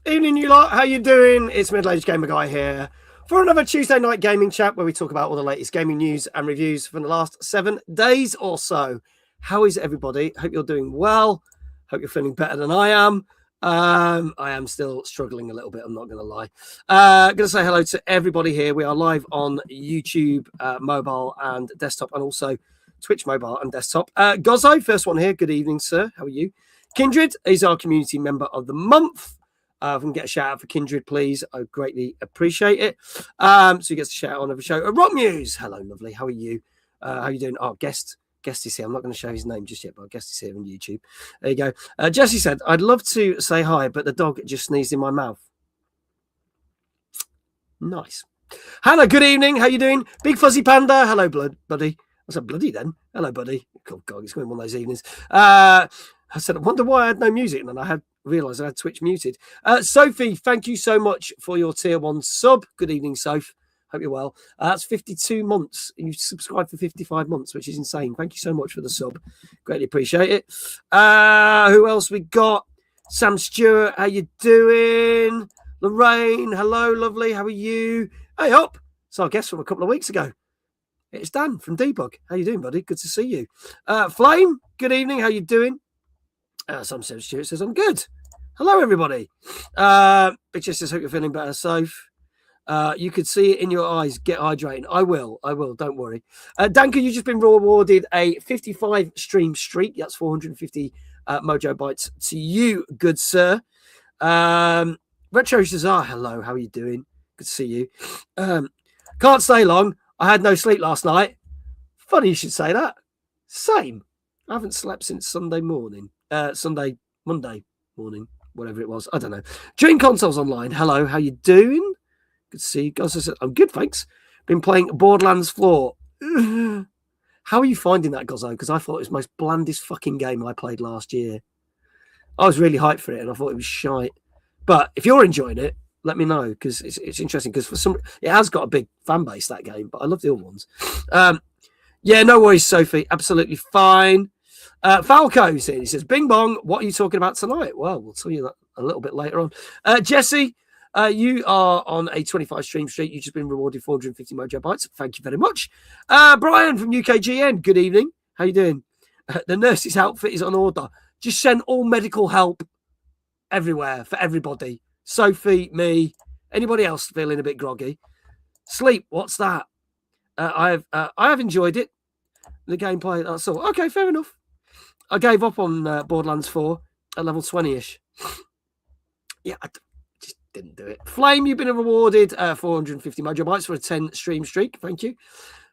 Evening, you lot. How you doing? It's Middle-Aged Gamer Guy here for another Tuesday night gaming chat where we talk about all the latest gaming news and reviews from the last 7 days or so. How is everybody? Hope you're doing well. Hope you're feeling better than I am. I am still struggling a little bit. I'm not going to lie. Going to say hello to everybody here. We are live on YouTube, mobile and desktop, and also Twitch mobile and desktop. Gozzo, first one here. Good evening, sir. How are you? Kindred is our community member of the month. If we can get a shout out for Kindred, please, I greatly appreciate it. So he gets a shout out on every show. Rock Muse, hello, lovely. How are you? How are you doing? Oh, guest is here. I'm not going to show his name just yet, but guest is here on YouTube. There you go. Jesse said, "I'd love to say hi, but the dog just sneezed in my mouth." Nice. Hannah, good evening. How you doing? Big Fuzzy Panda, hello, buddy. I said bloody then. Hello, buddy. Oh, God, it's going one of those evenings. I said, I wonder why I had no music, and then I had realised I had Twitch muted. Sophie, thank you so much for your tier 1 sub. Good evening, Soph. Hope you're well. That's 52 months. You've subscribed for 55 months, which is insane. Thank you so much for the sub. Greatly appreciate it. Who else we got? Sam Stewart, how you doing? Lorraine, hello, lovely. How are you? Hey, up. It's our guest from a couple of weeks ago. It's Dan from Debug. How you doing, buddy? Good to see you. Flame, good evening. How you doing? Sam Stewart says, I'm good. Hello, everybody. Bitch says, hope you're feeling better, Soph. You could see it in your eyes. Get hydrating. I will. Don't worry. Danka, you've just been rewarded a 55 stream streak. That's 450 Mojo Bites to you, good sir. Retro says, hello. How are you doing? Good to see you. Can't stay long. I had no sleep last night. Funny you should say that. Same. I haven't slept since Monday morning, whatever it was. I don't know. Dream Consoles Online. Hello, how you doing? Good to see you guys. I'm good, thanks. Been playing Borderlands 4. How are you finding that, Gozzo? Because I thought it was the most blandest fucking game I played last year. I was really hyped for it, and I thought it was shite. But if you're enjoying it, let me know, because it's interesting, because it has got a big fan base, that game, but I love the other ones. Yeah, no worries, Sophie. Absolutely fine. Falco's here. He says, Bing Bong, what are you talking about tonight? Well, we'll tell you that a little bit later on. Jesse, you are on a 25 stream streak. You've just been rewarded 450 Mojo Bites. Thank you very much. Brian from UKGN, good evening. How you doing? The nurse's outfit is on order. Just send all medical help everywhere for everybody. Sophie, me, anybody else feeling a bit groggy. Sleep, what's that? I have enjoyed it. The gameplay, that's all. Okay, fair enough. I gave up on Borderlands 4 at level 20-ish. Yeah, I just didn't do it. Flame, you've been rewarded 450 Mojo Bites for a 10 stream streak. Thank you.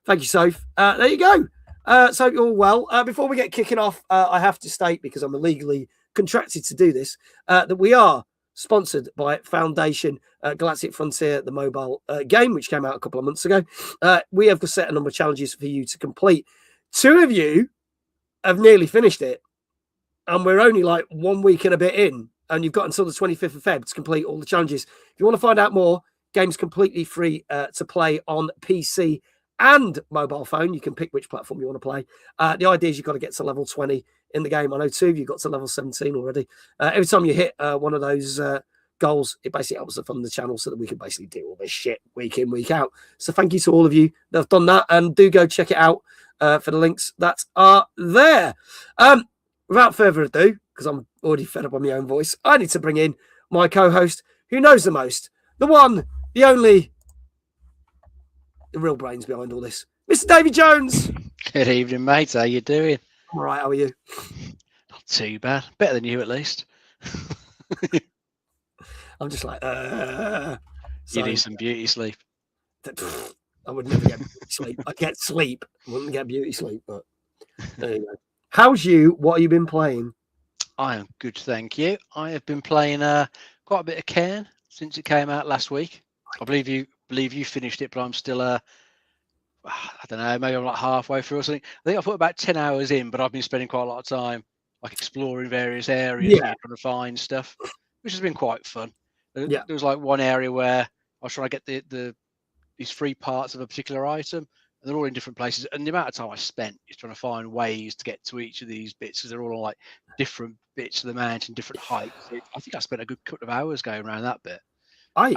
Thank you, Soph. There you go. So you're all well. Before we get kicking off, I have to state, because I'm illegally contracted to do this, that we are sponsored by Foundation Galactic Frontier, the mobile game, which came out a couple of months ago. We have set a number of challenges for you to complete. 2 of you have nearly finished it, and we're only like 1 week and a bit in, and you've got until the 25th of Feb to complete all the challenges. If you want to find out more, game's completely free to play on PC and mobile phone. You can pick which platform you want to play. The idea is you've got to get to level 20 in the game. I know 2 of you got to level 17 already. Every time you hit one of those goals, it basically helps us fund the channel so that we can basically do all this shit week in, week out. So thank you to all of you that have done that, and do go check it out for the links that are there. Without further ado, because I'm already fed up on my own voice, I need to bring in my co-host, who knows the most, the one, the only, the real brains behind all this, Mr. David Jones. Good evening, mate. How you doing? I'm all right. How are you? Not too bad. Better than you, at least. I'm just like, you need some beauty sleep. I would never get beauty sleep. I'd get sleep. I wouldn't get beauty sleep, but there you go. How's you? What have you been playing? I am good, thank you. I have been playing quite a bit of Cairn since it came out last week. I believe you finished it, but I'm still I don't know, maybe I'm like halfway through or something. I think I put about 10 hours in, but I've been spending quite a lot of time like exploring various areas, trying to find stuff, which has been quite fun. There was like one area where I was trying to get these 3 parts of a particular item, they're all in different places. And the amount of time I spent is trying to find ways to get to each of these bits, because they're all on like different bits of the mountain, different heights. I think I spent a good couple of hours going around that bit. I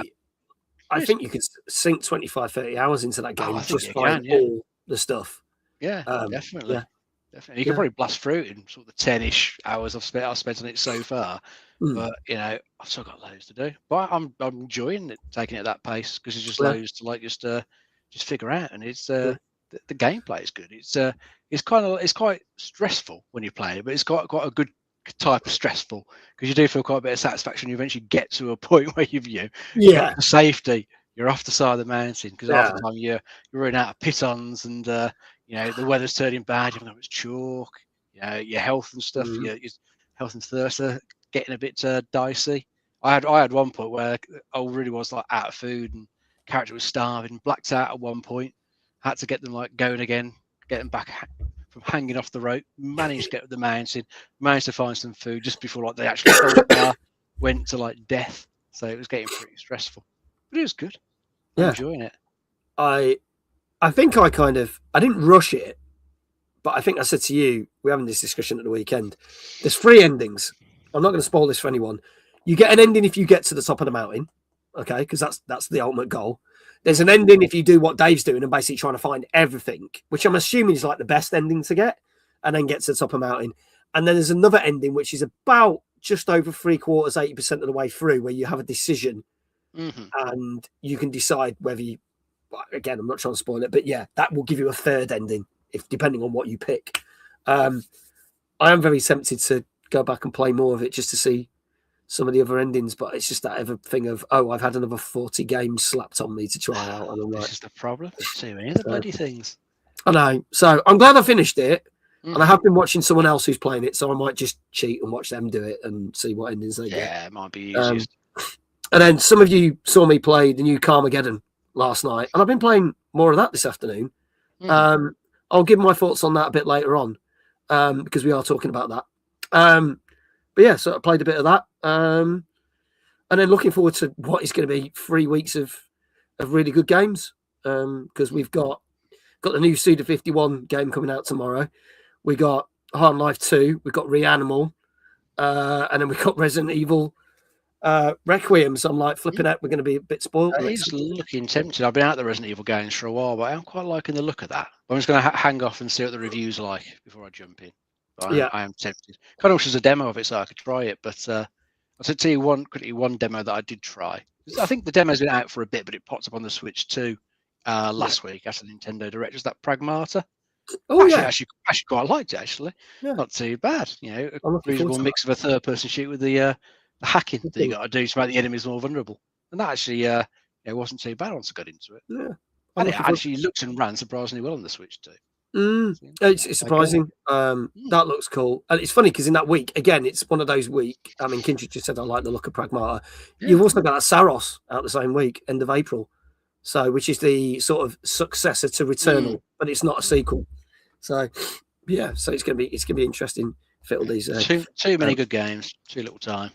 think you could sink 25, 30 hours into that game, just find all the stuff. Yeah, definitely. Yeah. Definitely. You can probably blast through it in sort of the 10-ish hours I've spent on it so far. But I've still got loads to do. But I'm enjoying it, taking it at that pace, because it's just loads to like just figure out. And it's the gameplay is good. It's quite stressful when you play it, but it's got quite a good type of stressful, because you do feel quite a bit of satisfaction. You eventually get to a point where you've got the safety. You're off the side of the mountain, because half the time you're running out of pitons, and the weather's turning bad. You've got much chalk. Your health and stuff. Your health and thirst are getting a bit dicey. I had one point where I really was like out of food, and character was starving, blacked out at one point. Had to get them like going again, get them back from hanging off the rope. Managed to get up the mountain, managed to find some food just before like they actually went to like death. So it was getting pretty stressful, but it was good. I'm enjoying it. I think I didn't rush it, but I think I said to you, we're having this discussion at the weekend. There's 3 endings. I'm not going to spoil this for anyone. You get an ending if you get to the top of the mountain, okay? Because that's the ultimate goal. There's an ending if you do what Dave's doing and basically trying to find everything, which I'm assuming is like the best ending to get, and then get to the top of the mountain. And then there's another ending which is about just over 3/4, 80% of the way through, where you have a decision, and you can decide whether you. Again, I'm not trying to spoil it, but that will give you a third ending, if depending on what you pick. I am very tempted to go back and play more of it just to see some of the other endings, but it's just that ever thing of, I've had another 40 games slapped on me to try out, and I'm like, this is the problem. There's too many of the bloody things. I know. So I'm glad I finished it, and I have been watching someone else who's playing it, so I might just cheat and watch them do it and see what endings they get. Yeah, it might be easiest. And then some of you saw me play the new Carmageddon last night, and I've been playing more of that this afternoon. I'll give my thoughts on that a bit later on, because we are talking about that. But so I played a bit of that, and then looking forward to what is going to be 3 weeks of really good games, because we've got the new Suda 51 game coming out tomorrow. We got Hard Life 2, we've got Reanimal, and then we've got Resident Evil Requiem. So I'm like flipping out. We're going to be a bit spoiled. It's looking tempting. I've been out the Resident Evil games for a while, but I'm quite liking the look of that. I'm just going to hang off and see what the reviews are like before I jump in. But I am tempted. Kind of wish there's a demo of it so I could try it. But I said to you one demo that I did try. I think the demo's been out for a bit, but it popped up on the Switch too last week after the Nintendo Direct. Was that Pragmata? Actually quite liked it. Actually, not too bad. A reasonable mix of a third-person shoot with the hacking that you got to do to make the enemies more vulnerable, and that actually it wasn't too bad once I got into it. And it actually looks and ran surprisingly well on the Switch too. It's surprising. That looks cool, and it's funny because in that week again, it's one of those week. I mean, Kindred just said I like the look of Pragmata. You've also got that Saros out the same week, end of April, which is the sort of successor to Returnal, but it's not a sequel. So so it's gonna be interesting. Fiddle these too many good games, too little time.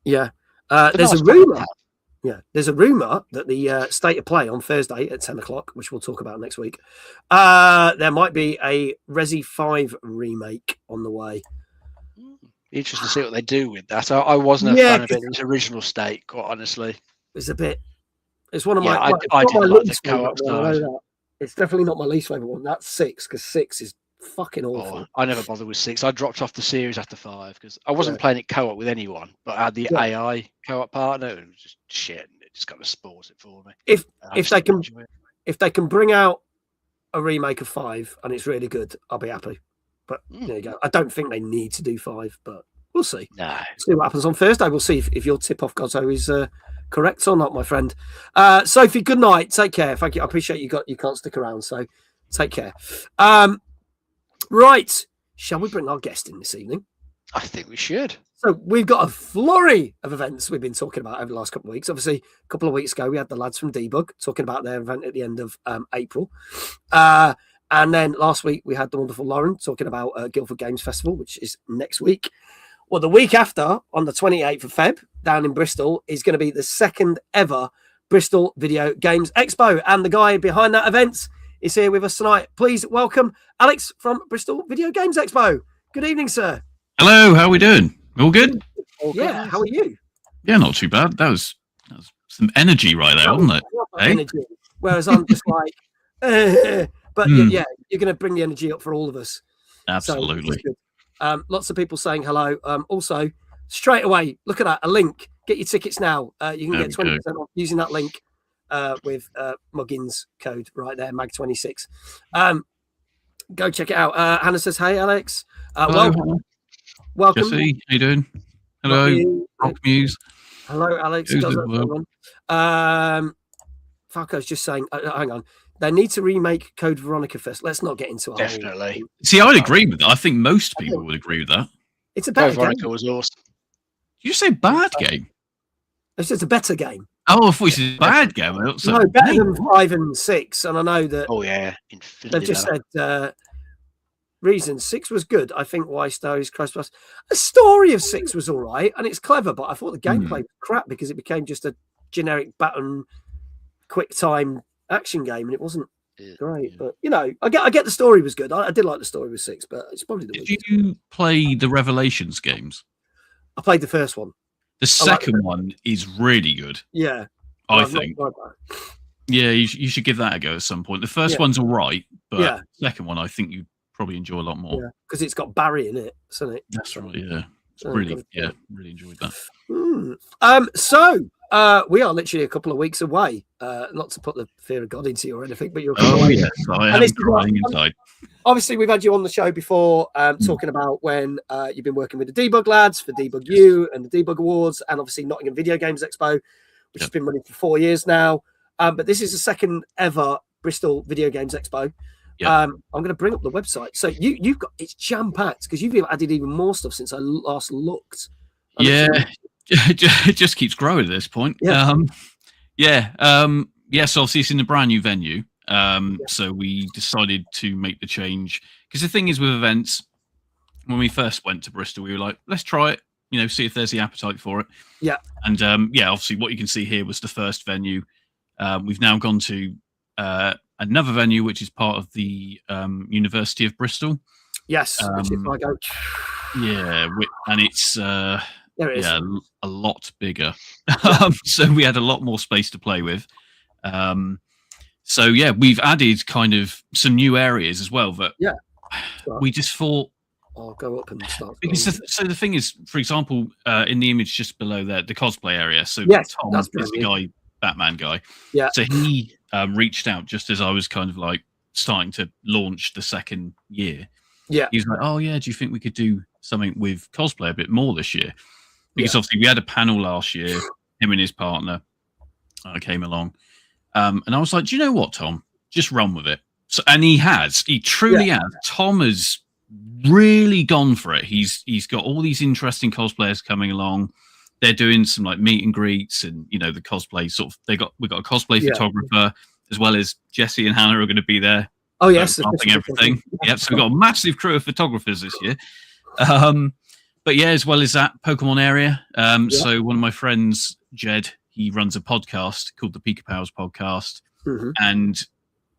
There's a rumor. There's a rumor that the State of Play on Thursday at 10 o'clock, which we'll talk about next week, there might be a Resi 5 remake on the way. Interesting to see what they do with that. I wasn't a fan of its original state, quite honestly. It's one of my. I didn't like the co-op side. It's definitely not my least favorite one. That's 6, because 6 is fucking awful. I never bothered with 6. I dropped off the series after 5 because I wasn't playing it co-op with anyone, but I had the AI co-op partner, and it was just shit, and it just kind of spoils it for me. If they can bring out a remake of 5 and it's really good, I'll be happy. But there you go. I don't think they need to do 5, but we'll see. No. See what happens on Thursday. We'll see if your tip off Gozzo is correct or not, my friend. Sophie, good night. Take care. Thank you. I appreciate you can't stick around, so take care. Right, shall we bring our guest in this evening? I think we should. So we've got a flurry of events we've been talking about over the last couple of weeks. Obviously, a couple of weeks ago, we had the lads from Debug talking about their event at the end of April. And then last week, we had the wonderful Lauren talking about Guildford Games Festival, which is next week. Well, the week after, on the 28th of Feb, down in Bristol, is going to be the second ever Bristol Video Games Expo. And the guy behind that event is here with us tonight. Please welcome Alex from Bristol Video Games Expo. Good evening, sir. Hello, how are we doing? All good? Yeah, how are you? Yeah, not too bad. That was some energy right there, wasn't it? Energy. Whereas I'm just like, but yeah, you're going to bring the energy up for all of us. Absolutely. So, lots of people saying hello. Also, straight away, look at that, a link. Get your tickets now. You can get 20% off using that link with Muggins code right there, MAG26. Go check it out. Hannah says, hey, Alex. Welcome. Jesse, how you doing? Hello, Rock Muse. Hello, Alex. Falco's just saying, hang on. They need to remake Code Veronica first. Let's not get into it. Definitely. See, I'd agree with that. I think most people would agree with that. It's a better Code Veronica game. was awesome. Did you say bad game? It's just a better game. Oh, I thought you said bad game. No, better than 5 and 6. And I know that. Oh yeah, they've just said reasons 6 was good. I think why Stories Christ Plus. The story of 6 was all right and it's clever, but I thought the gameplay was crap because it became just a generic button, quick time action game, and it wasn't great. Yeah. But you know, I get the story was good. I did like the story with 6, but it's probably the. Did you play the Revelations games? I played the first one. The second one is really good. Yeah, I think. Yeah, you should give that a go at some point. The first one's all right, but the second one I think you probably enjoy a lot more. Yeah, because it's got Barry in it, isn't it? That's right. Yeah, it's really enjoyed that. So we are literally a couple of weeks away. Not to put the fear of God into you or anything, but you're. Oh yes, I am crying inside. Obviously, we've had you on the show before talking about when you've been working with the Debug lads for Debug U and the Debug Awards, and obviously Nottingham Video Games Expo, which has been running for 4 years now. But this is the second ever Bristol Video Games Expo. I'm going to bring up the website. So you've got it's jam packed because you've added even more stuff since I last looked. It just keeps growing at this point. So obviously it's in a brand new venue. So we decided to make the change because the thing is with events, when we first went to Bristol, we were like, let's try it, see if there's the appetite for it. Yeah. And obviously what you can see here was the first venue. We've now gone to another venue, which is part of the University of Bristol. Yes. Which is I go. Yeah. And it's there it is. A lot bigger. So we had a lot more space to play with. So we've added kind of some new areas as well that we just thought I'll go up and start because the thing is, for example, in the image just below there, the cosplay area. So Tom is the guy, Batman guy. Yeah. So he reached out just as I was kind of like starting to launch the second year. Yeah. He was like, "Oh yeah, do you think we could do something with cosplay a bit more this year?" Because obviously we had a panel last year, him and his partner came along. And I was like, do you know what, Tom? Just run with it. So, and he truly has. Tom has really gone for it. He's got all these interesting cosplayers coming along. They're doing some like meet and greets and, the cosplay sort of, we've got a cosplay photographer as well as Jesse and Hannah are going to be there. Oh, yes. Everything. Yep. So we've got a massive crew of photographers this year. But as well as that Pokemon area. So one of my friends, Jed, he runs a podcast called the Pika Powers Podcast, and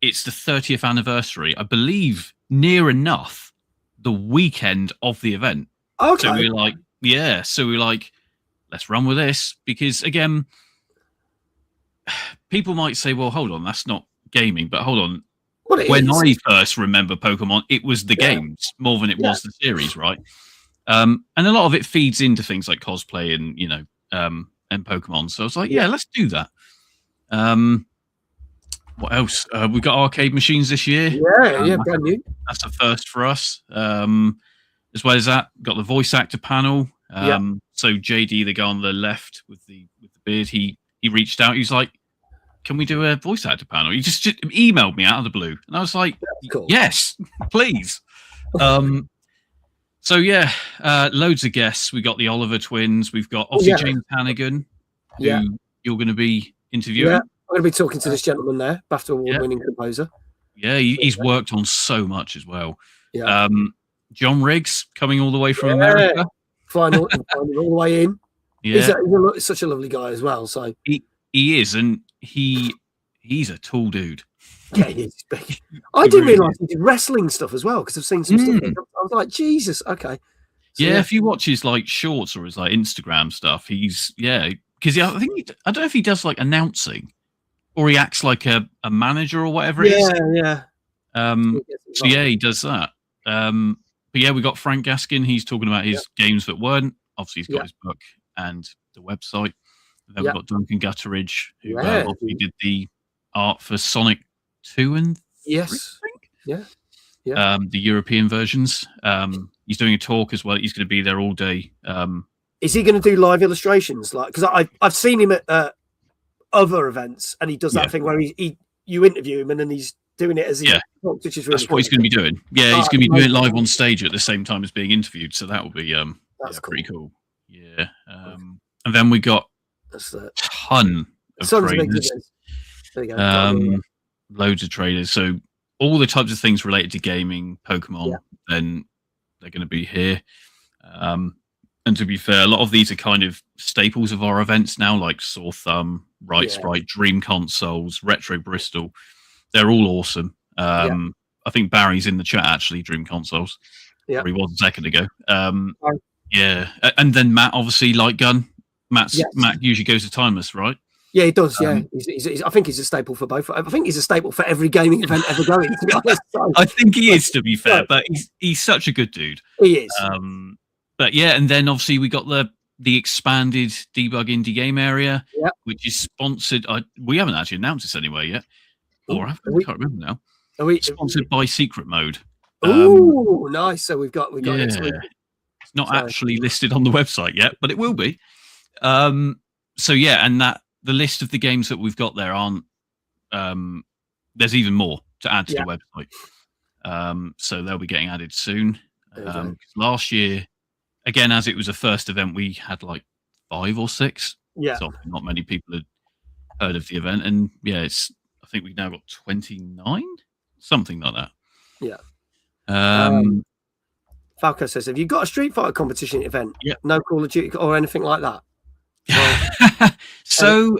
it's the 30th anniversary, I believe, near enough the weekend of the event. Okay. So we're like, let's run with this because again, people might say, well, hold on, that's not gaming, but hold on. When I first remember Pokemon, it was the games more than it was the series, right? And a lot of it feeds into things like cosplay and and Pokemon. So I was like, let's do that. What else? We've got arcade machines this year. Brand new. That's a first for us. As well as that, got the voice actor panel. So JD, the guy on the left with the beard, he reached out. He's like, "Can we do a voice actor panel?" He just emailed me out of the blue, and I was like, cool. "Yes, please." So loads of guests. We got the Oliver twins. We've got obviously James Hannigan, who you're going to be interviewing. Yeah, I'm going to be talking to this gentleman there, BAFTA award-winning composer. Yeah, he's worked on so much as well. Yeah. John Riggs coming all the way from America, flying all the way in. Yeah, he's such a lovely guy as well. So he is, and he's a tall dude. Yeah, he's big. I didn't realise he did wrestling stuff as well because I've seen some stuff. I was like, Jesus, okay. So, yeah, if you watch his like shorts or his like Instagram stuff, he's because I think I don't know if he does like announcing or he acts like a manager or whatever it is. Yeah. So yeah, he does that. But yeah, we got Frank Gaskin. He's talking about his games that weren't. Obviously, he's got his book and the website. And then we've got Duncan Gutteridge, who obviously did the art for Sonic 2 and 3, I think. Yeah. The European versions. He's doing a talk as well. He's going to be there all day. Is he going to do live illustrations? Like, because I've seen him at other events, and he does that thing where you interview him, and then he's doing it as he talks, which is really that's what he's going to be doing. Yeah, he's going to be doing it live on stage at the same time as being interviewed. So that will be that's pretty cool. Yeah. And then we got a ton of trailers. There you go. Loads of trailers. So all the types of things related to gaming, Pokemon, then they're going to be here. And to be fair, a lot of these are kind of staples of our events now, like Saw Thumb, Right Sprite, Dream Consoles, Retro Bristol. They're all awesome. I think Barry's in the chat, actually, Dream Consoles. Yeah. Or he was a second ago. Yeah. And then Matt, obviously, Light Gun. Matt usually goes to Timeless, right? Yeah, he does. Yeah, I think he's a staple for both. I think he's a staple for every gaming event ever going. To be honest, I think he is, to be fair. But he's such a good dude. He is. But yeah, and then obviously we got the expanded debug indie game area, which is sponsored. We haven't actually announced this anywhere yet, or I can't remember now. Sponsored by Secret Mode. Oh, nice! So we've got it. It's not actually listed on the website yet, but it will be. So yeah, and the list of the games that we've got there aren't. There's even more to add to the website. So they'll be getting added soon. Last year, again, as it was a first event, we had like 5 or 6. Yeah. So not many people had heard of the event. And yeah, I think we've now got 29, something like that. Yeah. Falco says, have you got a Street Fighter competition event? Yeah. No Call of Duty or anything like that? Well, so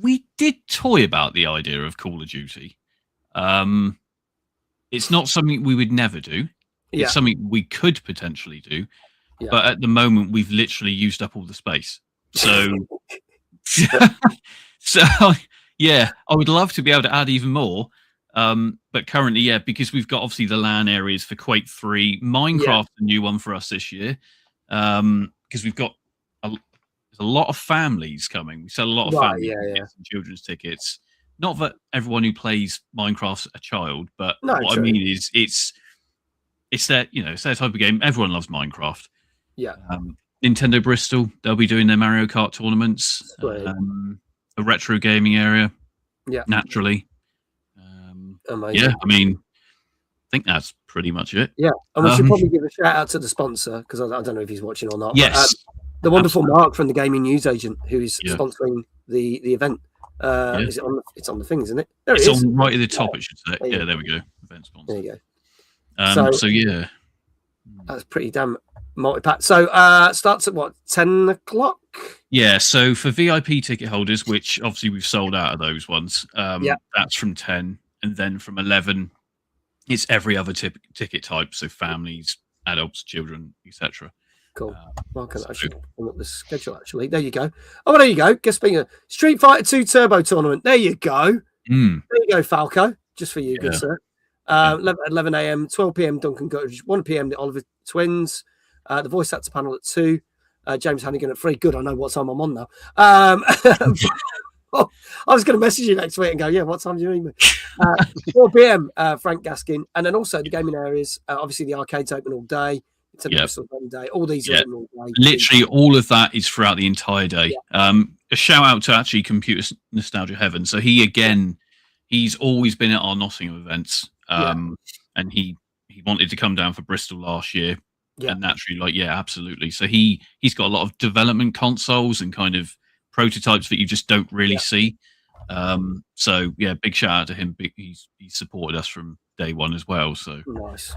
we did toy about the idea of Call of Duty. It's not something we would never do. It's something we could potentially do. Yeah. But at the moment, we've literally used up all the space. So, yeah, I would love to be able to add even more. But currently, because we've got obviously the LAN areas for Quake 3, Minecraft, a new one for us this year, because we've got a lot of families coming. We sell a lot of family tickets and children's tickets. Not that everyone who plays Minecraft's a child, but what I mean is it's their it's their type of game. Everyone loves Minecraft. Yeah. Nintendo Bristol, they'll be doing their Mario Kart tournaments. A retro gaming area. Yeah. Naturally. Amazing. Yeah, I mean, I think that's pretty much it. Yeah, and we should probably give a shout out to the sponsor because I don't know if he's watching or not. Yes. But, the wonderful Mark from the Gaming News Agent, who is sponsoring the event. Is it on? It's on the thing, isn't it? It's on right at the top. It should say. Yeah, there we go. Event sponsor. There you go. So yeah, that's pretty damn multi-pack. So starts at what, 10 o'clock? Yeah. So for VIP ticket holders, which obviously we've sold out of those ones. That's from 10, and then from 11, it's every other ticket type. So families, adults, children, etc. Cool. I should pull up the schedule actually. There you go. Oh, there you go. Guess being a Street Fighter 2 Turbo tournament. There you go. There you go, Falco. Just for you, good sir. 11 a.m., 12 p.m. Duncan Gutteridge, 1 p.m. the Oliver Twins. The voice actor panel at 2. James Hannigan at 3. Good. I know what time I'm on now. I was going to message you next week and go, what time do you need me? 4 p.m. Frank Gaskin, and then also the gaming areas. Obviously, the arcade's open all day. Day. All these are all day. Literally all of that is throughout the entire day. A shout out to actually Computer Nostalgia Heaven. So he's always been at our Nottingham events, and he wanted to come down for Bristol last year, and naturally, absolutely. So he's got a lot of development consoles and kind of prototypes that you just don't really see. So big shout out to him. He's supported us from day one as well. So nice.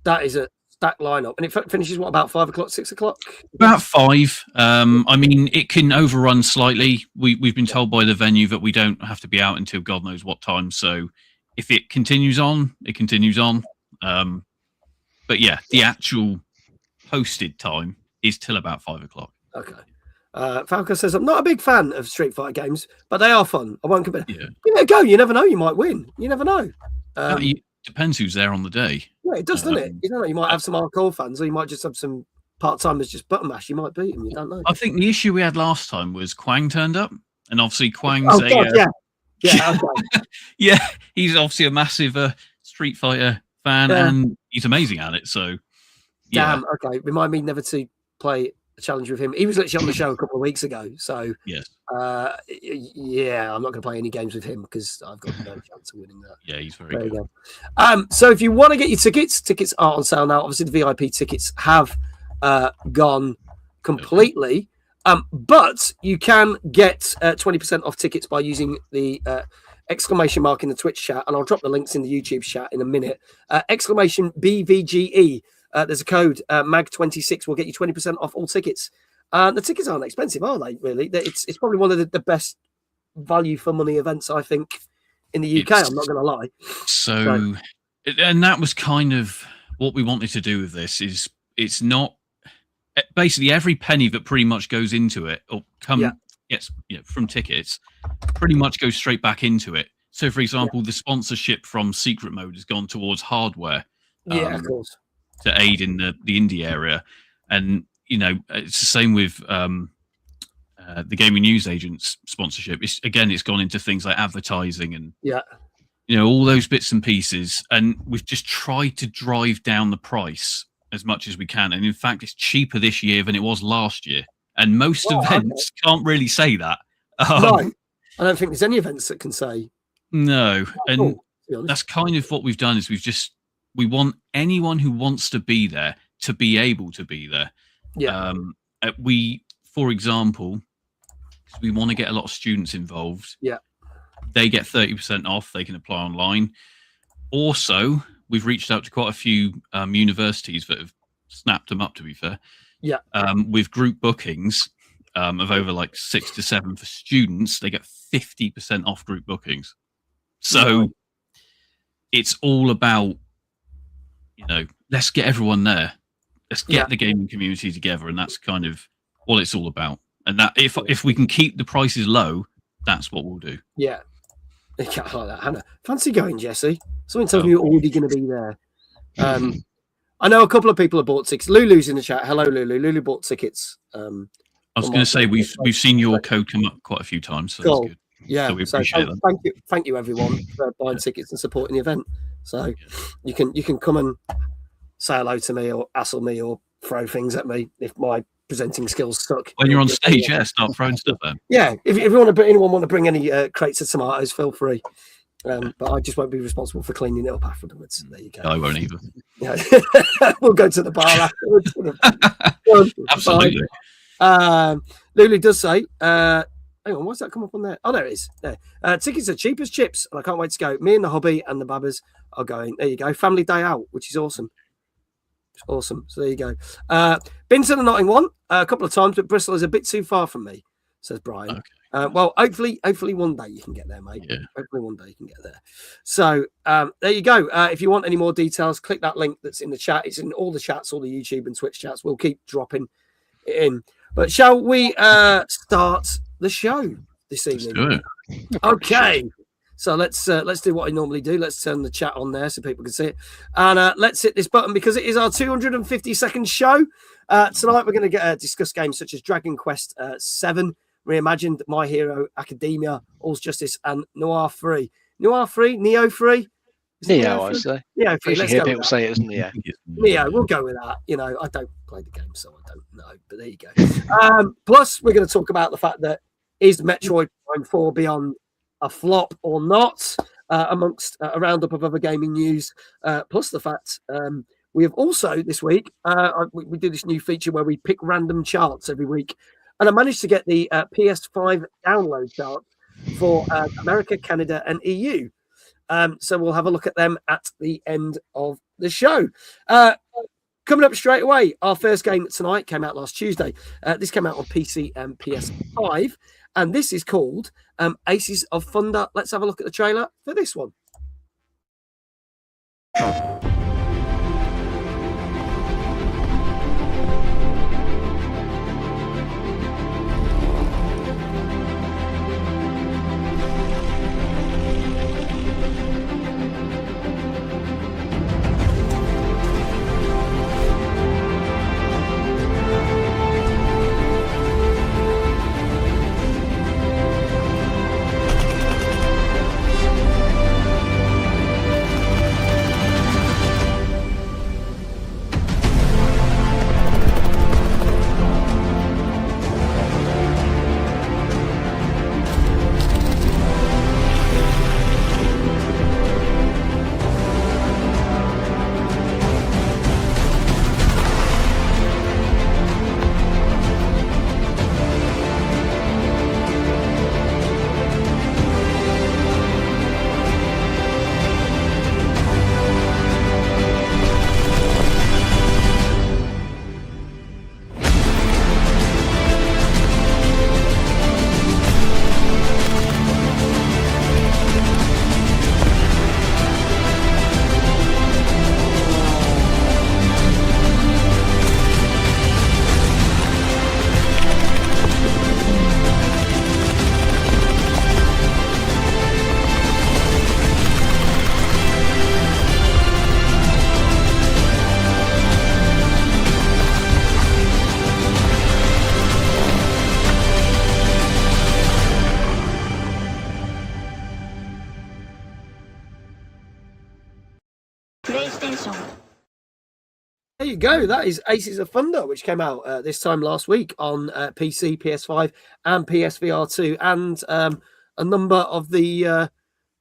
That is a stacked lineup, and it finishes about 5 o'clock, 6 o'clock. About 5. I mean, it can overrun slightly. We've been told by the venue that we don't have to be out until God knows what time. So if it continues on, it continues on. But yeah, the actual posted time is till about 5 o'clock. Okay. Falco says, I'm not a big fan of Street Fighter games, but they are fun. I won't compare. Yeah. Give it a go. You never know. You might win. You never know. Depends who's there on the day. Yeah, it does, doesn't it? You don't know. You might have some hardcore fans, or you might just have some part-timers just button mash. You might beat them. You don't know. I think the issue we had last time was Quang turned up, and obviously Quang's yeah, he's obviously a massive Street Fighter fan, and he's amazing at it. So, damn. Okay, remind me never to play a challenge with him. He was literally on the show a couple of weeks ago. So, yes, yeah, I'm not going to play any games with him because I've got no chance of winning that. Yeah, he's very good. So, if you want to get your tickets are on sale now. Obviously, the VIP tickets have gone completely. But you can get 20% off tickets by using the exclamation mark in the Twitch chat, and I'll drop the links in the YouTube chat in a minute. Exclamation BVGE. There's a code MAG26 will get you 20% off all tickets. The tickets aren't expensive, are they? Really, it's probably one of the best value for money events I think in the UK. I'm not going to lie. So, and that was kind of what we wanted to do with this. Is it's not. Basically, every penny that pretty much goes into it or gets from tickets pretty much goes straight back into it. So, for example, the sponsorship from Secret Mode has gone towards hardware. Of course. To aid in the indie area. And, it's the same with the Gaming News Agents sponsorship. It's gone into things like advertising and, all those bits and pieces. And we've just tried to drive down the price as much as we can, and in fact it's cheaper this year than it was last year, and most events can't really say that. No, I don't think there's any events that can say no. And that's kind of what we've done is we want anyone who wants to be there to be able to be there. For example, because we want to get a lot of students involved, they get 30% off. They can apply online. Also, we've reached out to quite a few universities that have snapped them up, to be fair. With group bookings of over like 6 to 7 for students, they get 50% off group bookings. So it's all about, let's get everyone there. Let's get the gaming community together. And that's kind of what it's all about. And that if we can keep the prices low, that's what we'll do. Yeah. I like that, Hannah. Fancy going, Jesse? Something tells me you're already going to be there. I know a couple of people have bought tickets. Lulu's in the chat. Hello, Lulu. Lulu bought tickets. I was going to say we've seen your code come up quite a few times, so that's good. Yeah, so we appreciate that. Thank you, everyone, for buying tickets and supporting the event. So you can come and say hello to me or hassle me or throw things at me if my presenting skills suck. When you're on stage, start throwing stuff at them. Yeah, if anyone want to bring any crates of tomatoes, feel free. But I just won't be responsible for cleaning it up afterwards. There you go. I won't either. Yeah. We'll go to the bar afterwards. Absolutely. Lulu does say, hang on, why's that come up on there? Oh, there it is. There. Tickets are cheap as chips, and I can't wait to go. Me and the hubby and the babbers are going. There you go. Family day out, which is awesome. Awesome. So there you go. Been to the Notting one a couple of times, but Bristol is a bit too far from me, says Brian. Okay. Well, hopefully one day you can get there, mate. Yeah. Hopefully one day you can get there. So there you go. If you want any more details, click that link that's in the chat. It's in all the chats, all the YouTube and Twitch chats. We'll keep dropping it in. But shall we start the show this evening? Let's do it. Okay. So let's do what I normally do. Let's turn the chat on there so people can see it. And let's hit this button because it is our 252nd show. Tonight we're going to discuss games such as Dragon Quest 7, Reimagined, My Hero Academia, All's Justice, and Nioh 3. Nioh 3? Nioh 3? Nioh, I say. Nioh 3. Let's hear go people say it as Nioh. Nioh, we'll go with that. I don't play the game, so I don't know. But there you go. Plus, we're going to talk about the fact that is Metroid Prime 4 Beyond a flop or not, amongst a roundup of other gaming news. Plus the fact we have also this week, we do this new feature where we pick random charts every week. And I managed to get the PS5 download chart for America, Canada, and EU. So we'll have a look at them at the end of the show. Coming up straight away, our first game tonight came out last Tuesday. This came out on PC and PS5, and this is called Aces of Thunder. Let's have a look at the trailer for this one. There you go. That is Aces of Thunder, which came out this time last week on PC, PS5, and PSVR 2, and a number of the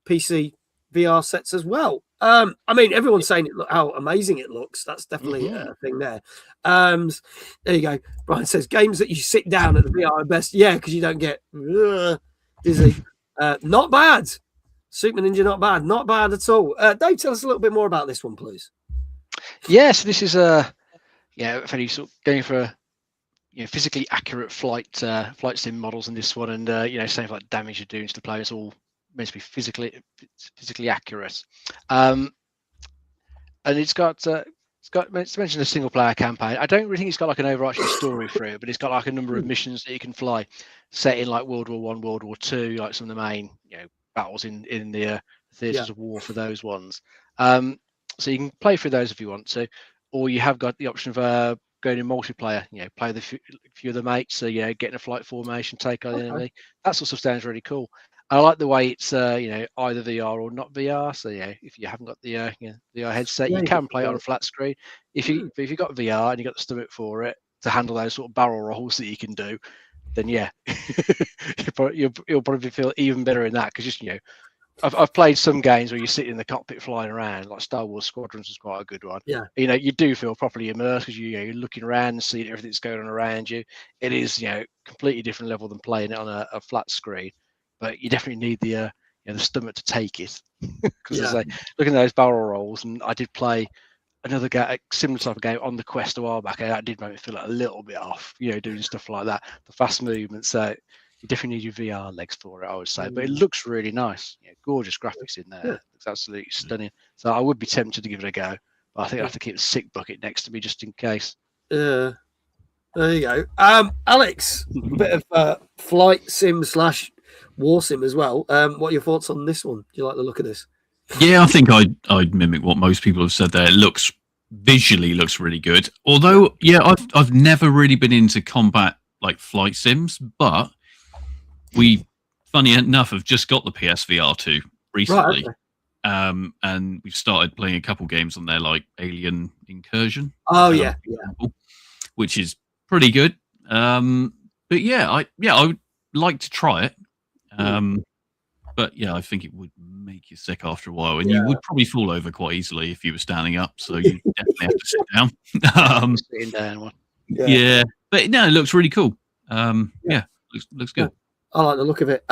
PC VR sets as well. I mean, everyone's saying how amazing it looks. That's definitely a thing there. There you go. Brian says games that you sit down at the VR are best. Yeah, because you don't get dizzy. Not bad. Super Ninja, not bad. Not bad at all. Dave, tell us a little bit more about this one, please. Yes, this is fairly sort of going for physically accurate flight sim models in this one, and saying like damage you're doing to the player is all meant to be physically accurate. And it's mentioned a single player campaign. I don't really think it's got like an overarching story through it, but it's got like a number of missions that you can fly, set in like World War I, World War II, like some of the main battles in the theatres of war for those ones. So you can play through those if you want to, or you have got the option of going in multiplayer. Play with a few of the mates. So getting a flight formation, take on the enemy. That sort of stuff sounds really cool. I like the way it's either VR or not VR. So if you haven't got the VR headset, you can play it on a flat screen. If you've got VR and you've got the stomach for it to handle those sort of barrel rolls that you can do, then you'll probably feel even better in that, because I've played some games where you sit in the cockpit flying around, like Star Wars Squadrons was quite a good one. Yeah. You do feel properly immersed because you're looking around and seeing everything that's going on around you. It is completely different level than playing it on a flat screen, but you definitely need the stomach to take it. Because as I say, looking at those barrel rolls, and I did play another similar type of game on the Quest a while back, and that did make me feel like a little bit off, doing stuff like that, the fast movements. So you definitely need your VR legs for it, I would say. But it looks really nice. Gorgeous graphics in there. Yeah. It's absolutely stunning. So I would be tempted to give it a go, but I think I have to keep a sick bucket next to me just in case. There you go. Alex, a bit of flight sim / war sim as well. What are your thoughts on this one? Do you like the look of this? Yeah, I think I'd mimic what most people have said there. It visually looks really good. Although, I've never really been into combat like flight sims, but we, funny enough, have just got the PSVR 2 recently. Right, okay. And we've started playing a couple games on there, like Alien Incursion. Oh yeah, which is pretty good. But I would like to try it. But I think it would make you sick after a while, and you would probably fall over quite easily if you were standing up. So you definitely have to sit down. Sitting down one. Yeah, but no, it looks really cool. Looks good. I like the look of it.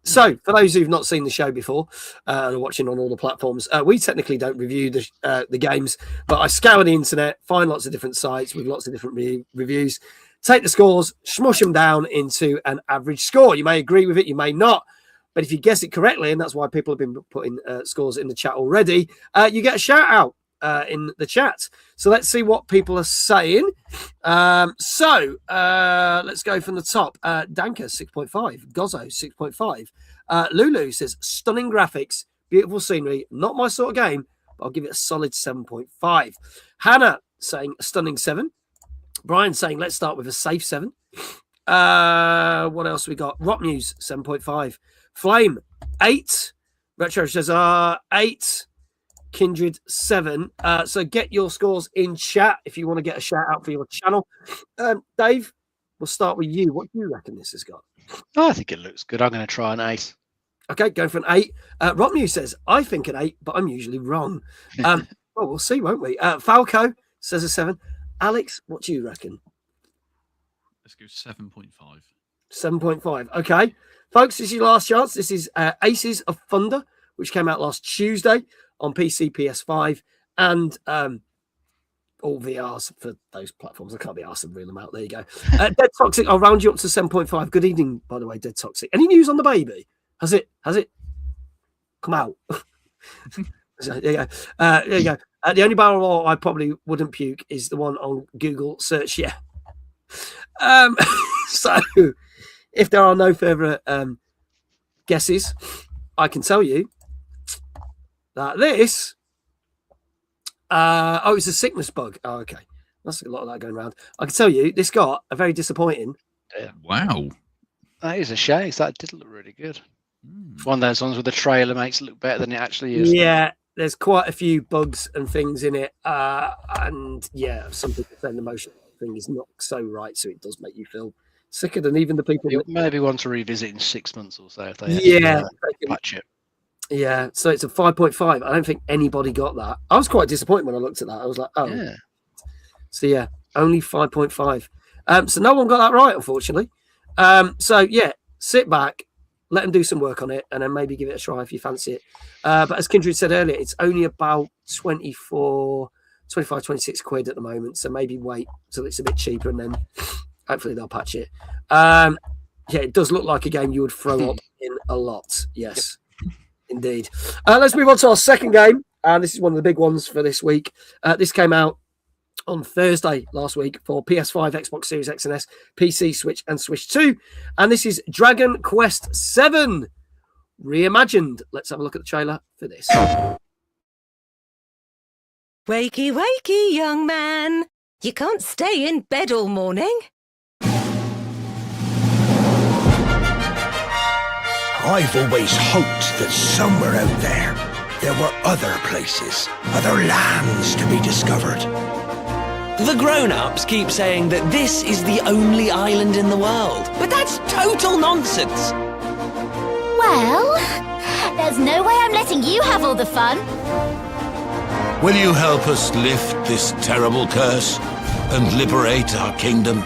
So, for those who've not seen the show before and are watching on all the platforms, we technically don't review the games, but I scour the internet, find lots of different sites with lots of different reviews, take the scores, smush them down into an average score. You may agree with it, you may not, But if you guess it correctly, and that's why people have been putting scores in the chat already, you get a shout out in the chat. So let's see what people are saying. Let's go from the top. Danka, 6.5. Gozzo, 6.5. Lulu says, stunning graphics, beautiful scenery, not my sort of game, but I'll give it a solid 7.5. Hannah saying a stunning 7. Brian saying, let's start with a safe 7. What else we got? Rock News, 7.5. Flame, 8. Retro says, 8. Kindred, 7. So get your scores in chat if you want to get a shout out for your channel. Dave, we'll start with you. What do you reckon this has got? I think it looks good. I'm going to try an 8. Okay, going for an 8. Rock News says, I think an 8, but I'm usually wrong. Well, we'll see, won't we? Falco says a 7. Alex, what do you reckon? Let's go 7.5. 7.5. Okay. Folks, this is your last chance. This is Aces of Thunder, which came out last Tuesday on PC, PS5, and all VRs for those platforms. I can't be asked to reel them out. There you go. Dead Toxic, I'll round you up to 7.5. Good evening, by the way, Dead Toxic. Any news on the baby? Has it come out? There you go. There you go. The only barrel roll I probably wouldn't puke is the one on Google search. Yeah. So if there are no further guesses, I can tell you that this it's a sickness bug. Oh, okay. That's a lot of that going around. I can tell you this got a very disappointing. Wow. That is a shame. That did look really good. One of those ones where the trailer makes it look better than it actually is. Yeah, there's quite a few bugs and things in it. And yeah, some people saying the motion thing is not so right, so it does make you feel sicker than even the people. You maybe want to revisit in 6 months or so if they patch it. Yeah, so it's a 5.5. I don't think anybody got that. I was quite disappointed when I looked at that. I was like, oh. Yeah. So yeah, only 5.5. So no one got that right, unfortunately. So yeah, sit back, let them do some work on it, and then maybe give it a try if you fancy it. But as Kindred said earlier, it's only about 25, 26 quid at the moment. So maybe wait till it's a bit cheaper and then hopefully they'll patch it. Yeah, it does look like a game you would throw up in a lot. Yes, indeed. Let's move on to our second game. And this is one of the big ones for this week. This came out on Thursday last week for PS5, Xbox Series X and S, PC, Switch, and Switch 2. And this is Dragon Quest VII Reimagined. Let's have a look at the trailer for this. Wakey, wakey, young man. You can't stay in bed all morning. I've always hoped that somewhere out there were other places, other lands to be discovered. The grown-ups keep saying that this is the only island in the world, but that's total nonsense. Well, there's no way I'm letting you have all the fun. Will you help us lift this terrible curse and liberate our kingdom?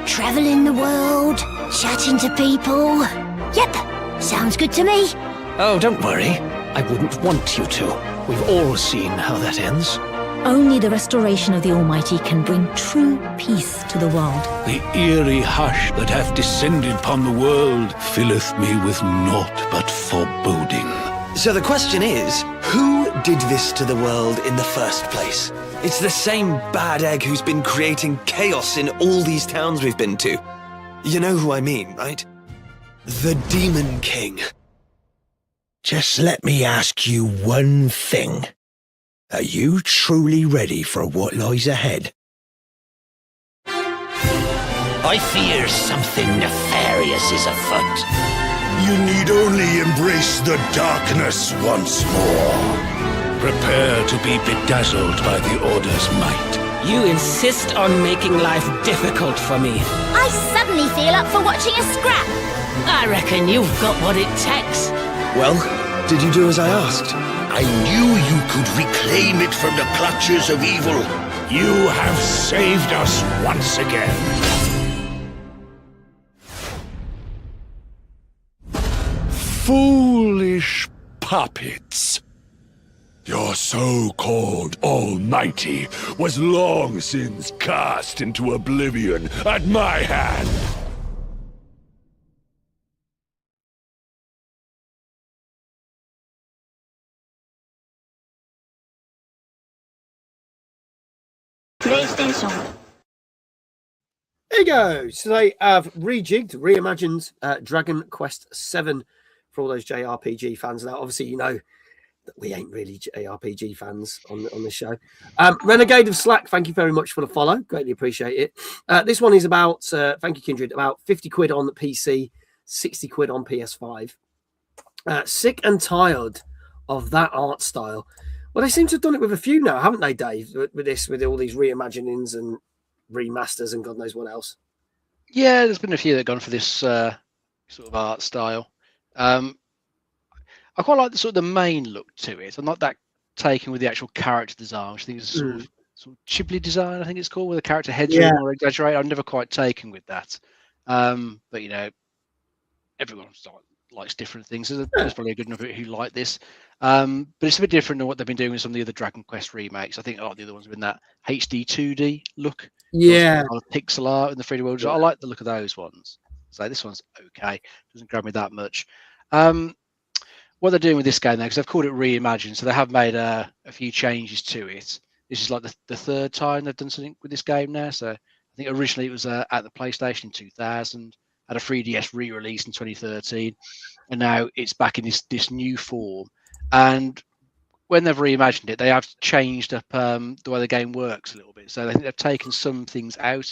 Traveling the world, chatting to people. Yep, sounds good to me. Oh, don't worry. I wouldn't want you to. We've all seen how that ends. Only the restoration of the Almighty can bring true peace to the world. The eerie hush that hath descended upon the world filleth me with naught but foreboding. So the question is, who did this to the world in the first place? It's the same bad egg who's been creating chaos in all these towns we've been to. You know who I mean, right? The Demon King. Just let me ask you one thing. Are you truly ready for what lies ahead? I fear something nefarious is afoot. You need only embrace the darkness once more. Prepare to be bedazzled by the Order's might. You insist on making life difficult for me. I suddenly feel up for watching a scrap. I reckon you've got what it takes. Well, did you do as I asked? I knew you could reclaim it from the clutches of evil. You have saved us once again. Foolish puppets. Your so-called Almighty was long since cast into oblivion at my hand. PlayStation. There you go. So they have reimagined Dragon Quest VII for all those JRPG fans. Now, obviously, you know that we ain't really JRPG fans on the show. Renegade of Slack, thank you very much for the follow. Greatly appreciate it. This one is about, thank you, Kindred, about 50 quid on the PC, 60 quid on PS5. Sick and tired of that art style. Well, they seem to have done it with a few now, haven't they, Dave? With all these reimaginings and remasters and God knows what else. Yeah, there's been a few that have gone for this sort of art style. I quite like the sort of the main look to it. I'm not that taken with the actual character design, which I think is sort of Ghibli design, I think it's called, where the character heads are more exaggerated. I'm never quite taken with that. But, you know, everyone likes different things. There's probably a good number who like this. But it's a bit different than what they've been doing with some of the other Dragon Quest remakes. I think a lot of the other ones have been that HD 2D look. Yeah. Pixel art in the 3D world. I like the look of those ones. So this one's okay. Doesn't grab me that much. What they're doing with this game now, because they've called it Reimagined, so they have made a few changes to it. This is like the third time they've done something with this game now. So I think originally it was at the PlayStation in 2000, had a 3DS re-release in 2013, and now it's back in this new form. And when they've reimagined it, they have changed up the way the game works a little bit. So I think they've taken some things out,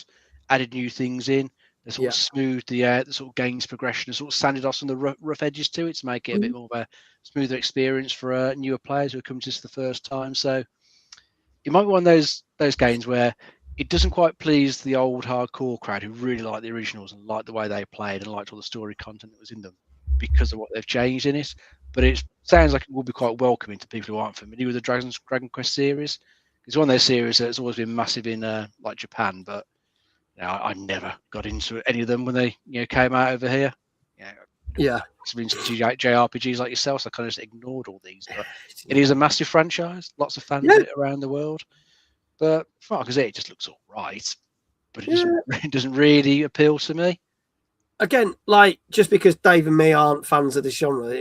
added new things in. They sort of smoothed the sort of game's progression and sort of sanded off some of the rough edges to it to make it a bit more of a smoother experience for newer players who are coming to this the first time. So it might be one of those games where it doesn't quite please the old hardcore crowd who really like the originals and liked the way they played and liked all the story content that was in them because of what they've changed in it. But it sounds like it will be quite welcoming to people who aren't familiar with the Dragon Quest series. It's one of those series that's always been massive in like Japan, but I never got into any of them when they came out over here. It's been some JRPGs like yourself, so I kind of just ignored all these. But it is a massive franchise, lots of fans of it around the world. But from what I can see, it just looks all right. But it doesn't really appeal to me. Again, like just because Dave and me aren't fans of this genre,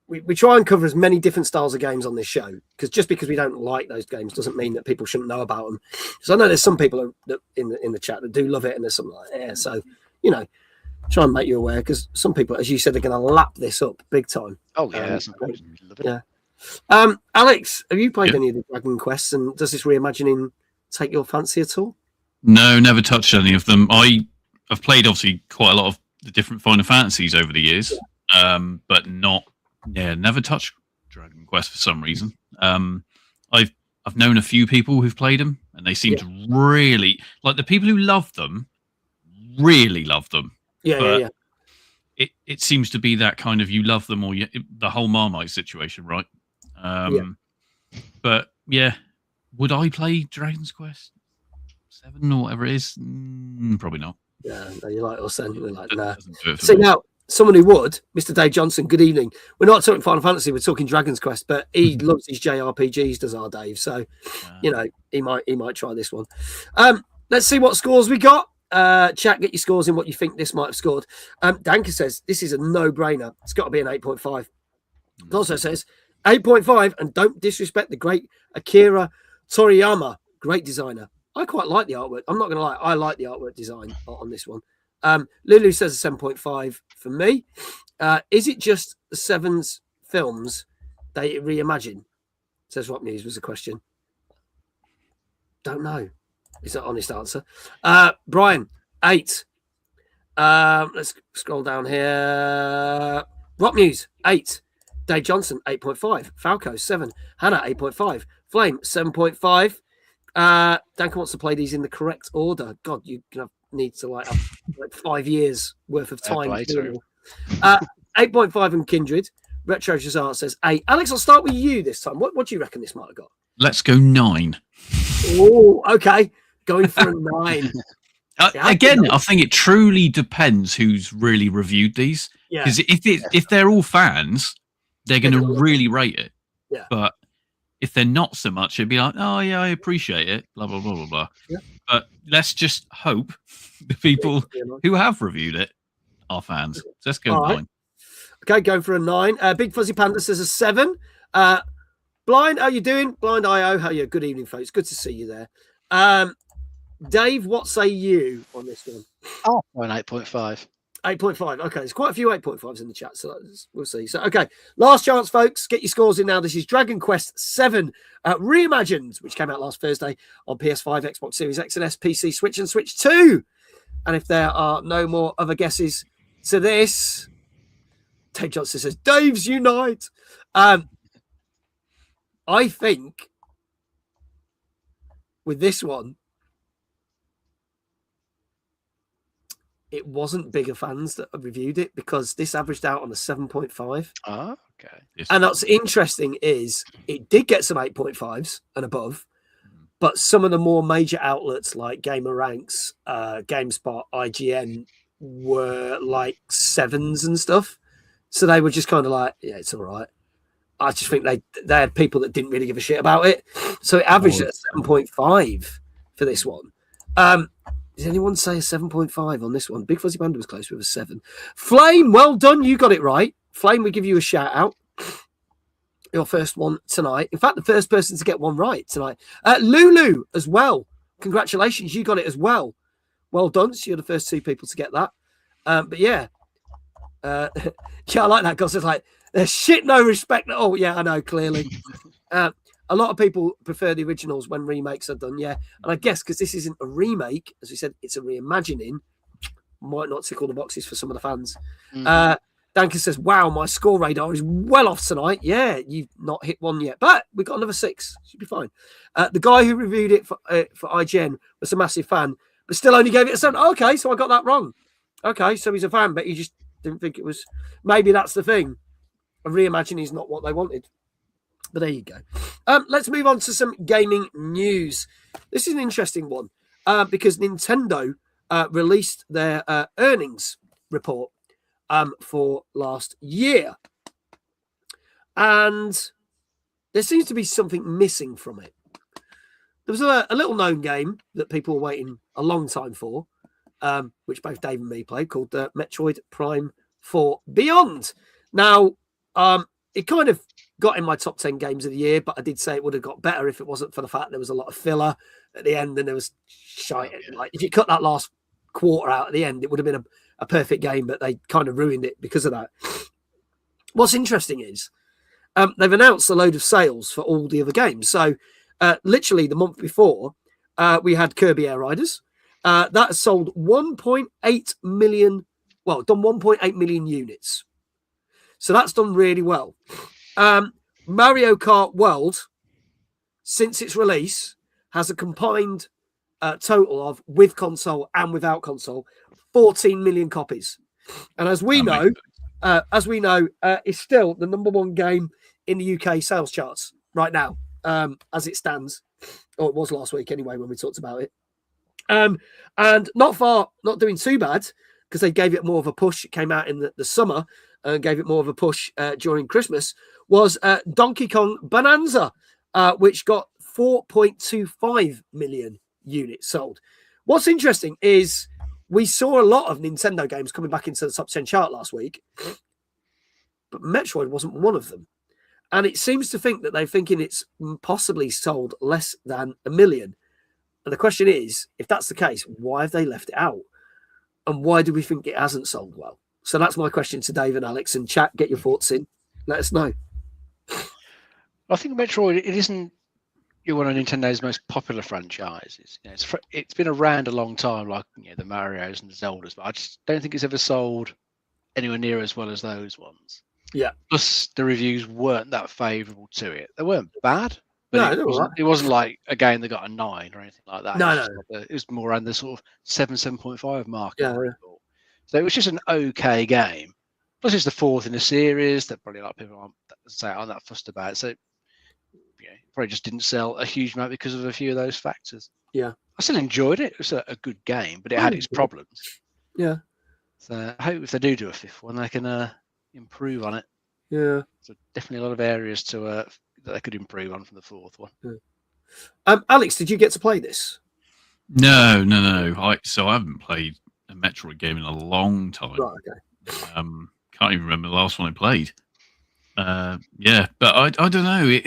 we try and cover as many different styles of games on this show, because just because we don't like those games doesn't mean that people shouldn't know about them. So I know there's some people that in the chat that do love it, and there's some like so try and make you aware, because some people, as you said, are going to lap this up big time. Oh yeah, that's love it. Yeah. Alex, have you played any of the Dragon Quests, and does this reimagining take your fancy at all? No, never touched any of them. I've played obviously quite a lot of the different Final Fantasies over the years, but never touched Dragon Quest for some reason. I've known a few people who've played them, and they seem to really like the people who love them. Really love them. It seems to be that kind of you love them or the whole Marmite situation, right? But would I play Dragon's Quest 7 or whatever it is? Probably not. Yeah, no, you're like us then. You're like, nah. So now, someone who would, Mr. Dave Johnson, good evening. We're not talking Final Fantasy, we're talking Dragon's Quest, but he loves his JRPGs, does our Dave. So, he might try this one. Let's see what scores we got. Chat, get your scores in what you think this might have scored. Danka says this is a no-brainer. It's got to be an 8.5. Also says 8.5, and don't disrespect the great Akira Toriyama, great designer. I quite like the artwork. I'm not going to lie. I like the artwork design on this one. Lulu says a 7.5 for me. Is it just the Seven's films they reimagine? Says Rock News was a question. Don't know. Is that honest answer? Brian, 8. Let's scroll down here. Rock News, 8. Dave Johnson, 8.5. Falco, 7. Hannah, 8.5. Flame, 7.5. Danka wants to play these in the correct order. God, you're going to need to have 5 years worth of time. 8.5 and Kindred. Retro Jazar says 8. Alex, I'll start with you this time. What do you reckon this might have got? Let's go 9. Oh, okay. Going for a 9. Again, I think it truly depends who's really reviewed these. Because if they're all fans, they're going to really rate it. Yeah. But if they're not so much, it'd be like, oh yeah, I appreciate it, blah blah blah blah blah. Yeah. But let's just hope the people who have reviewed it are fans. So let's go 9. Okay, going for a 9. Big Fuzzy Panda says a 7. Blind, how you doing? Blind IO, how are you? Good evening, folks. Good to see you there. Dave, what say you on this one? Oh, an 8.5. 8.5. Okay, there's quite a few 8.5s in the chat, so we'll see. So, okay, last chance, folks. Get your scores in now. This is Dragon Quest 7 Reimagined, which came out last Thursday on PS5, Xbox Series X and S, PC, Switch, and Switch 2. And if there are no more other guesses to this, Dave Johnson says, Dave's Unite. I think with this one, it wasn't bigger fans that reviewed it because this averaged out on a 7.5. Oh, okay. And that's interesting is it did get some 8.5s and above, but some of the more major outlets like Gamer Ranks, GameSpot, IGN were like 7s and stuff. So they were just kind of like, yeah, it's all right. I just think they had people that didn't really give a shit about it. So it averaged at 7.5 for this one. Did anyone say a 7.5 on this one? Big Fuzzy Panda was close with a 7. Flame, well done. You got it right. Flame, we give you a shout out. Your first one tonight. In fact, the first person to get one right tonight. Lulu as well. Congratulations. You got it as well. Well done. So you're the first 2 people to get that. But yeah. Yeah, I like that because it's like, there's shit no respect. Oh, yeah, I know, clearly. A lot of people prefer the originals when remakes are done, yeah. And I guess because this isn't a remake, as we said, it's a reimagining, might not tick all the boxes for some of the fans. Dankin says, wow, my score radar is well off tonight. Yeah, you've not hit one yet, but we've got another 6. Should be fine. The guy who reviewed it for IGN was a massive fan, but still only gave it a 7. Okay, so I got that wrong. Okay, so he's a fan, but he just didn't think it was. Maybe that's the thing. A reimagining is not what they wanted. But there you go. Let's move on to some gaming news. This is an interesting one because Nintendo released their earnings report for last year. And there seems to be something missing from it. There was a little known game that people were waiting a long time for, which both Dave and me played, called Metroid Prime 4 Beyond. Now, it kind of got in my top 10 games of the year, but I did say it would have got better if it wasn't for the fact there was a lot of filler at the end and there was shite. Like if you cut that last quarter out at the end, it would have been a perfect game, but they kind of ruined it because of that. What's interesting is they've announced a load of sales for all the other games. So literally the month before, we had Kirby Air Riders. That sold 1.8 million, well, done 1.8 million units. So that's done really well. Mario Kart World, since its release, has a combined total of, with console and without console, 14 million copies. And as we know, it's still the number 1 game in the UK sales charts right now, as it stands. Or it was last week anyway when we talked about it. And not doing too bad because they gave it more of a push. It came out in the summer and gave it more of a push during Christmas, was Donkey Kong Bonanza, which got 4.25 million units sold. What's interesting is we saw a lot of Nintendo games coming back into the top 10 chart last week, but Metroid wasn't one of them. And it seems to think that they're thinking it's possibly sold less than 1 million. And the question is, if that's the case, why have they left it out? And why do we think it hasn't sold well? So that's my question to Dave and Alex. And chat, get your thoughts in. Let us know. I think Metroid, it isn't one of Nintendo's most popular franchises. You know, it's been around a long time, like the Marios and the Zeldas, but I just don't think it's ever sold anywhere near as well as those ones. Yeah. Plus, the reviews weren't that favourable to it. They weren't bad, but no, it wasn't like a game that got a 9 or anything like that. No. It was more around the sort of 7.5 mark. Yeah. So it was just an okay game. Plus, it's the 4th in the series that probably a lot of people aren't that fussed about. So, probably just didn't sell a huge amount because of a few of those factors. Yeah. I still enjoyed it. It was a good game, but it had its problems. Yeah. So I hope if they do a 5th one, they can improve on it. Yeah. So definitely a lot of areas that they could improve on from the 4th one. Yeah. Alex, did you get to play this? No. I haven't played a Metroid game in a long time. Right. Okay. Can't even remember the last one I played. Yeah, but I don't know.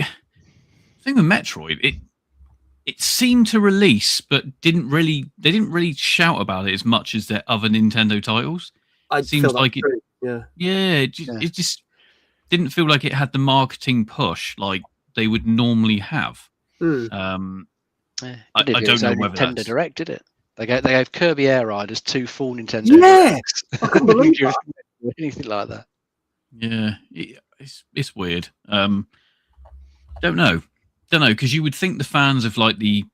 I think with Metroid, it seemed to release, but they didn't really shout about it as much as their other Nintendo titles. I seems feel like it. Yeah. Yeah, it just didn't feel like it had the marketing push like they would normally have. I don't know whether Nintendo Direct did it. They gave Kirby Air Riders 2 full Nintendo. Yeah, I couldn't believe that. Anything like that. Yeah, it's weird. Don't know, because you would think the fans of like the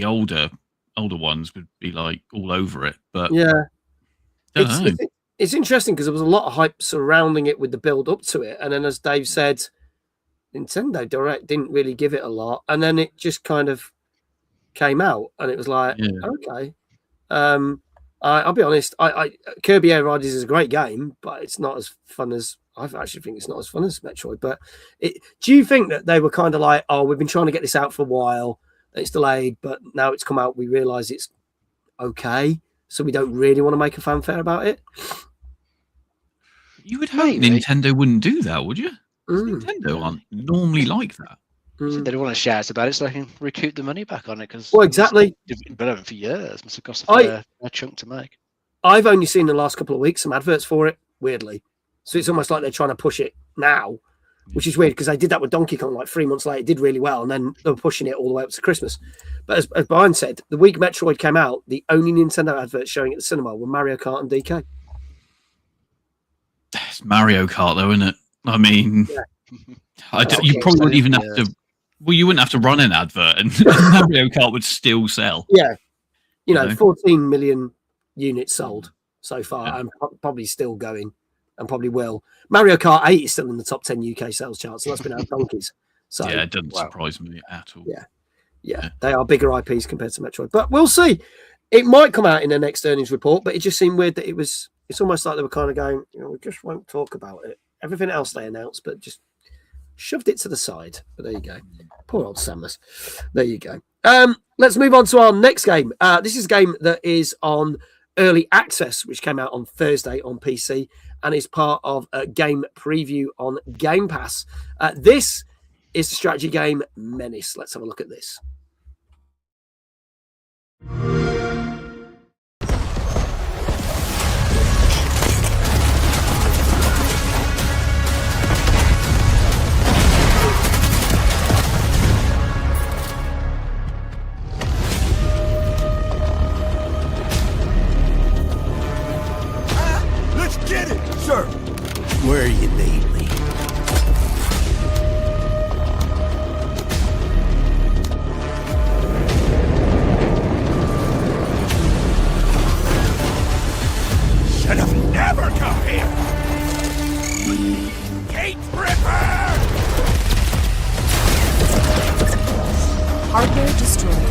older ones would be like all over it, but yeah, it's interesting because there was a lot of hype surrounding it with the build up to it, and then as Dave said, Nintendo Direct didn't really give it a lot, and then it just kind of came out, and it was like, okay. I'll be honest, I Kirby Air Riders is a great game, but it's not as fun as I actually think it's not as fun as Metroid. But do you think that they were kind of like, oh, we've been trying to get this out for a while, it's delayed, but now it's come out, we realise it's okay, so we don't really want to make a fanfare about it? You would hope Nintendo wouldn't do that, would you? Nintendo aren't normally like that. So they don't want to shout about it so they can recoup the money back on it. Because exactly. It's been relevant for years. Must have cost a chunk to make. I've only seen the last couple of weeks some adverts for it, weirdly. So it's almost like they're trying to push it now, which is weird because they did that with Donkey Kong like 3 months later. It did really well, and then they were pushing it all the way up to Christmas. But as Brian said, the week Metroid came out, the only Nintendo adverts showing at the cinema were Mario Kart and DK. It's Mario Kart, though, isn't it? I mean, you probably wouldn't even have to. Well, you wouldn't have to run an advert, and Mario Kart would still sell. Yeah, you know, 14 million units sold so far, and probably still going, and probably will. Mario Kart 8 is still in the top 10 UK sales charts, and that's been out donkeys. So yeah, it doesn't surprise me at all. Yeah, they are bigger IPs compared to Metroid, but we'll see. It might come out in the next earnings report, but it just seemed weird that it's almost like they were kind of going, we just won't talk about it. Everything else they announced, but just shoved it to the side. But there you go. Poor old Samus. There you go. Let's move on to our next game. This is a game that is on early access, which came out on Thursday on PC and is part of a game preview on Game Pass. This is the strategy game Menace. Let's have a look at this. Get it, sir. Where you need me? Should have never come here. Gate Ripper! Hardware destroyed.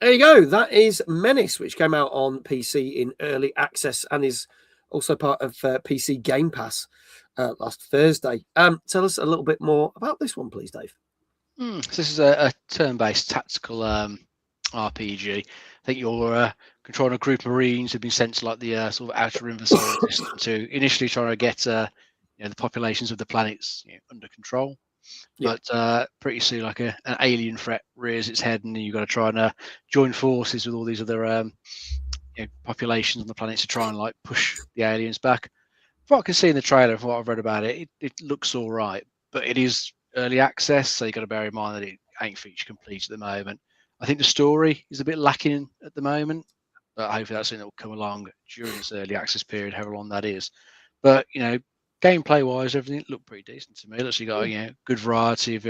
There you go. That is Menace, which came out on PC in early access and is also part of PC Game Pass last Thursday. Tell us a little bit more about this one, please, Dave. So this is a turn-based tactical RPG. I think you're controlling a group of Marines who've been sent to like the sort of outer rim of the solar system to initially try to get the populations of the planets under control. But pretty soon, like an alien threat rears its head, and you've got to try and join forces with all these other populations on the planet to try and like push the aliens back. From what I can see in the trailer, from what I've read about it, it looks all right, but it is early access, so you've got to bear in mind that it ain't feature complete at the moment. I think the story is a bit lacking at the moment, but hopefully that's something that will come along during this early access period, however long that is. But gameplay wise, everything looked pretty decent to me. It looks like you got good variety of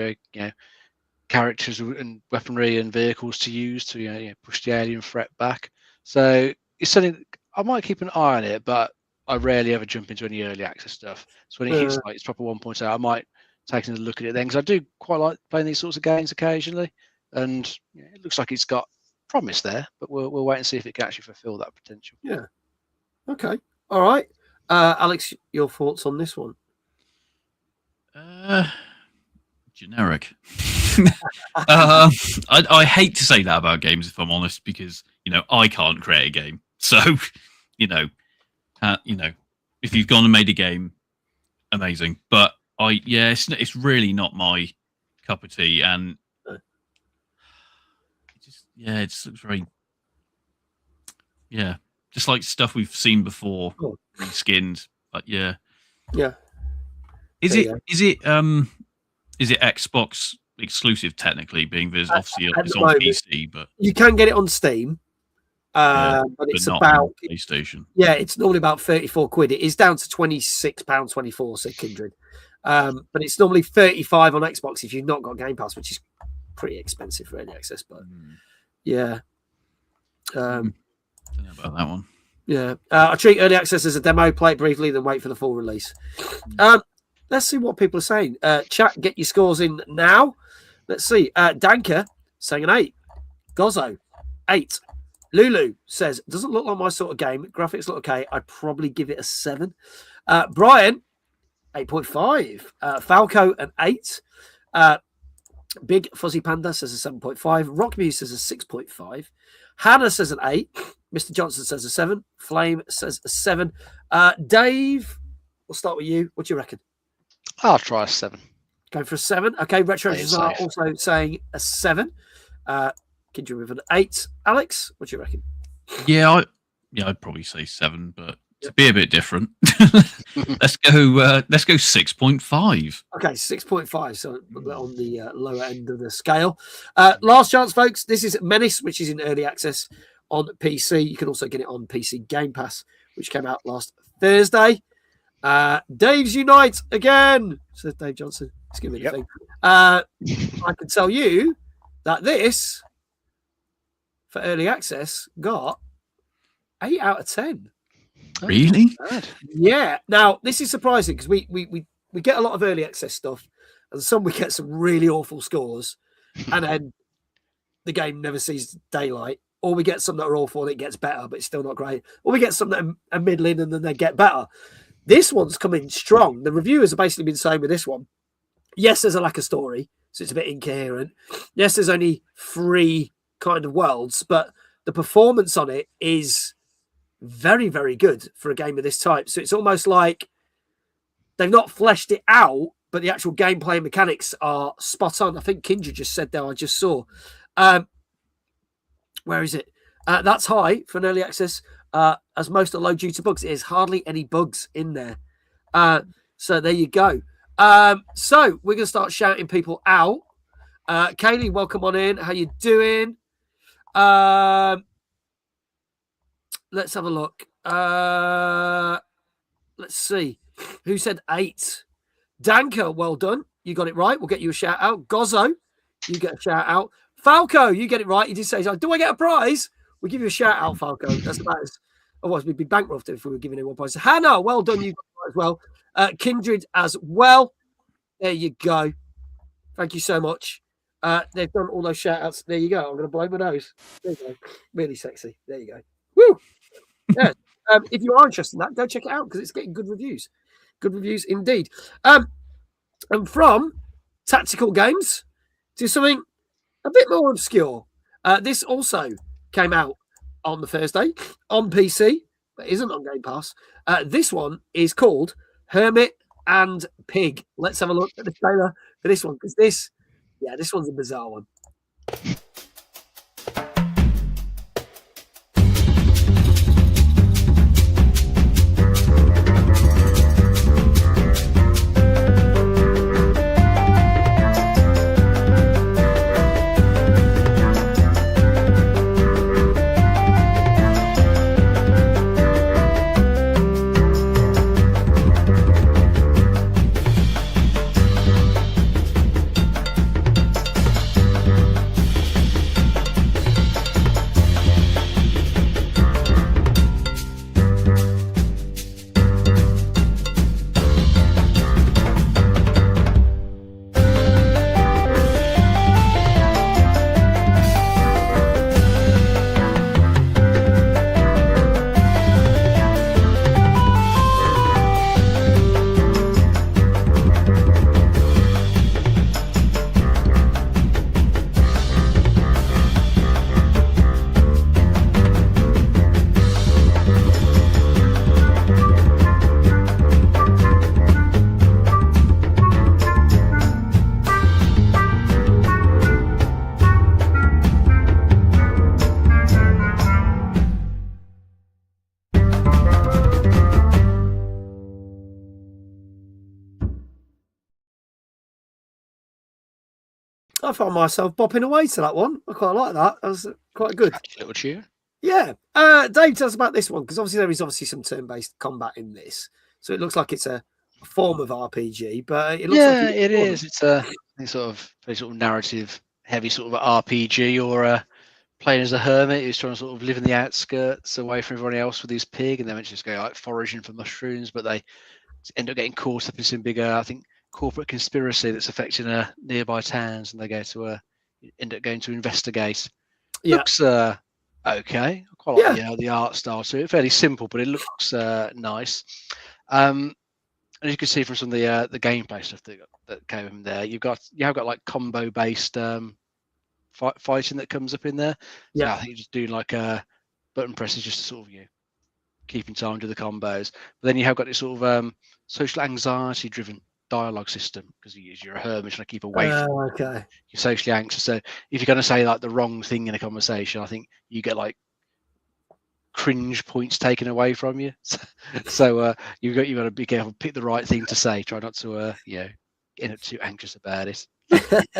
characters and weaponry and vehicles to use to push the alien threat back. So it's something I might keep an eye on it, but I rarely ever jump into any early access stuff. So when it hits like it's proper 1.0, I might take another look at it then, because I do quite like playing these sorts of games occasionally. and it looks like it's got promise there. But we'll wait and see if it can actually fulfil that potential. Yeah. Okay. All right. Alex, your thoughts on this one? Generic. I hate to say that about games, if I'm honest, because I can't create a game. So if you've gone and made a game, amazing. But it's really not my cup of tea, and it just looks very just like stuff we've seen before, reskinned. But yeah. Is it Xbox exclusive technically, being there's obviously it's on PC, but you can get it on Steam. But it's not about on PlayStation. Yeah, it's normally about £34. It is down to £26.24, said Kindred. But it's normally $35 on Xbox if you've not got Game Pass, which is pretty expensive for early access. But yeah, don't know about that one. Yeah, I treat early access as a demo, play it briefly, then wait for the full release. Let's see what people are saying. Chat, get your scores in now. Let's see. Danker saying an 8. Gozzo, 8. Lulu says, doesn't look like my sort of game. Graphics look okay. I'd probably give it a 7. Brian, 8.5. Falco, an 8. Big Fuzzy Panda says a 7.5. Rockmuse says a 6.5. Hannah says an 8. Mr. Johnson says a 7. Flame says a 7. Dave, we'll start with you. What do you reckon? I'll try a 7. Going for a 7. Okay, Retro are also saying a 7. Kindred with an 8. Alex, what do you reckon? Yeah, I'd probably say 7, but to be a bit different, let's go 6.5. Okay, 6.5. So on the lower end of the scale. Last chance, folks. This is Menace, which is in early access on PC. You can also get it on PC Game Pass, which came out last Thursday. Dave's Unite again, says Dave Johnson. Let's give me the thing. I can tell you that this, for early access, got 8 out of 10. Really? Yeah. Now, this is surprising because we get a lot of early access stuff, and some we get some really awful scores, and then the game never sees daylight. Or we get some that are awful and it gets better, but it's still not great. Or we get some that are middling and then they get better. This one's coming strong. The reviewers have basically been saying with this one, yes, there's a lack of story, so it's a bit incoherent. Yes, there's only 3 kind of worlds, but the performance on it is very, very good for a game of this type. So it's almost like they've not fleshed it out, but the actual gameplay mechanics are spot on. I think Kindred just said there, I just saw. Where is it? That's high for an early access. As most are low due to bugs. There's hardly any bugs in there. So there you go. So we're going to start shouting people out. Kaylee, welcome on in. How you doing? Let's have a look. Let's see. Who said 8? Danker, well done. You got it right. We'll get you a shout out. Gozzo, you get a shout out. Falco, you get it right. You did say, do I get a prize? We'll give you a shout out, Falco. That's about as, otherwise we'd be bankrupt if we were giving him one prize. Hannah, well done. You got it as well. Kindred as well. There you go. Thank you so much. They've done all those shout outs. There you go. I'm going to blow my nose. There you go. Really sexy. There you go. Woo! Yeah. If you are interested in that, go check it out because it's getting good reviews. Good reviews indeed. And from tactical games to something a bit more obscure. This also came out on the Thursday on PC, but isn't on Game Pass. This one is called Hermit and Pig. Let's have a look at the trailer for this one because this one's a bizarre one. I found myself bopping away to that one. I quite like that. That was quite good. Little tune. Yeah. Dave, tell us about this one, because obviously there is some turn-based combat in this. So it looks like it's a form of RPG, but it looks like it is. It's a sort of narrative heavy sort of RPG, or playing as a hermit who's trying to sort of live in the outskirts away from everybody else with his pig, and then just go like foraging for mushrooms, but they end up getting caught up in some bigger, I think, corporate conspiracy that's affecting nearby towns, and they go to end up going to investigate. Yeah. Looks okay. I quite like the art style to it. Fairly simple, but it looks nice. And as you can see from some of the gameplay stuff that came in there, you have got like combo based fighting that comes up in there. So I think you're just doing like button presses just to sort of keeping time to the combos. But then you have got this sort of social anxiety driven dialogue system, because you're a hermit trying to keep away from you're socially anxious. So if you're going to say like the wrong thing in a conversation, I think you get like cringe points taken away from you. So you've got to be careful, pick the right thing to say, try not to end up too anxious about it.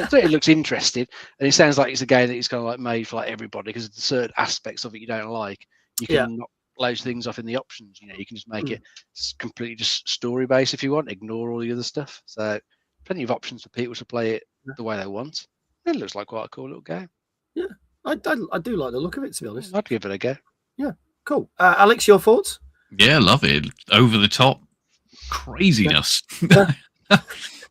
So it looks interesting, and it sounds like it's a game that is kind of like made for like everybody, because there's certain aspects of it you don't like. You can knock loads of things off in the options. You can just make it completely just story based if you want, ignore all the other stuff. So plenty of options for people to play it the way they want. It looks like quite a cool little game. Yeah, I do like the look of it, to be honest. I'd give it a go. Yeah, cool. Alex, your thoughts? Yeah, love it. Over the top craziness.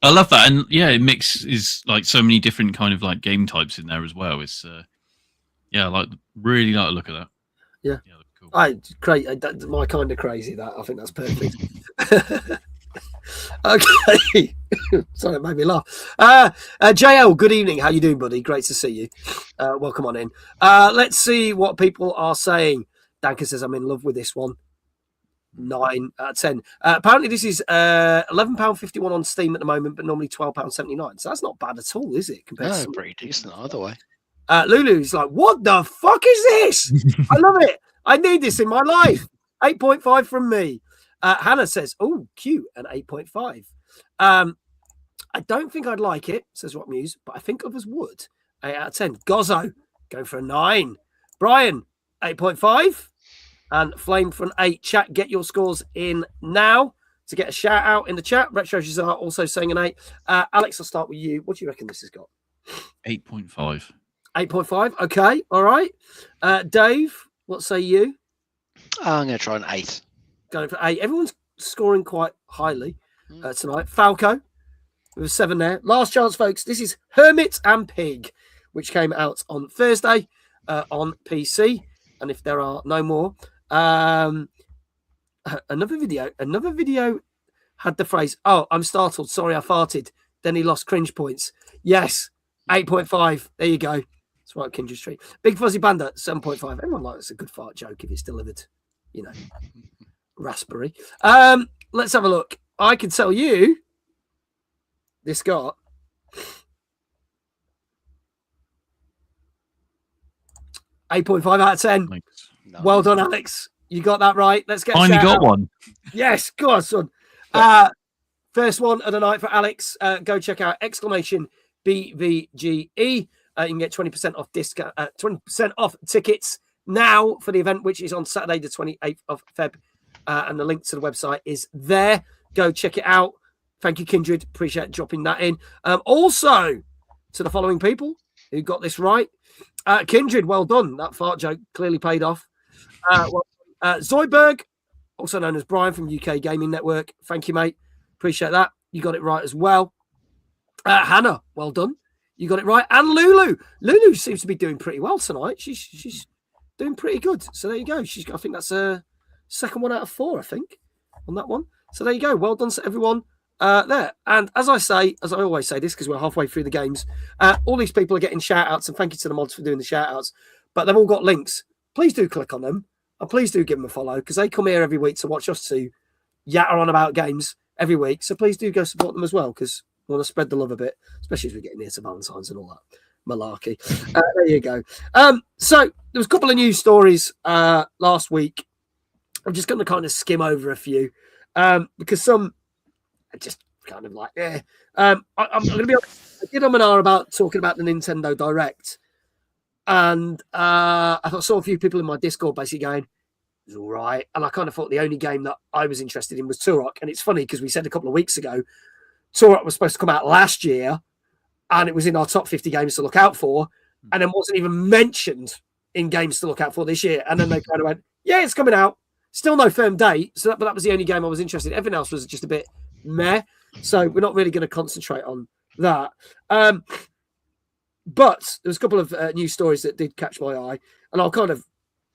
I love that, and it mixes like so many different kind of like game types in there as well. It's really like the look of that. Yeah, cool. That's my kind of crazy. That I think that's perfect. Okay, sorry, it made me laugh. JL, good evening. How you doing, buddy? Great to see you. Welcome on in. Let's see what people are saying. Danka says I'm in love with this one. 9 out of 10. Apparently this is £11.51 on Steam at the moment, but normally £12.79. So that's not bad at all, is it? Compared to pretty decent either way. Lulu's like, what the fuck is this? I love it. I need this in my life. 8.5 from me. Hannah says, oh, cute, an 8.5. I don't think I'd like it, says Rock Muse, but I think others would. 8 out of 10. Gozzo, going for a 9. Brian, 8.5. And Flame for an 8. Chat, get your scores in now to get a shout out in the chat. Retro are also saying an 8. Alex, I'll start with you. What do you reckon this has got? 8.5. 8.5. Okay. All right. Dave, what say you? I'm going to try an 8. Going for 8. Everyone's scoring quite highly tonight. Falco with a 7 there. Last chance, folks. This is Hermit and Pig, which came out on Thursday on PC. And if there are no more, another video had the phrase, oh, I'm startled, sorry I farted, then he lost cringe points. Yes, 8.5. There you go. That's right, Kindred Street. Big Fuzzy Panda, 7.5. Everyone likes a good fart joke if it's delivered, raspberry. Let's have a look. I can tell you this got 8.5 out of 10. No. Well done, Alex. You got that right. Let's get finally got one. Yes, go on, son. First one of the night for Alex. Go check out !BVGE. You can get 20% off discount, 20% off tickets now for the event, which is on Saturday, the 28th of Feb. And the link to the website is there. Go check it out. Thank you, Kindred. Appreciate dropping that in. Also, to the following people who got this right. Kindred, well done. That fart joke clearly paid off. Zoidberg, also known as Brian from UK Gaming Network. Thank you, mate. Appreciate that. You got it right as well. Hannah, well done. You got it right. And Lulu. Lulu seems to be doing pretty well tonight. She's doing pretty good. So there you go. I think that's a second one out of 4, I think, on that one. So there you go. Well done to everyone there. And as I always say this, because we're halfway through the games, all these people are getting shout outs, and thank you to the mods for doing the shout outs, but they've all got links. Please do click on them, and please do give them a follow, because they come here every week to watch us two yatter on about games every week. So please do go support them as well, because we want to spread the love a bit, especially as we're getting near to Valentine's and all that malarkey. There you go. So there was a couple of news stories last week. I'm just going to kind of skim over a few, because some are just kind of like, yeah. I'm going to be honest. I did and R about talking about the Nintendo Direct, and I saw a few people in my Discord basically going, "It's all right," and I kind of thought the only game that I was interested in was Turok. And it's funny because we said a couple of weeks ago, Turok was supposed to come out last year, and it was in our top 50 games to look out for, and then wasn't even mentioned in games to look out for this year. And then they kind of went, "Yeah, it's coming out." Still no firm date, but that was the only game I was interested in. Everything else was just a bit meh. So we're not really going to concentrate on that. But there's a couple of news stories that did catch my eye, and I'll kind of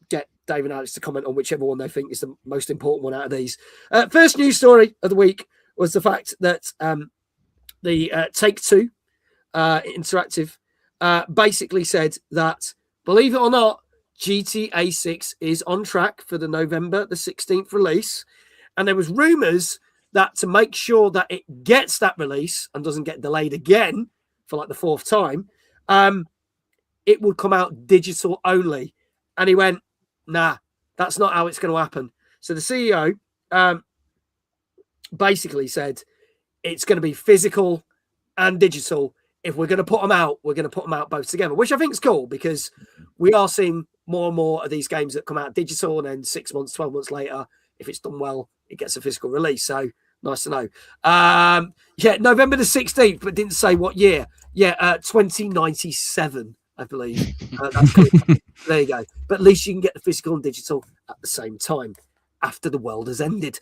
get Dave and Alex to comment on whichever one they think is the most important one out of these. First news story of the week was the fact that the Take-Two Interactive basically said that, believe it or not, GTA 6 is on track for the November the 16th release. And there was rumours that to make sure that it gets that release and doesn't get delayed again for like the fourth time, it would come out digital only. And he went, nah, that's not how it's going to happen. So the CEO basically said it's going to be physical and digital. If we're going to put them out, we're going to put them out both together, which I think is cool because we are seeing more and more of these games that come out digital, and then 6 months, 12 months later, if it's done well, it gets a physical release. So nice to know. Yeah, November the 16th, but didn't say what year. Yeah, 2097, I believe. That's cool. There you go. But at least you can get the physical and digital at the same time after the world has ended.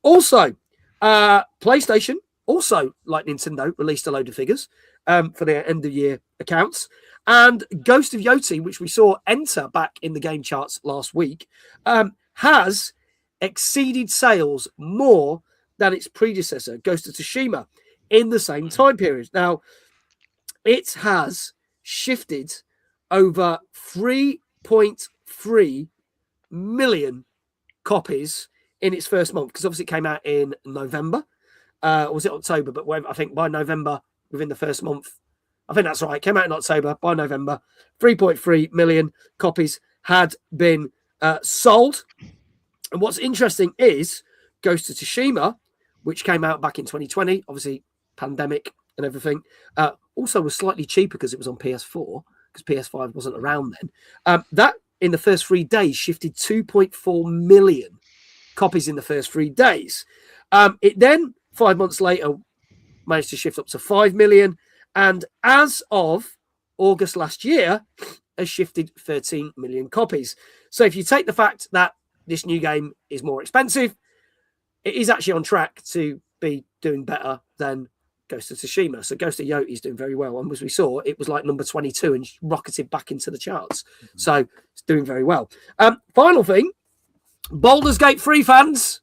Also, PlayStation, also like Nintendo, released a load of figures for their end of year accounts. And Ghost of Yoti, which we saw enter back in the game charts last week, has exceeded sales more than its predecessor, Ghost of Tsushima, in the same time period. Now, it has shifted over 3.3 million copies in its first month, because obviously it came out in November. Or was it October? But I think by November, within the first month, I think that's right. It came out in October. By November, 3.3 million copies had been sold. And what's interesting is Ghost of Tsushima, which came out back in 2020, obviously pandemic and everything, also was slightly cheaper because it was on PS4, because PS5 wasn't around then. That, in the first 3 days, shifted 2.4 million copies in the first 3 days. It then, 5 months later, managed to shift up to 5 million. And as of August last year, has shifted 13 million copies. So if you take the fact that this new game is more expensive, it is actually on track to be doing better than Ghost of Tsushima. So Ghost of Yoti is doing very well. And as we saw, it was like number 22 and rocketed back into the charts. So it's doing very well. Final thing, Baldur's Gate 3 fans,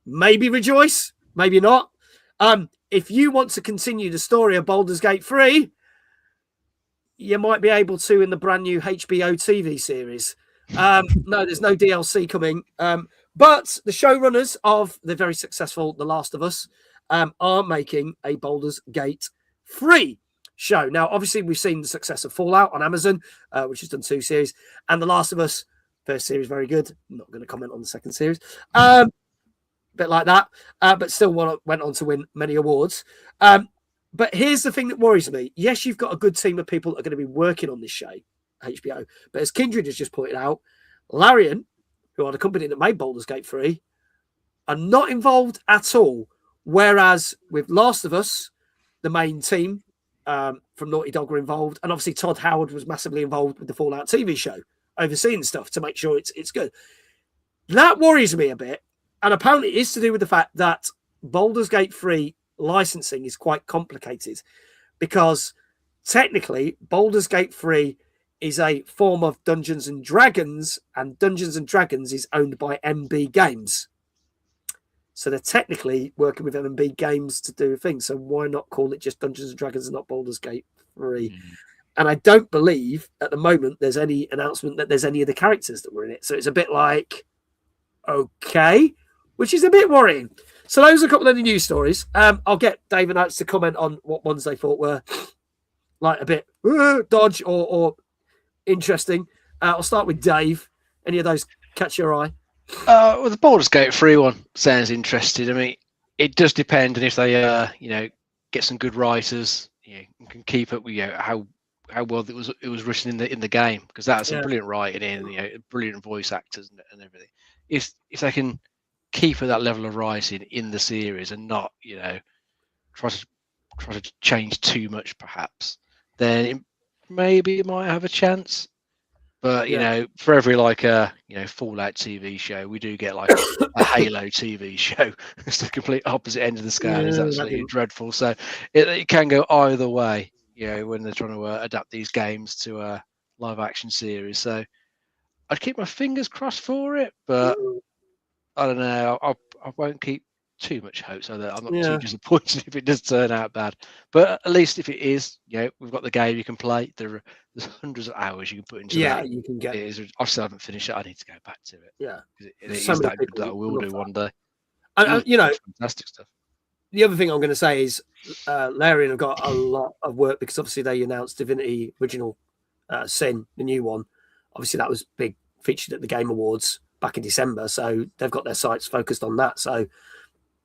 maybe rejoice, maybe not. If you want to continue the story of Baldur's Gate 3, you might be able to in the brand new HBO TV series. No, there's no DLC coming. But the showrunners of the very successful The Last of Us are making a Baldur's Gate 3 show. Now, obviously, we've seen the success of Fallout on Amazon, which has done 2 series. And The Last of Us, first series, very good. I'm not going to comment on the second series. Bit like that, but still went on to win many awards. But here's the thing that worries me. Yes, you've got a good team of people that are going to be working on this show, HBO. But as Kindred has just pointed out, Larian, who are the company that made Baldur's Gate 3, are not involved at all. Whereas with Last of Us, the main team from Naughty Dog were involved. And obviously Todd Howard was massively involved with the Fallout TV show, overseeing stuff to make sure it's good. That worries me a bit. And apparently it is to do with the fact that Baldur's Gate 3 licensing is quite complicated, because technically Baldur's Gate 3 is a form of Dungeons and Dragons, and Dungeons and Dragons is owned by MB Games. So they're technically working with MB Games to do things. So why not call it just Dungeons and Dragons and not Baldur's Gate 3? And I don't believe at the moment there's any announcement that there's any of the characters that were in it. So it's a bit like, okay, which is a bit worrying. So those are a couple of the news stories. I'll get Dave and Alex to comment on what ones they thought were like a bit dodge or interesting. I'll start with Dave. Any of those catch your eye? Well, the Baldur's Gate 3 one sounds interesting. I mean, It does depend, and if they, get some good writers, and can keep up with how well it was written in the game, because that's some brilliant writing in, brilliant voice actors and everything. If they can keep at that level of writing in the series and not, try to change too much, perhaps, then maybe it might have a chance. But for every Fallout TV show, we do get like a Halo TV show. It's the complete opposite end of the scale. It's absolutely dreadful. So it can go either way, when they're trying to adapt these games to a live action series. So I'd keep my fingers crossed for it, but I don't know. I won't keep too much hope, so that I'm not too disappointed if it does turn out bad. But at least if it is, we've got the game you can play. There's hundreds of hours you can put into that. You can get. I still haven't finished it. I need to go back to it. Yeah, it is that good that I will do one day. And fantastic stuff. The other thing I'm going to say is, Larian have got a lot of work, because obviously they announced Divinity Original Sin, the new one. Obviously that was big, featured at the Game Awards back in December. So they've got their sights focused on that. So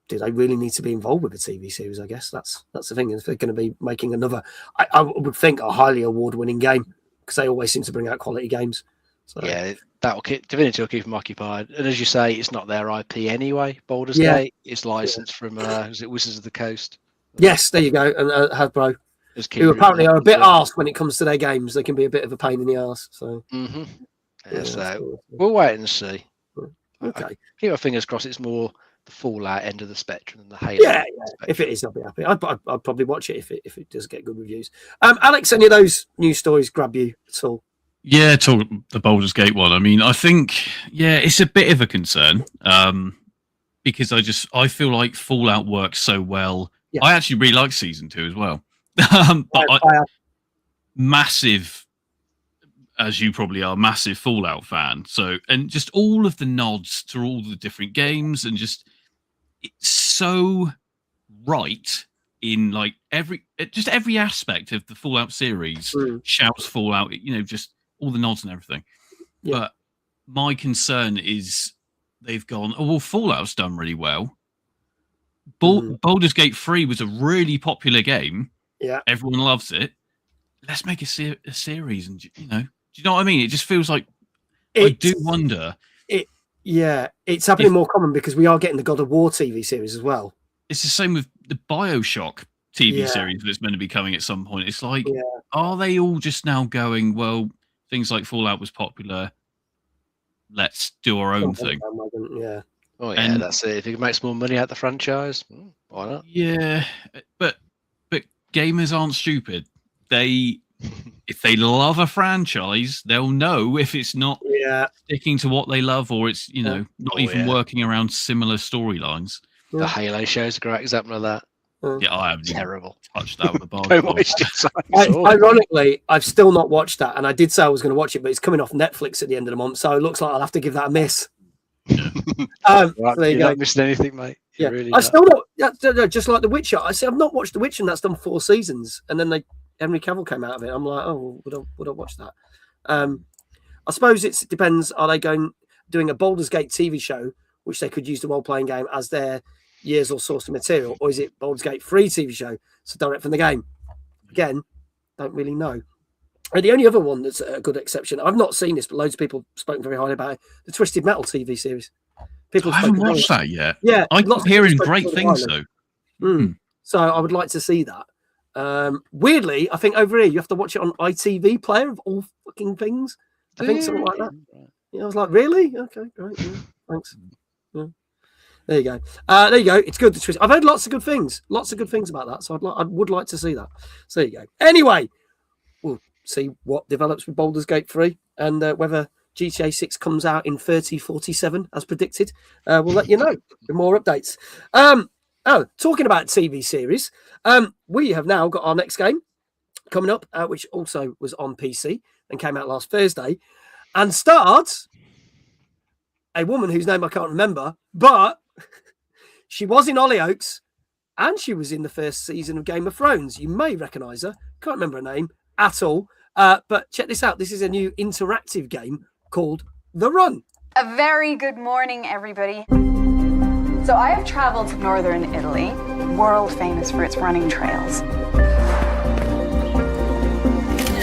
do they really need to be involved with the TV series? I guess that's the thing. If they're going to be making another, I would think, a highly award-winning game, because they always seem to bring out quality games. So Divinity will keep them occupied. And as you say, it's not their IP anyway. Baldur's Gate is licensed from is it Wizards of the Coast? Yes, there you go. And Hasbro, who apparently are a bit arsed when it comes to their games. They can be a bit of a pain in the arse. So so we'll wait and see. Okay, keep our fingers crossed. It's more the Fallout end of the spectrum than the Halo. Yeah. If it is, I'll be happy. I'd probably watch it if it does get good reviews. Alex, any of those news stories grab you at all? Yeah, talk the Baldur's Gate one. I mean, I think it's a bit of a concern because I feel like Fallout works so well. Yeah. I actually really like season 2 as well. But massive, as you probably are, massive Fallout fan. So, and just all of the nods to all the different games, and just it's so right in like every aspect of the Fallout series. Shouts Fallout, just all the nods and everything. Yeah. But my concern is they've gone, oh well, Fallout's done really well. Baldur's Gate 3 was a really popular game. Yeah, everyone loves it. Let's make a series, and do you know what I mean? It just feels like I do wonder. It's happening more common because we are getting the God of War TV series as well. It's the same with the BioShock TV series that's meant to be coming at some point. It's like, are they all just now going, well, things like Fallout was popular, let's do our own thing? Yeah. Oh yeah, and that's it. If you can make some more money out the franchise, why not? Yeah, but gamers aren't stupid. If they love a franchise, they'll know if it's not sticking to what they love, or it's not even working around similar storylines. The Halo show is a great example of that. Yeah, I haven't terrible touched that with a bar. Ironically, I've still not watched that, and I did say I was going to watch it, but it's coming off Netflix at the end of the month, so it looks like I'll have to give that a miss. Yeah. You're not missing anything, mate. Yeah, really I still not. Just like The Witcher, I say I've not watched The Witcher, and that's done 4 seasons, and then Henry Cavill came out of it. I'm like, oh, would I watch that? I suppose it depends. Are they doing a Baldur's Gate TV show, which they could use the role-playing game as their years or source of material, or is it Baldur's Gate 3 TV show, so direct from the game? Again, don't really know. And the only other one that's a good exception, I've not seen this, but loads of people have spoken very highly about it, the Twisted Metal TV series. I haven't watched that yet. Yeah, I keep hearing great things though. So I would like to see that. Weirdly, I think over here you have to watch it on ITV Player of all fucking things. I think something like that. Yeah, I was like, really? Okay, great. Yeah, thanks. Yeah. There you go. There you go. It's good. I've heard lots of good things. Lots of good things about that. So I would like to see that. So there you go. Anyway, we'll see what develops with Baldur's Gate 3 and whether GTA 6 comes out in 3047 as predicted. We'll let you know with more updates. Talking about TV series, we have now got our next game coming up, which also was on PC and came out last Thursday, and starred a woman whose name I can't remember, but she was in Hollyoaks and she was in the first season of Game of Thrones. You may recognise her. Can't remember her name at all. But check this out. This is a new interactive game called The Run. A very good morning, everybody. So I have traveled to northern Italy, world famous for its running trails.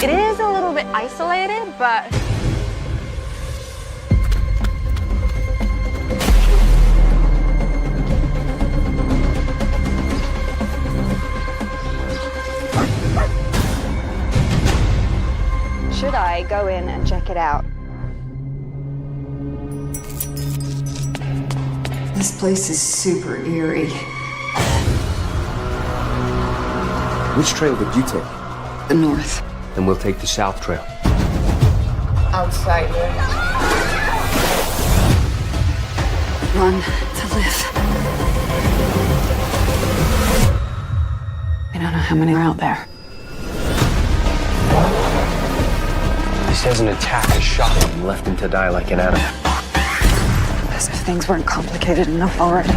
It is a little bit isolated, but should I go in and check it out? This place is super eerie. Which trail did you take? The north. Then we'll take the south trail. Outside. Run to live. I don't know how many are out there. This isn't an attack, a shock. And left him to die like an animal. As if things weren't complicated enough already.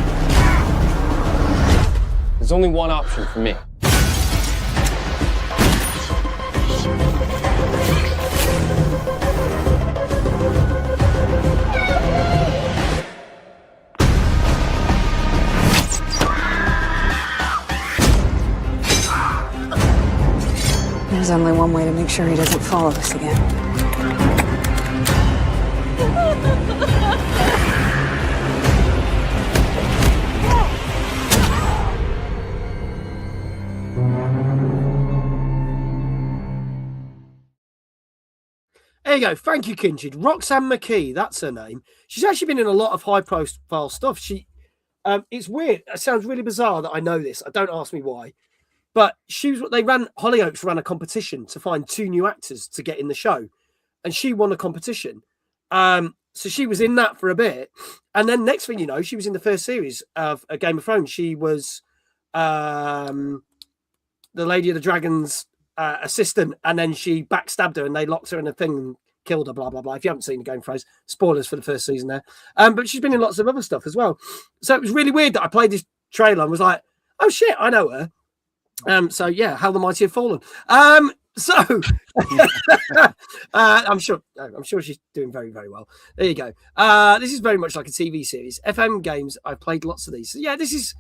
There's only one option for me. There's only one way to make sure he doesn't follow us again. There you go. Thank you, Kindred. Roxanne McKee, that's her name. She's actually been in a lot of high-profile stuff. It's weird. It sounds really bizarre that I know this. Don't ask me why. But Hollyoaks ran a competition to find 2 new actors to get in the show, and she won a competition. So she was in that for a bit, and then next thing you know, she was in the first series of a Game of Thrones. She was the Lady of the Dragon's assistant, and then she backstabbed her, and they locked her in a thing and killed her. Blah blah blah. If you haven't seen the Game of Thrones, spoilers for the first season there. But she's been in lots of other stuff as well. So it was really weird that I played this trailer and was like, oh shit, I know her. So yeah, How the Mighty Have Fallen. I'm sure she's doing very, very well. There you go. This is very much like a TV series. FM games, I've played lots of these. So yeah, this is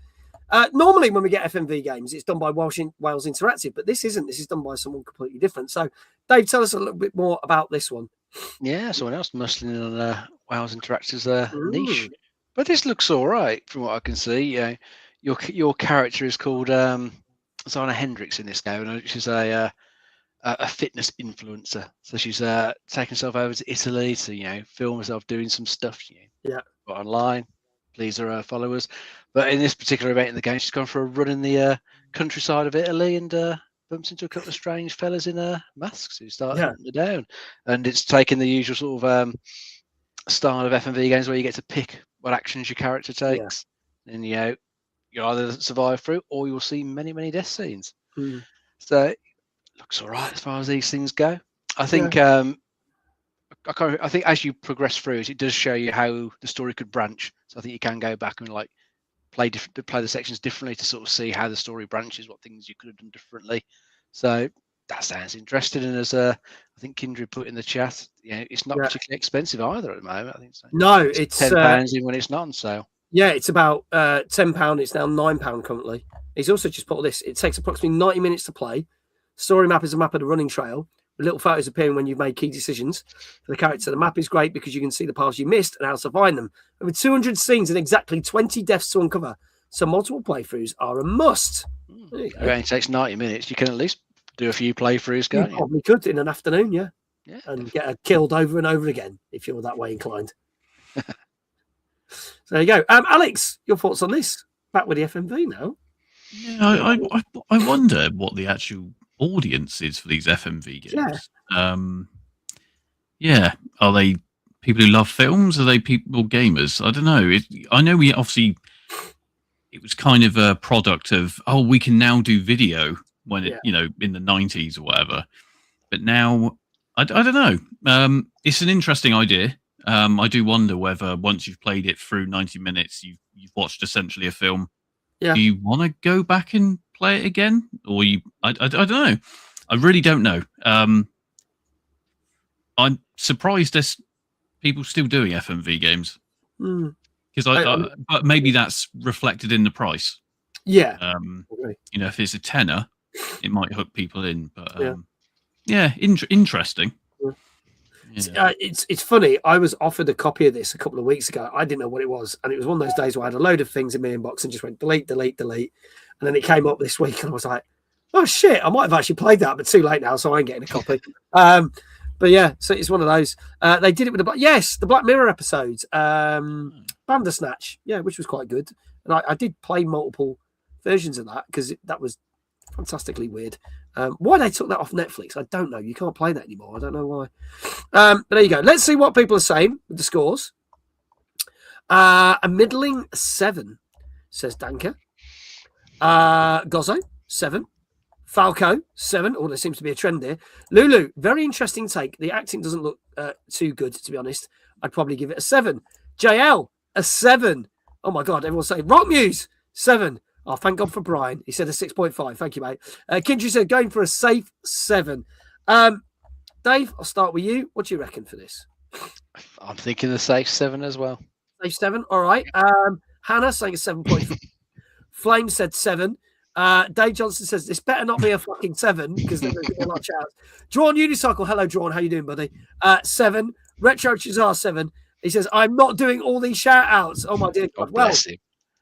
normally when we get FMV games, it's done by Wales Interactive, but this isn't. This is done by someone completely different. So Dave, tell us a little bit more about this one. Yeah, someone else mustling on Wales Interactive's niche. But this looks all right from what I can see. Yeah, your character is called Zana Hendricks in this game, and she's a fitness influencer. So she's taking herself over to Italy to film herself doing some stuff. Online, please her followers. But in this particular event in the game, she's gone for a run in the countryside of Italy and bumps into a couple of strange fellas in masks who start hunting her down. And it's taking the usual sort of style of FMV games where you get to pick what actions your character takes, and you'll either survive through or you'll see many, many death scenes. So it looks all right as far as these things go. I think I think as you progress through it does show you how the story could branch. So I think you can go back and play the sections differently to sort of see how the story branches, what things you could have done differently. So that sounds interesting. And as I think Kindred put in the chat, it's not particularly expensive either at the moment. I think so. No, it's £10 even when it's not on sale. Yeah, it's about £10. It's now £9 currently. He's also just put this. It takes approximately 90 minutes to play. Story map is a map of the running trail, with little photos appearing when you've made key decisions. For the character, the map is great because you can see the paths you missed and how to find them. Over 200 scenes and exactly 20 deaths to uncover, so multiple playthroughs are a must. It only takes 90 minutes. You can at least do a few playthroughs, can't you? Probably could in an afternoon, yeah. And get her killed over and over again if you're that way inclined. So there you go. Alex, your thoughts on this? Back with the FMV now. Yeah, I wonder what the actual audience is for these FMV games. Are they people who love films? Are they people gamers? I don't know. I know it was kind of a product of we can now do video when it in the 90s or whatever. But now I don't know. It's an interesting idea. I do wonder whether once you've played it through 90 minutes, you've watched essentially a film. Do you want to go back and play it again, or I don't know. I really don't know. I'm surprised there's people still doing FMV games. Because but maybe that's reflected in the price. Yeah. You know, if it's a tenner, it might hook people in. But interesting. Yeah. It's funny. I was offered a copy of this a couple of weeks ago. I didn't know what it was, and it was one of those days where I had a load of things in my inbox and just went delete, delete, delete, and then it came up this week, and I was like, "Oh shit! I might have actually played that, but too late now, so I ain't getting a copy." But yeah, so it's one of those. They did it with the Black Mirror episodes, Bandersnatch, which was quite good, and I did play multiple versions of that because that was fantastically weird. Why they took that off Netflix, I don't know. You can't play that anymore. I don't know why. But there you go. Let's see what people are saying with the scores. A middling 7, says Danka. Gozzo, 7. Falco, 7. Oh, there seems to be a trend there. Lulu, very interesting take. The acting doesn't look too good, to be honest. I'd probably give it a 7. JL, a 7. Oh my God, everyone's saying Rock Muse, 7. Oh, thank God for Brian. He said a 6.5. Thank you, mate. Kindry said going for a safe 7. Dave, I'll start with you. What do you reckon for this? I'm thinking the safe 7 as well. Safe 7. All right. Hannah saying a 7.5. Flame said 7. Dave Johnson says this better not be a fucking 7 because there's going to be a lot of shouts. Drawn Unicycle. Hello, Drawn. How you doing, buddy? 7. Retro Chazar 7. He says, I'm not doing all these shout outs. Oh, my dear God. Well,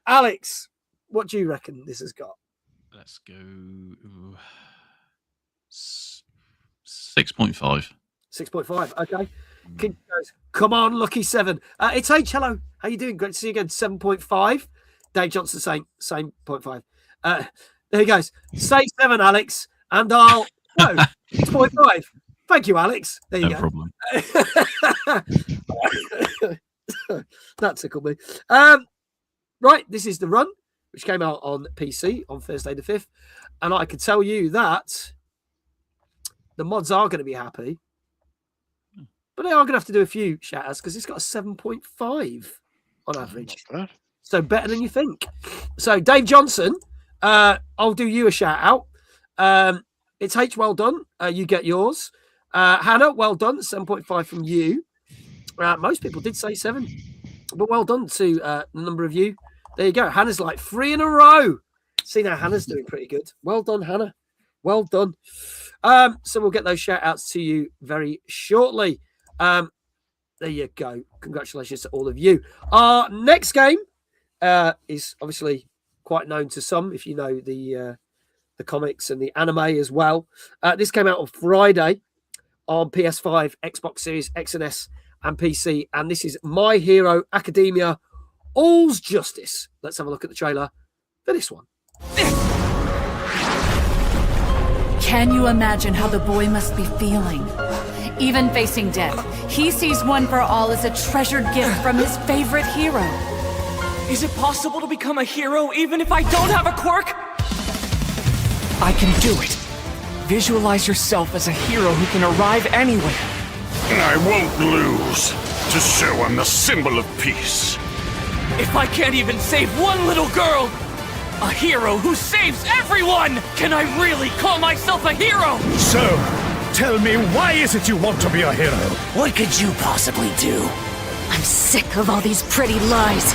Alex, what do you reckon this has got? Let's go 6.5. 6.5. Okay. King goes, come on, lucky 7. It's H. Hello. How you doing? Great to see you again. 7.5. Dave Johnson saying same 0.5. There he goes. Say 7, Alex, and I'll no 6.5. Thank you, Alex. There you go. No problem. That tickled me. Right, this is The Run, which came out on PC on Thursday the 5th. And I can tell you that the mods are going to be happy. But they are going to have to do a few shout-outs because it's got a 7.5 on average. So better than you think. So Dave Johnson, I'll do you a shout-out. It's H, well done. You get yours. Hannah, well done. 7.5 from you. Most people did say 7. But well done to the number of you. There you go. Hannah's like 3 in a row. See, now Hannah's doing pretty good. Well done, Hannah. Well done. So we'll get those shout-outs to you very shortly. There you go. Congratulations to all of you. Our next game is obviously quite known to some, if you know the comics and the anime as well. This came out on Friday on PS5, Xbox Series X and S, and PC. And this is My Hero Academia All's Justice. Let's have a look at the trailer for this one. Can you imagine how the boy must be feeling? Even facing death, he sees One for All as a treasured gift from his favorite hero. Is it possible to become a hero even if I don't have a quirk? I can do it. Visualize yourself as a hero who can arrive anywhere. I won't lose. To show I'm the symbol of peace. If I can't even save one little girl, a hero who saves everyone! Can I really call myself a hero? So, tell me, why is it you want to be a hero? What could you possibly do? I'm sick of all these pretty lies.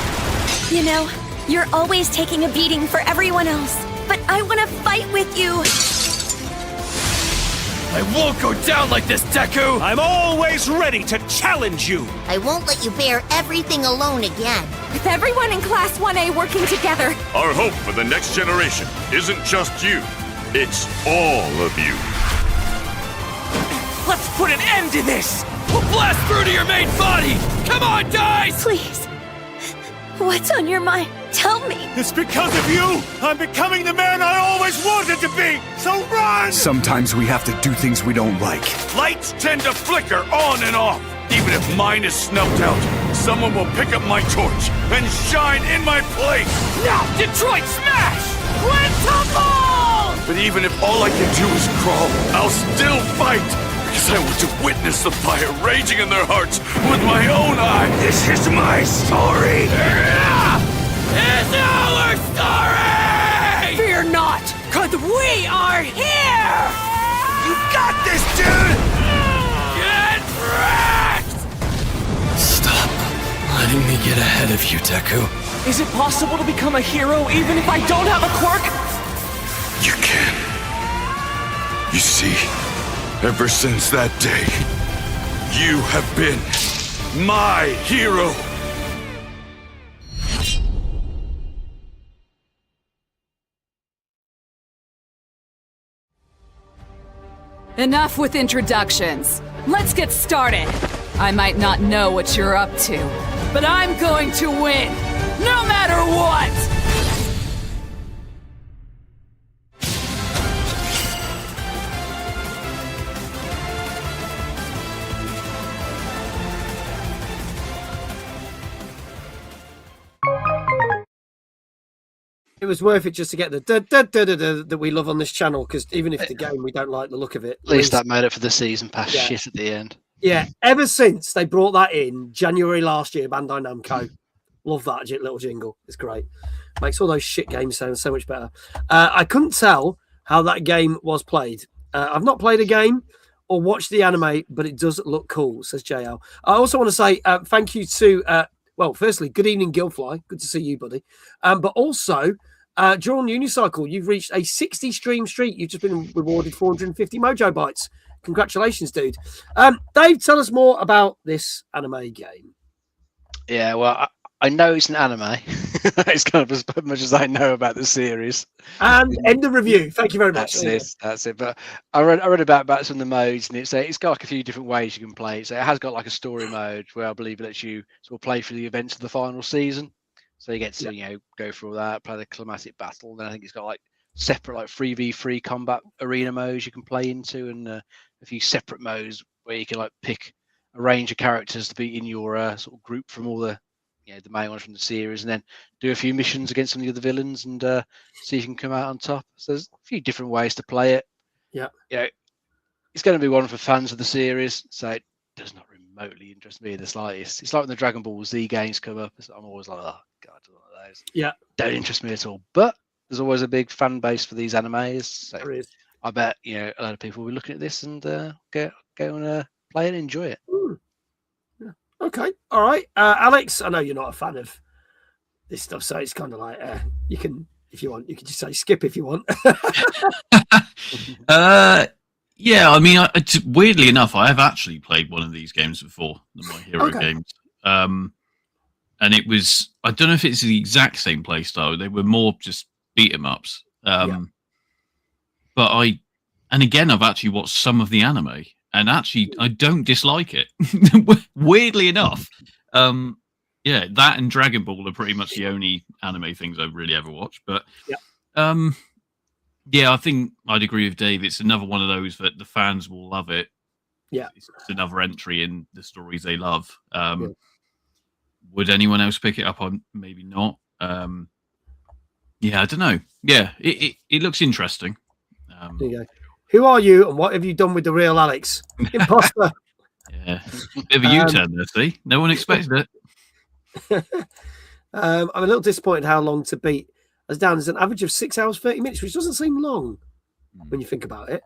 You know, you're always taking a beating for everyone else, but I want to fight with you. I won't go down like this, Deku! I'm always ready to challenge you! I won't let you bear everything alone again. With everyone in Class 1A working together. Our hope for the next generation isn't just you, it's all of you. Let's put an end to this! We'll blast through to your main body! Come on, guys! Please. What's on your mind? Tell me. It's because of you! I'm becoming the man I always wanted to be! So run! Sometimes we have to do things we don't like. Lights tend to flicker on and off. Even if mine is snuffed out, someone will pick up my torch and shine in my place! Now, Detroit Smash! Quintuple! But even if all I can do is crawl, I'll still fight! Because I want to witness the fire raging in their hearts with my own eyes! This is my story! It's our story! Fear not, cause we are here! You got this, dude! Get wrecked! Stop letting me get ahead of you, Deku. Is it possible to become a hero even if I don't have a quirk? You can. You see, ever since that day, you have been my hero. Enough with introductions. Let's get started. I might not know what you're up to, but I'm going to win, no matter what! It was worth it just to get the that we love on this channel, because even if the game we don't like the look of it, at least that made it for the season pass shit at the end. Yeah, ever since they brought that in January last year, Bandai Namco, love that little jingle. It's great. Makes all those shit games sound so much better. I couldn't tell how that game was played. I've not played a game or watched the anime, but it does look cool, says JL. I also want to say thank you to, well, firstly, good evening, Gilfly. Good to see you, buddy. But also, Drawn Unicycle, you've reached a 60 stream streak. You've just been rewarded 450 Mojo Bites. Congratulations, dude. Dave, tell us more about this anime game. Yeah, well, I know it's an anime. It's kind of as much as I know about the series. And end of review. Thank you very much. That's it. But I read about some of the modes, and it's got like a few different ways you can play. So it has got like a story mode where I believe it lets you sort of play through the events of the final season. So you get to go through all that, play the climatic battle. Then I think it's got like separate like 3v3 combat arena modes you can play into, and a few separate modes where you can like pick a range of characters to be in your sort of group from all the the main ones from the series, and then do a few missions against some of the other villains and see if you can come out on top. So there's a few different ways to play it. Yeah. It's going to be one for fans of the series, so it does not remotely interest me in the slightest. It's like when the Dragon Ball Z games come up. I'm always like, oh god, one of those. Yeah. Don't interest me at all. But there's always a big fan base for these animes. So there is. I bet a lot of people will be looking at this and go and play it and enjoy it. Yeah. Okay. All right. Alex, I know you're not a fan of this stuff, so it's kind of like you can, if you want, you can just say skip if you want. Yeah, I mean, weirdly enough, I have actually played one of these games before, the My Hero games. And it was, I don't know if it's the exact same play style. They were more just beat 'em ups. But and again, I've actually watched some of the anime, and actually, I don't dislike it. Weirdly enough. Yeah, that and Dragon Ball are pretty much the only anime things I've really ever watched. But yeah, I think I'd agree with Dave. It's another one of those that the fans will love it. Yeah, it's another entry in the stories they love. Would anyone else pick it up? Maybe not. Yeah, I don't know. Yeah, it looks interesting. There you go. Who are you, and what have you done with the real Alex? Imposter. Yeah, bit of a U-turn there. See, no one expected it. I'm a little disappointed how long to beat as down as an average of 6 hours 30 minutes, which doesn't seem long when you think about it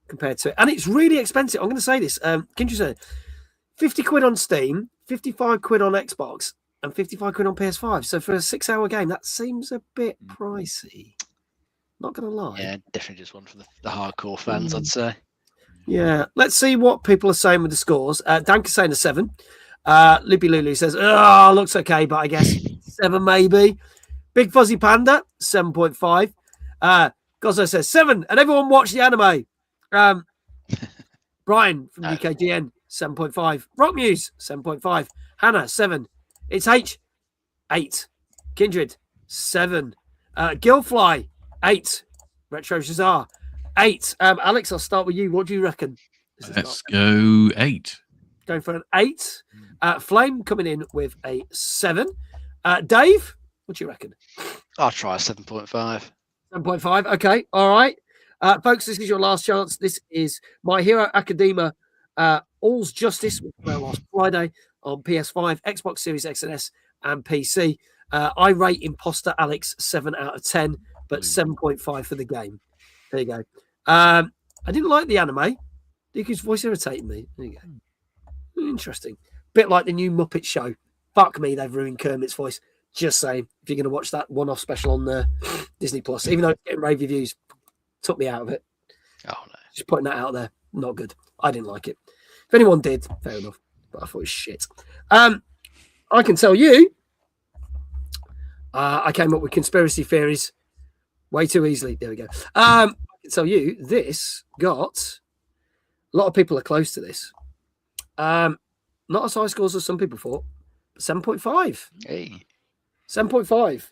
compared to it. And it's really expensive. I'm going to say this. Kindred said 50 quid on Steam, 55 quid on Xbox, and 55 quid on PS5. So for a 6 hour game, that seems a bit pricey. Not going to lie. Yeah, definitely just one for the hardcore fans, I'd say. Yeah. Let's see what people are saying with the scores. Danker's saying a 7. Libby Lulu says, oh, looks okay, but I guess 7 maybe. Big Fuzzy Panda, 7.5. Gozzo says 7, and everyone watch the anime. Brian from UKGN, 7.5. Rock Muse, 7.5. Hannah, 7. It's H, 8. Kindred, 7. Gilfly, 8. Retro Shazar, 8. Alex, I'll start with you. What do you reckon? Let's go 8. Going for an 8. Flame coming in with a 7. Dave, what do you reckon? I'll try 7.5. 7.5. Okay. All right. Folks, this is your last chance. This is My Hero Academia All's Justice, which was last Friday on PS5, Xbox Series X and S, and PC. I rate Imposter Alex 7 out of 10, but 7.5 for the game. There you go. I didn't like the anime. His voice irritated me. There you go. Interesting. Bit like the new Muppet show. fuck me, they've ruined Kermit's voice. Just saying, if you're going to watch that one-off special on Disney Plus, even though it's getting rave reviews, took me out of it. Oh no! Just putting that out there, not good. I didn't like it. If anyone did, fair enough. But I thought it was shit. I can tell you, I came up with conspiracy theories way too easily. There we go. I can tell you, this got a lot of people are close to this. Not as high scores as some people thought, but 7.5. Hey. 7.5.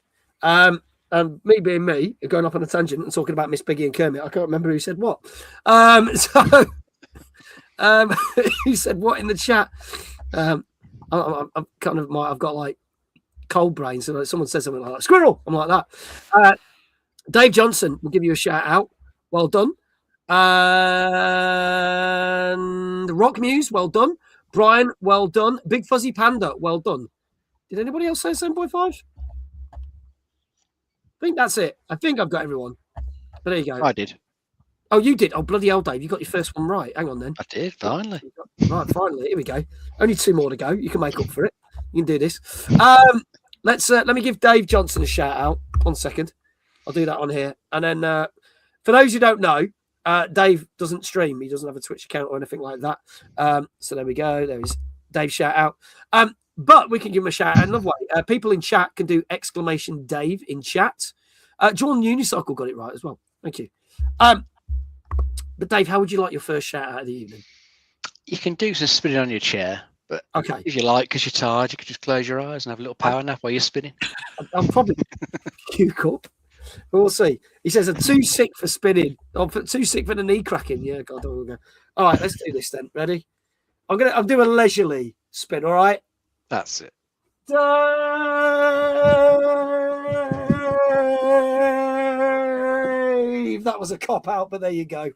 And me being me, going off on a tangent and talking about Miss Piggy and Kermit, I can't remember who said what. Who said what in the chat? I'm kind of I've got like cold brain, so like someone says something like that. Squirrel, I'm like that. Dave Johnson will give you a shout out. Well done. And Rock Muse, well done. Brian, well done. Big Fuzzy Panda, well done. Did anybody else say 7.5? I think that's it. I think I've got everyone. But there you go. I did. Oh, you did? Oh, bloody hell, Dave. You got your first one right. Hang on then. I did, finally. Right, finally. Here we go. Only 2 more to go. You can make up for it. You can do this. Let me give Dave Johnson a shout out. 1 second. I'll do that on here. And then for those who don't know, Dave doesn't stream. He doesn't have a Twitch account or anything like that. So there we go. There is Dave shout out. But we can give him a shout out another way. People in chat can do exclamation Dave in chat. John Unicycle got it right as well. Thank you. But Dave, how would you like your first shout out of the evening? You can do some spinning on your chair, but okay, if you like, because you're tired, you could just close your eyes and have a little power nap while you're spinning. I'll probably puke up. We'll see. He says, I'm too sick for spinning. I'm too sick for the knee cracking. Yeah, God, we'll go. All right, let's do this then. Ready? I'll do a leisurely spin, all right? That's it. Dave! That was a cop out, but there you go.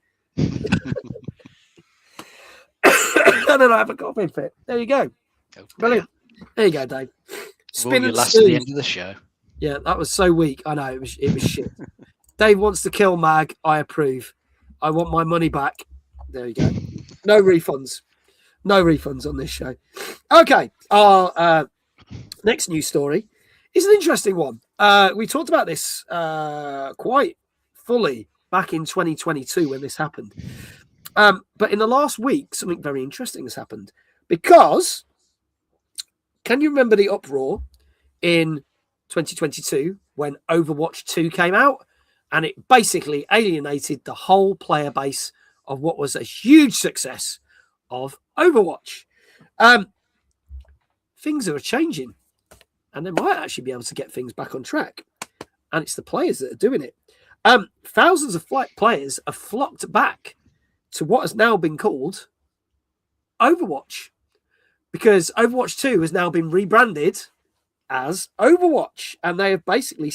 And then I have a coughing fit. There you go. Brilliant. There you go, Dave. Spin and last at the end of the show. Yeah, that was so weak. I know it was shit. Dave wants to kill Mag. I approve. I want my money back. There you go. No refunds. No refunds on this show. Okay. Our next news story is an interesting one. We talked about this quite fully back in 2022 when this happened. But in the last week, something very interesting has happened. Because, can you remember the uproar in 2022 when Overwatch 2 came out? And it basically alienated the whole player base of what was a huge success of Overwatch. Things are changing. And they might actually be able to get things back on track. And it's the players that are doing it. Thousands of players have flocked back to what has now been called Overwatch, because Overwatch 2 has now been rebranded as Overwatch, and they have basically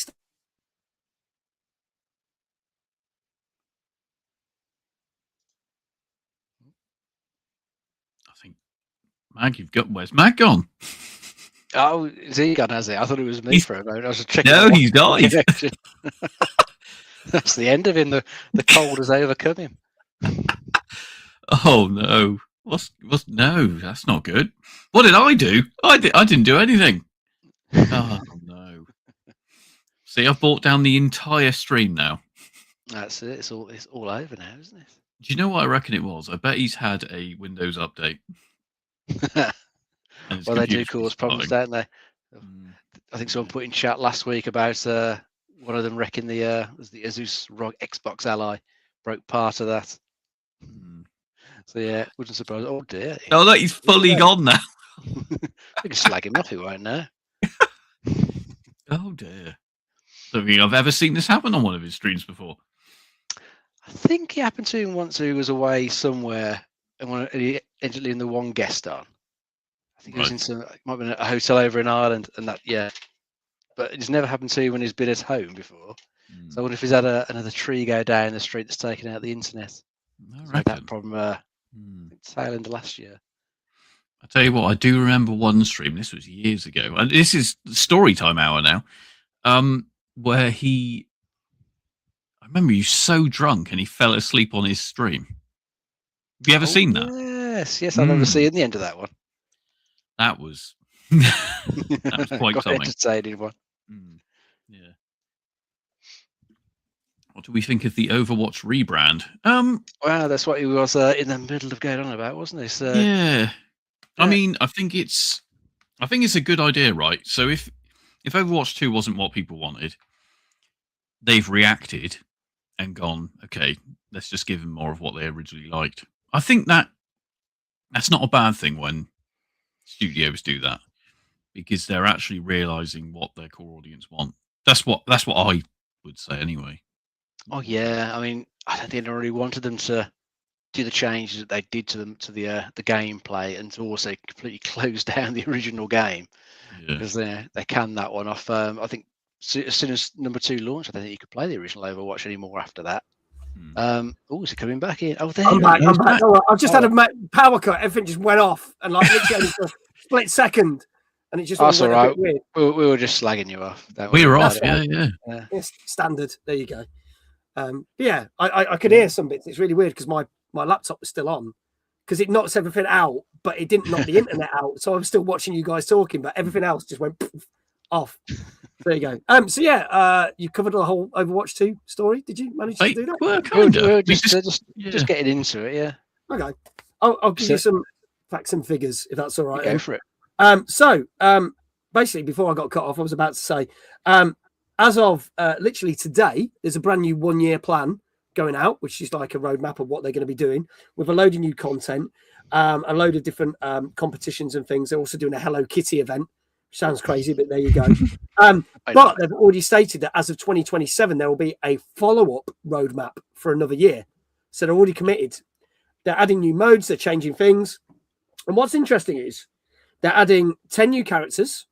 I think Mag, where's Mag gone? Oh, is he gone, has he? I thought it was me for a moment. I was checking. No, he's died. That's the end of him. The cold has overcome him. Oh no! No, that's not good. What did I do? I didn't do anything. Oh no! See, I've brought down the entire stream now. That's it. It's all over now, isn't it? Do you know what I reckon it was? I bet he's had a Windows update. Well, they do cause problems, don't they? I think someone put in chat last week about one of them wrecking the Asus ROG Xbox Ally, broke part of that. So yeah, wouldn't surprise. Oh dear. Oh look, he's fully gone now. We can slag him off, he won't know. Oh dear. I don't think I've ever seen this happen on one of his streams before. I think it happened to him once. He was away somewhere, and he ended up in the one guest on. I think he was in some, it might have been a hotel over in Ireland, and that, yeah. But it's never happened to him when he's been at home before. So I wonder if he's had another tree go down the street that's taken out the internet. That problem tail end of last year. I tell you what, I do remember one stream. This was years ago, and this is story time hour now. Where I remember he was so drunk and he fell asleep on his stream. Have you ever seen that? Yes, I remember seeing the end of that one. That was That's quite something. Entertaining one. Yeah. What do we think of the Overwatch rebrand? Wow, that's what he was in the middle of going on about, wasn't he? So, yeah. I mean, I think it's a good idea, right? So if Overwatch 2 wasn't what people wanted, they've reacted and gone, okay, let's just give them more of what they originally liked. I think that's not a bad thing when studios do that, because they're actually realizing what their core audience want. That's what I would say anyway. Oh yeah, I mean, I don't think they really wanted them to do the changes that they did to the gameplay, and to also completely close down the original game, because they canned that one off. I think as soon as number 2 launched, I don't think you could play the original Overwatch anymore after that. Oh, is he coming back in? Oh, there I'm back. Oh, I've just had a power cut. Everything just went off, and like literally for a split second, and it just That's all right. Weird. We were just slagging you off. We were off. Yeah. It's standard. There you go. Yeah, I could hear some bits. It's really weird because my laptop was still on, because it knocks everything out, but it didn't knock the internet out. So I'm still watching you guys talking, but everything else just went off. There you go. So yeah, you covered the whole Overwatch 2 story. Did you manage to do that? Well, we're just getting into it. Yeah. Okay. I'll give you some facts and figures if that's all right. Go for it. So basically, before I got cut off, I was about to say, as of literally today, there's a brand new 1-year plan going out, which is like a roadmap of what they're going to be doing with a load of new content, a load of different competitions and things. They're also doing a Hello Kitty event. Sounds crazy, but there you go. But they've already stated that as of 2027, there will be a follow-up roadmap for another year. So they're already committed. They're adding new modes. They're changing things. And what's interesting is they're adding 10 new characters,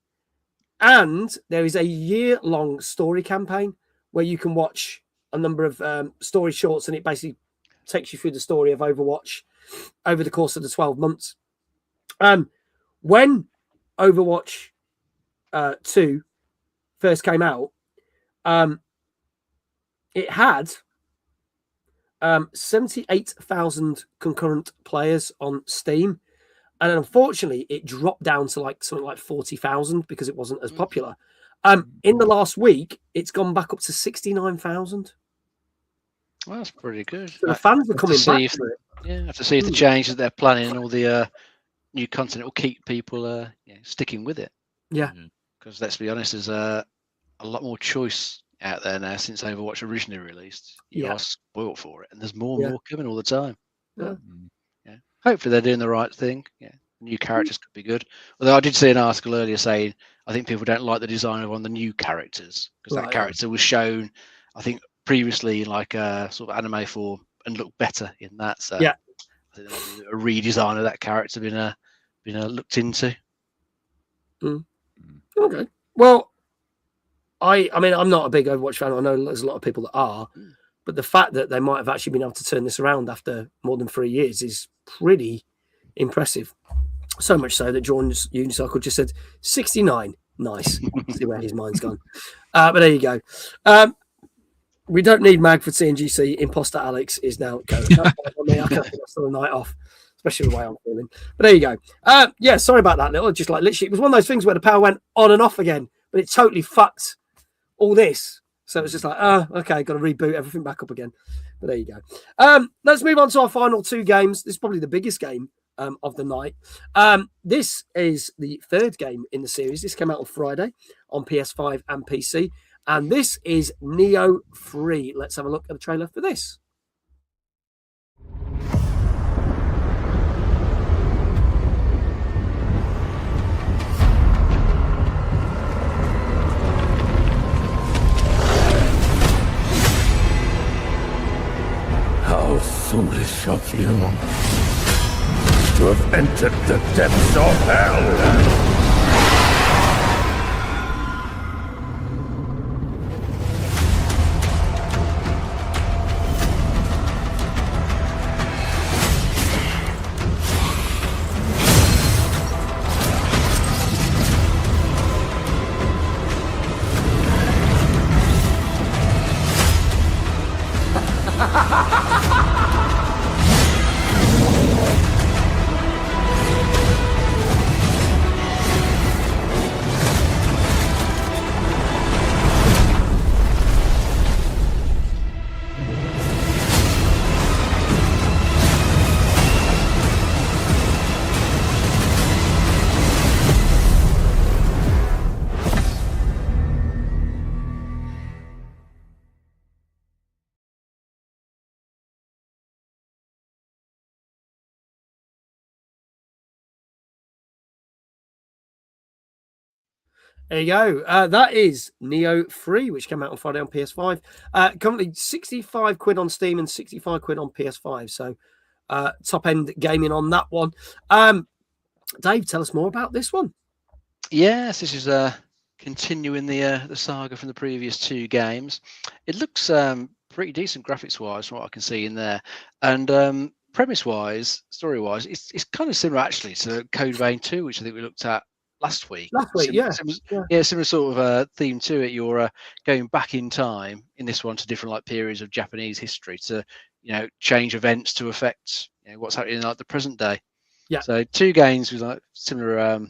and there is a year-long story campaign where you can watch a number of story shorts, and it basically takes you through the story of Overwatch over the course of the 12 months. When Overwatch 2 first came out, it had 78,000 concurrent players on Steam, and unfortunately it dropped down to like something like 40,000 because it wasn't as popular. In the last week, it's gone back up to 69,000. Well, that's pretty good. So the fans are coming back to it. Yeah, I have to see if the changes they're planning and all the new content will keep people sticking with it. Yeah. Because let's be honest, there's a lot more choice out there now since Overwatch originally released. You are spoiled for it, and there's more and more coming all the time. Yeah. Hopefully they're doing the right thing. Yeah, new characters could be good. Although I did see an article earlier saying I think people don't like the design of one of the new characters, because that character was shown, I think, previously in like a sort of anime form and looked better in that. So I think a redesign of that character been looked into. Okay. Well, I mean, I'm not a big Overwatch fan. I know there's a lot of people that are, but the fact that they might have actually been able to turn this around after more than 3 years is pretty impressive. So much so that Jordan's Unicycle just said 69. Nice. See where his mind's gone. But there you go. We don't need Mag for TNGC. Imposter Alex is now going. I can have the night off, especially the way I'm feeling. But there you go. Yeah, sorry about that. Just like literally, it was one of those things where the power went on and off again, but it totally fucked all this. So it was just like, okay, got to reboot everything back up again. But there you go. Let's move on to our final 2 games. This is probably the biggest game of the night. This is the 3rd game in the series. This came out on Friday on PS5 and PC. And this is Nioh 3. Let's have a look at the trailer for this. How foolish of you to have entered the depths of hell! There you go. That is Nioh 3, which came out on Friday on PS5. Currently 65 quid on Steam and 65 quid on PS5. So top end gaming on that one. Dave, tell us more about this one. Yes, this is continuing the saga from the previous 2 games. It looks pretty decent graphics wise from what I can see in there, and premise wise, story wise, it's kind of similar actually to Code Vein 2, which I think we looked at last week. Similar sort of theme to it. You're going back in time in this one to different like periods of Japanese history to change events to affect what's happening in like the present day. Yeah. So 2 games with like similar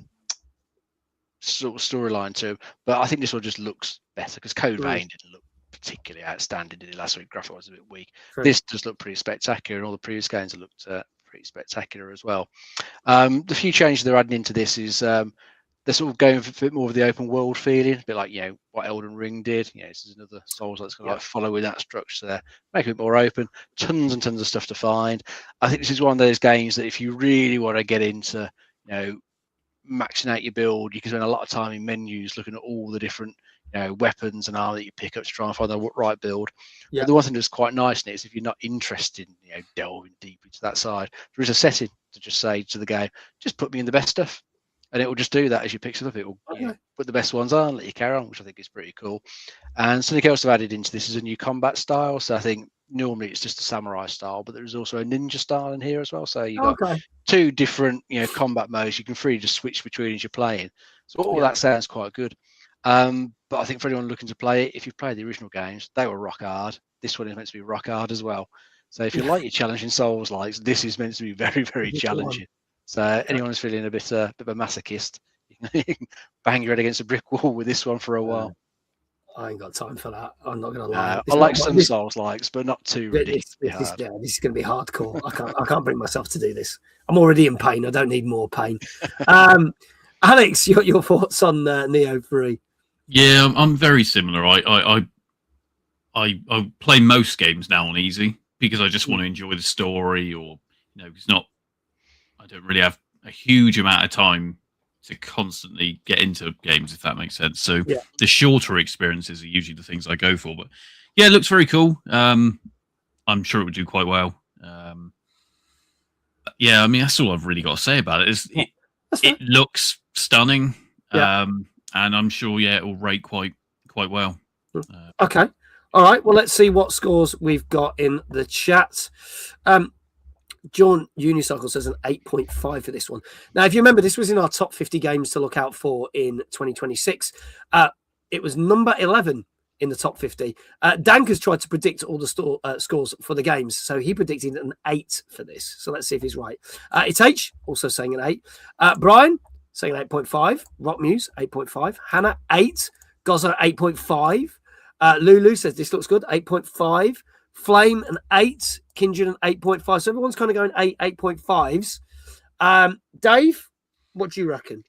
sort of storyline to them, but I think this one just looks better because Code Vein didn't look particularly outstanding, did it? Last week graphic was a bit weak. True. This does look pretty spectacular, and all the previous games have looked pretty spectacular as well. The few changes they're adding into this is they're sort of going for a bit more of the open world feeling, a bit like what Elden Ring did. This is another Souls that's going to like follow with that structure there, make it a bit more open. Tons and tons of stuff to find. I think this is one of those games that if you really want to get into maxing out your build, you can spend a lot of time in menus looking at all the different weapons and armor that you pick up to try and find the right build. But the one thing that's quite nice in it is if you're not interested in delving deep into that side, there is a setting to just say to the game, just put me in the best stuff, and it will just do that as you pick stuff up. It will put the best ones on, let you carry on, which I think is pretty cool. And something else I've added into this is a new combat style. So I think normally it's just a samurai style, but there is also a ninja style in here as well. So you've got 2 different combat modes you can freely just switch between as you're playing. So all that sounds quite good. But I think for anyone looking to play it, if you've played the original games, they were rock hard. This one is meant to be rock hard as well. So if you like your challenging Souls likes, this is meant to be very, very challenging. So anyone who's feeling a bit of a masochist, you can bang your head against a brick wall with this one for a while. I ain't got time for that. I'm not going to lie. I like some Souls likes, but not too ridiculously hard. This is going to be hardcore. I can't bring myself to do this. I'm already in pain. I don't need more pain. Alex, your thoughts on Nioh 3? Yeah, I'm very similar. I play most games now on easy because I just want to enjoy the story, or it's not. I don't really have a huge amount of time to constantly get into games, if that makes sense. So the shorter experiences are usually the things I go for. But yeah, it looks very cool. I'm sure it would do quite well. Yeah, I mean, that's all I've really got to say about it. It looks stunning, and I'm sure it will rate quite well. Okay. All right. Well, let's see what scores we've got in the chat. John Unicycle says an 8.5 for this one. Now, if you remember, this was in our top 50 games to look out for in 2026. It was number 11 in the top 50. Dank has tried to predict all the scores for the games, so he predicted an 8 for this. So let's see if he's right. It's H, also saying an 8. Brian, saying 8.5. Rock Muse, 8.5. Hannah, 8. Gozzo, 8.5. Lulu says this looks good, 8.5. Flame, an 8. Kindred, an 8.5. So everyone's kind of going 8.5s. Dave, what do you reckon?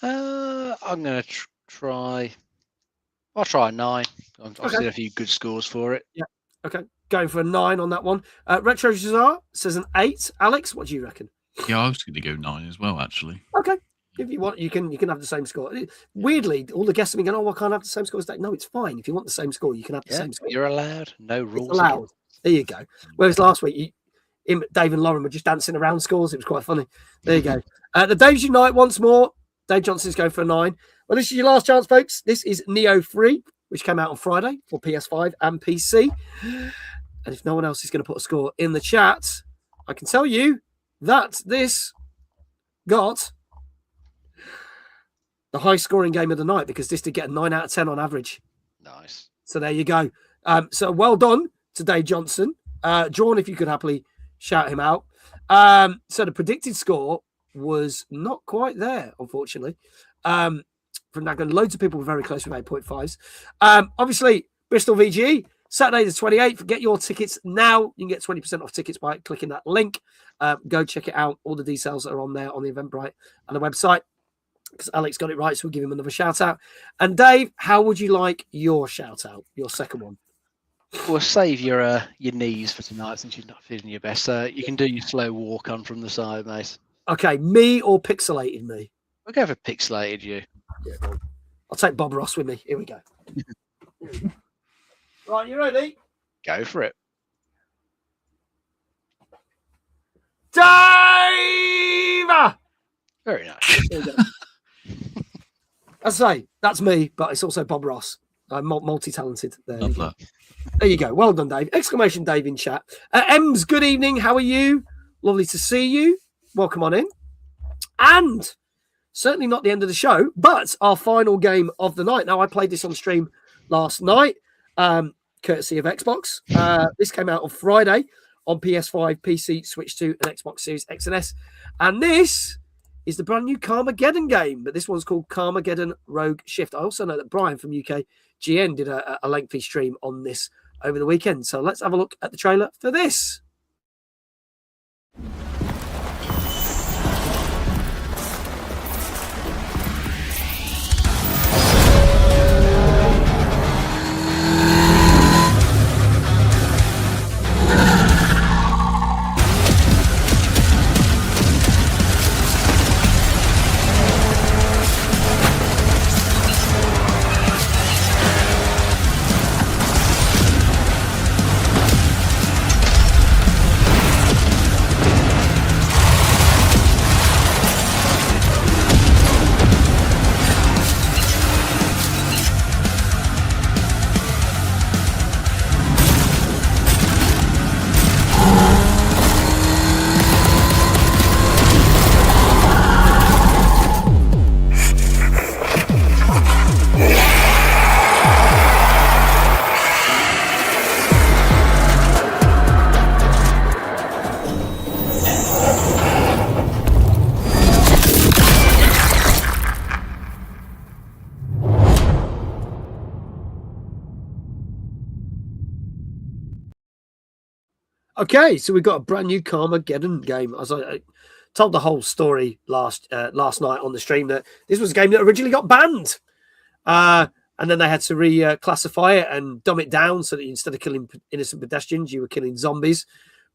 I'm going to try. I'll try a 9. I've seen a few good scores for it. Yeah. Okay. Going for a 9 on that one. Retro Jazar says an 8. Alex, what do you reckon? Yeah, I was going to go 9 as well, actually. Okay. If you want, you can have the same score. Weirdly, all the guests have been going, I can't have the same score as Dave. No, it's fine. If you want the same score, you can have the same score. You're allowed. No rules. It's allowed. There you go. Whereas last week, Dave and Lauren were just dancing around scores. It was quite funny. There you go. The Daves unite once more. Dave Johnson's going for a 9. Well, this is your last chance, folks. This is Nioh 3, which came out on Friday for PS5 and PC. And if no one else is going to put a score in the chat, I can tell you that this got the high scoring game of the night, because this did get a 9 out of 10 on average. Nice. So there you go. So well done to Dave Johnson. Drawn, if you could happily shout him out. So the predicted score was not quite there, unfortunately. From that, loads of people were very close with 8.5s. Obviously, Bristol VGE, Saturday the 28th. Get your tickets now. You can get 20% off tickets by clicking that link. Go check it out. All the details are on there on the Eventbrite and the website, because Alex got it right, so we'll give him another shout out. And Dave, how would you like your shout out, your second one? Well, save your knees for tonight since you're not feeling your best. You can do your slow walk on from the side, mate. Okay, me or pixelated me? We'll go for pixelated you. Yeah, I'll take Bob Ross with me. Here we go. Right, you ready? Go for it. Dave! Very nice. As I say, that's me, but it's also Bob Ross. I'm multi-talented. There Love that. There you go. Well done, Dave. Exclamation Dave in chat. Ems, good evening. How are you? Lovely to see you. Welcome on in. And certainly not the end of the show, but our final game of the night. Now, I played this on stream last night, courtesy of Xbox. This came out on Friday on PS5, PC, Switch 2, and Xbox Series X and S. And this is the brand new Carmageddon game, but this one's called Carmageddon Rogue Shift. I also know that Brian from UK GN did a lengthy stream on this over the weekend. So let's have a look at the trailer for this. Okay, so we've got a brand new Carmageddon game. As I told the whole story last night on the stream, that this was a game that originally got banned. And then they had to reclassify it and dumb it down so that instead of killing innocent pedestrians, you were killing zombies.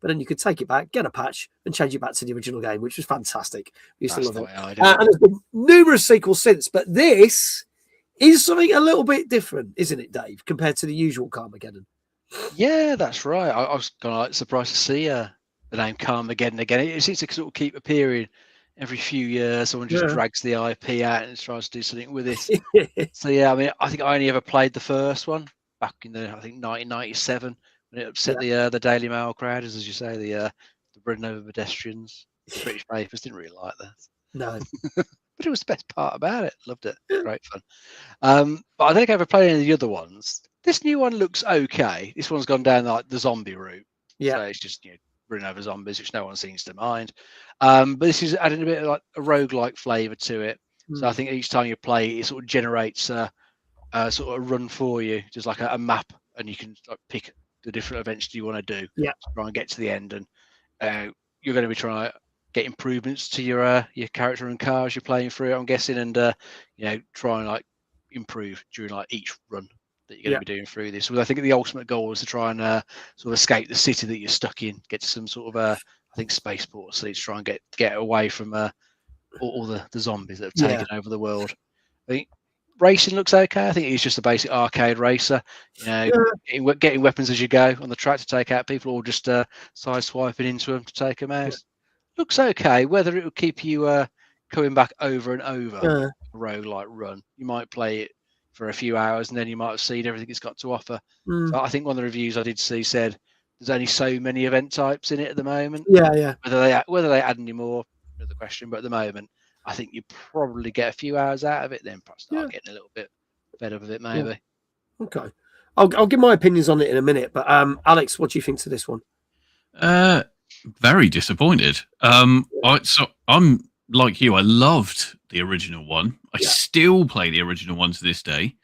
But then you could take it back, get a patch, and change it back to the original game, which was fantastic. We used to love it. And there's been numerous sequels since, but this is something a little bit different, isn't it, Dave, compared to the usual Carmageddon? Yeah, that's right. I was kind of like surprised to see the name Carmageddon again. It seems to sort of keep appearing every few years. Someone just drags the IP out and tries to do something with it. So yeah, I mean, I think I only ever played the first one back in I think 1997 when it upset the Daily Mail crowd, as you say, the Britain over pedestrians. The British papers didn't really like that. No. But it was the best part about it. Loved it. Great fun. But I don't think I ever played any of the other ones. This new one looks okay. This one's gone down like the zombie route. Yeah. So it's just running over zombies, which no one seems to mind. But this is adding a bit of like a roguelike flavour to it. So I think each time you play, it sort of generates a sort of run for you, just like a map, and you can like pick the different events you want to do. Yeah. To try and get to the end, and you're going to be trying to get improvements to your character and car as you're playing through it, I'm guessing, and try and like improve during like each run that you're going to be doing through this. Well, I think the ultimate goal is to try and sort of escape the city that you're stuck in, get to some sort of I think spaceport, so you try and get away from all the zombies that have taken over the world. I think racing looks okay. I think it's just a basic arcade racer. Getting weapons as you go on the track to take out people, or just side swiping into them to take them out. Looks okay. Whether it will keep you coming back over and over a roguelike run, you might play it for a few hours and then you might have seen everything it's got to offer. So I think one of the reviews I did see said there's only so many event types in it at the moment. Yeah. Whether they add any more, another question. But at the moment, I think you probably get a few hours out of it, then perhaps start getting a little bit fed up of it, maybe. Okay, I'll give my opinions on it in a minute. But Alex, what do you think to this one? Very disappointed. I'm like you. I loved the original one. I still play the original one to this day,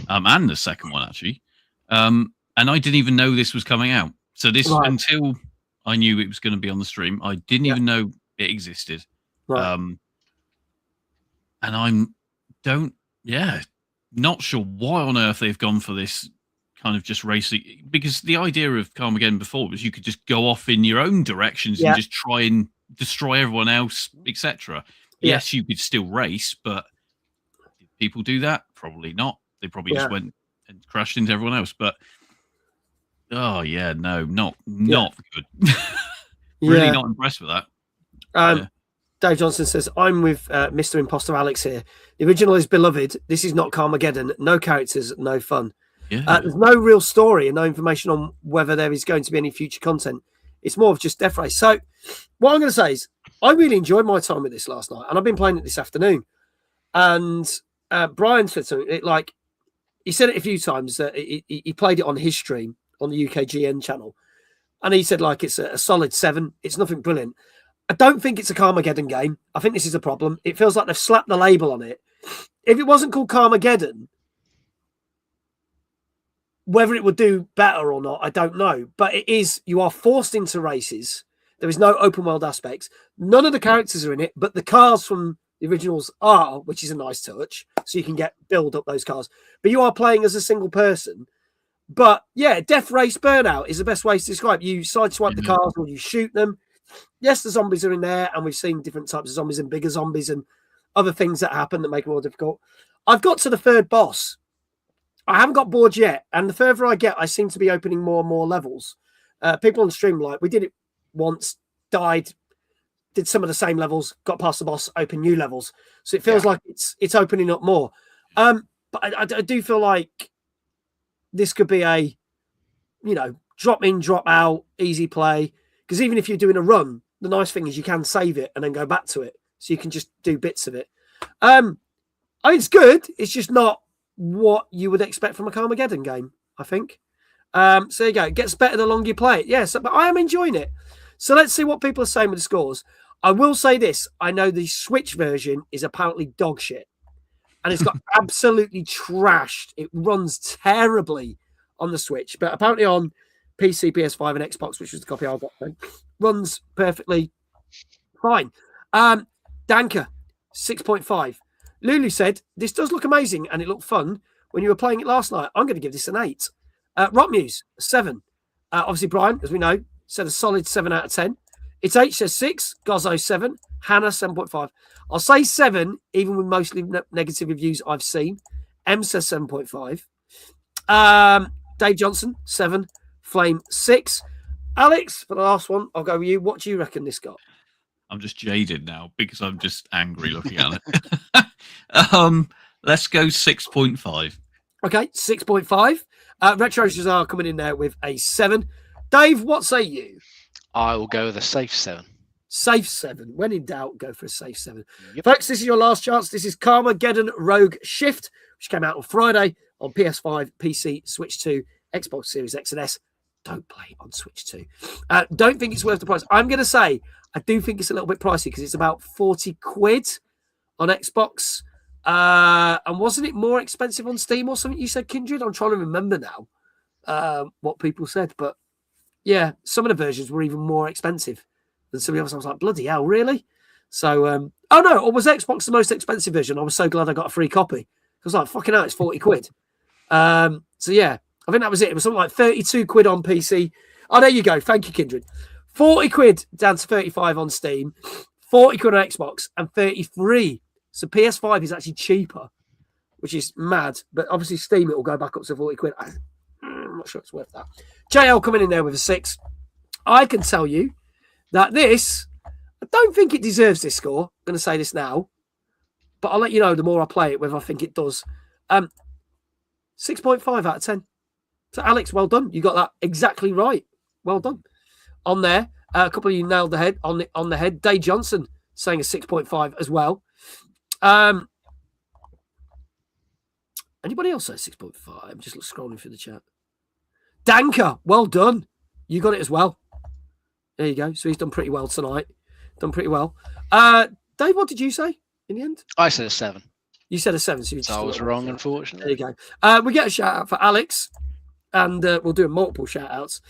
and the second one actually. And I didn't even know this was coming out. So this until I knew it was going to be on the stream, I didn't even know it existed. Right. And not sure why on earth they've gone for this kind of just racing, because the idea of Carmageddon before was you could just go off in your own directions and just try and destroy everyone else, etc. Yes, you could still race, but people do that? Probably not. They probably just went and crashed into everyone else. But oh yeah, no, not good. Really not impressed with that. Dave Johnson says, I'm with Mr. Imposter Alex here. The original is beloved. This is not Carmageddon. No characters, no fun. Yeah. There's no real story and no information on whether there is going to be any future content. It's more of just Death Race. So what I'm going to say is I really enjoyed my time with this last night, and I've been playing it this afternoon. And Brian said something, he said it a few times, that he played it on his stream on the UKGN channel. And he said, like, it's a solid 7. It's nothing brilliant. I don't think it's a Carmageddon game. I think this is a problem. It feels like they've slapped the label on it. If it wasn't called Carmageddon, whether it would do better or not, I don't know. But it is, you are forced into races. There is no open world aspects. None of the characters are in it, but the cars from the originals are, which is a nice touch. So you can build up those cars. But you are playing as a single person. But yeah, Death Race Burnout is the best way to describe it. You sideswipe the cars or you shoot them. Yes, the zombies are in there, and we've seen different types of zombies and bigger zombies and other things that happen that make it more difficult. I've got to the 3rd boss. I haven't got bored yet, and the further I get, I seem to be opening more and more levels. People on the stream, like, we did it once, died, did some of the same levels, got past the boss, open new levels. So it feels like it's opening up more. But I do feel like this could be a, drop in, drop out, easy play. Because even if you're doing a run, the nice thing is you can save it and then go back to it. So you can just do bits of it. It's good. It's just not what you would expect from a Carmageddon game, I think. So there you go. It gets better the longer you play it. Yes, but I am enjoying it. So let's see what people are saying with the scores. I will say this. I know the Switch version is apparently dog shit. And it's got absolutely trashed. It runs terribly on the Switch. But apparently on PC, PS5, and Xbox, which was the copy I got, runs perfectly fine. Danker, 6.5. Lulu said, this does look amazing and it looked fun when you were playing it last night. I'm going to give this an 8. Rockmuse, 7. Obviously, Brian, as we know, said a solid 7 out of 10. It's H says 6. Gozzo, 7. Hannah, 7.5. I'll say 7, even with mostly negative reviews I've seen. M says 7.5. Dave Johnson, 7. Flame, 6. Alex, for the last one, I'll go with you. What do you reckon this got? I'm just jaded now because I'm just angry looking at it. Let's go 6.5. Okay, 6.5. Retros are coming in there with a 7. Dave, what say you? I will go with a safe 7. Safe 7. When in doubt, go for a safe 7. Yep. Folks, this is your last chance. This is Carmageddon Rogue Shift, which came out on Friday on PS5, PC, Switch 2, Xbox Series X and S. Don't play it on Switch 2. Don't think it's worth the price. I'm going to say I do think it's a little bit pricey because it's about 40 quid on Xbox. And wasn't it more expensive on Steam or something? You said, Kindred? I'm trying to remember now what people said. But yeah, some of the versions were even more expensive than some of the others. I was like, bloody hell, really? So, oh no, or was Xbox the most expensive version? I was so glad I got a free copy. I was like, fucking hell, it's 40 quid. So yeah, I think that was it. It was something like 32 quid on PC. Oh, there you go. Thank you, Kindred. 40 quid down to 35 on Steam, 40 quid on Xbox, and 33. So PS5 is actually cheaper, which is mad. But obviously Steam, it will go back up to 40 quid. I'm not sure it's worth that. JL coming in there with a 6. I can tell you that this, I don't think it deserves this score. I'm going to say this now, but I'll let you know the more I play it, whether I think it does. 6.5 out of 10. So Alex, well done. You got that exactly right. Well done. On there, a couple of you nailed the head on the head. Dave Johnson saying a 6.5 as well. Anybody else say 6.5? I'm just scrolling through the chat. Danker, well done. You got it as well. There you go. So he's done pretty well tonight. Done pretty well. Dave, what did you say in the end? I said a 7. You said a 7. So I was wrong, unfortunately. There you go. We get a shout out for Alex, and we'll do multiple shout outs.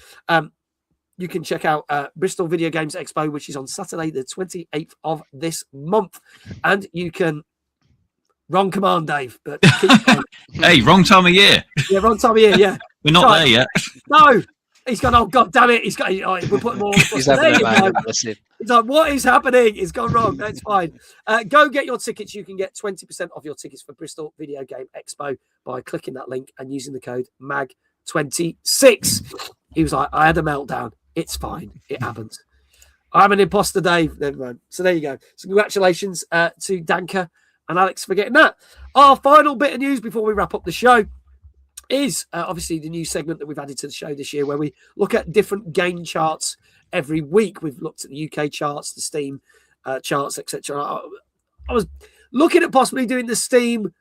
You can check out Bristol Video Games Expo, which is on Saturday, the 28th of this month. And you can... Wrong command, Dave. But hey, wrong time of year. Yeah, wrong time of year, yeah. We're not there yet. No. He's gone, oh, God damn it. We're putting more on the He's there having you a go. bless him. He's like, what is happening? It's gone wrong. That's fine. Go get your tickets. You can get 20% off your tickets for Bristol Video Game Expo by clicking that link and using the code MAG26. He was like, I had a meltdown. It's fine. It happens. I'm an imposter, Dave. Never mind. So there you go. So congratulations to Danka and Alex for getting that. Our final bit of news before we wrap up the show is obviously the new segment that we've added to the show this year where we look at different game charts every week. We've looked at the UK charts, the Steam charts, etc. I was looking at possibly doing the Steam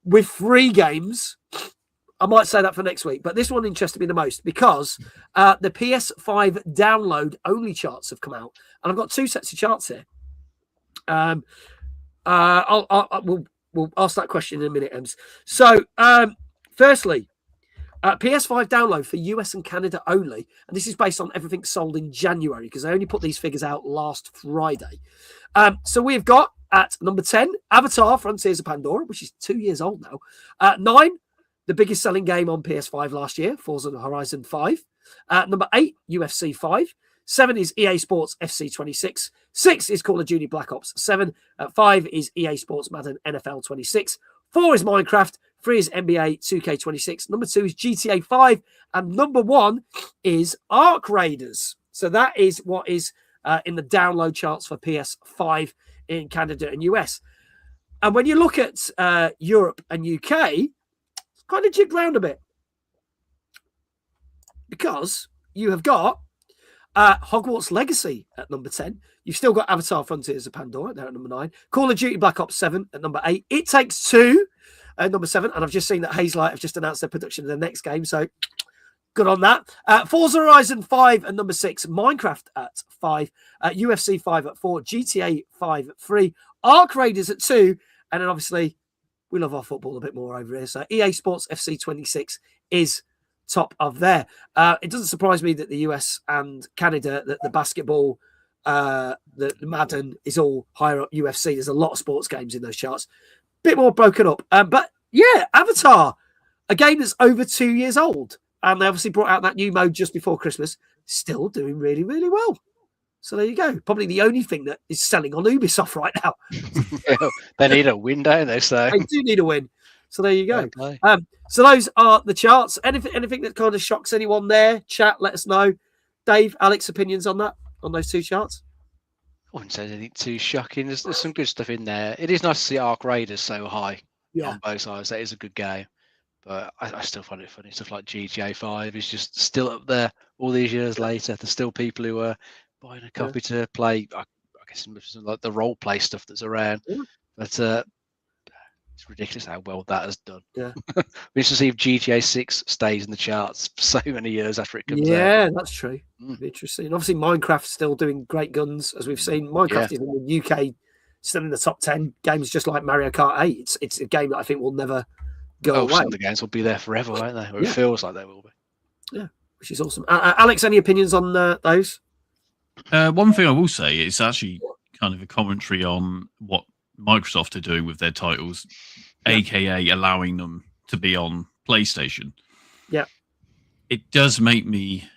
with free games. I might say that for next week, but this one interested me the most because the PS5 download only charts have come out, and I've got two sets of charts here. We'll ask that question in a minute, Ems. So, firstly, PS5 download for US and Canada only, and this is based on everything sold in January because they only put these figures out last Friday. So we've got at number 10, Avatar: Frontiers of Pandora, which is 2 years old now. 9. The biggest selling game on PS5 last year, Forza Horizon 5. Number 8, UFC 5. 7 is EA Sports FC 26. 6 is Call of Duty Black Ops 7. 5 is EA Sports Madden NFL 26. 4 is Minecraft. 3 is NBA 2K26. Number 2 is GTA 5. And number 1 is Arc Raiders. So that is what is in the download charts for PS5 in Canada and US. And when you look at Europe and UK, kind of jigged round a bit because you have got Hogwarts Legacy at number 10. You've still got Avatar: Frontiers of Pandora there at number 9. Call of Duty Black Ops 7 at number 8. It Takes Two at number 7. And I've just seen that Hazelight have just announced their production of their next game. So good on that. Forza Horizon 5 at number 6. Minecraft at 5. UFC 5 at 4. GTA 5 at 3. Arc Raiders at 2. And then obviously, we love our football a bit more over here. So EA Sports FC 26 is top of there. It doesn't surprise me that the US and Canada, that the basketball, the Madden is all higher up UFC. There's a lot of sports games in those charts. Bit more broken up. But yeah, Avatar, a game that's over 2 years old. And they obviously brought out that new mode just before Christmas. Still doing really, really well. So there you go. Probably the only thing that is selling on Ubisoft right now. They need a win, don't they? So they do need a win. So there you go. Okay. So those are the charts. Anything that kind of shocks anyone there? Chat, let us know. Dave, Alex, opinions on that, on those two charts? I wouldn't say anything too shocking. There's some good stuff in there. It is nice to see Arc Raiders so high on both sides. That is a good game. But I still find it funny. Stuff like GTA 5 is just still up there all these years later. There's still people who are buying a copy to play, I guess, like the role play stuff that's around. Yeah. But it's ridiculous how well that has done. Yeah. We just see if GTA 6 stays in the charts so many years after it comes out. Yeah, that's true. Interesting. Obviously, Minecraft's still doing great guns, as we've seen. Minecraft is in the UK, still in the top 10 games, just like Mario Kart 8. It's a game that I think will never go away. Some of the games will be there forever, won't they? Or it feels like they will be. Yeah, which is awesome. Alex, any opinions on those? One thing I will say is actually kind of a commentary on what Microsoft are doing with their titles, aka allowing them to be on PlayStation. Yeah. It does make me...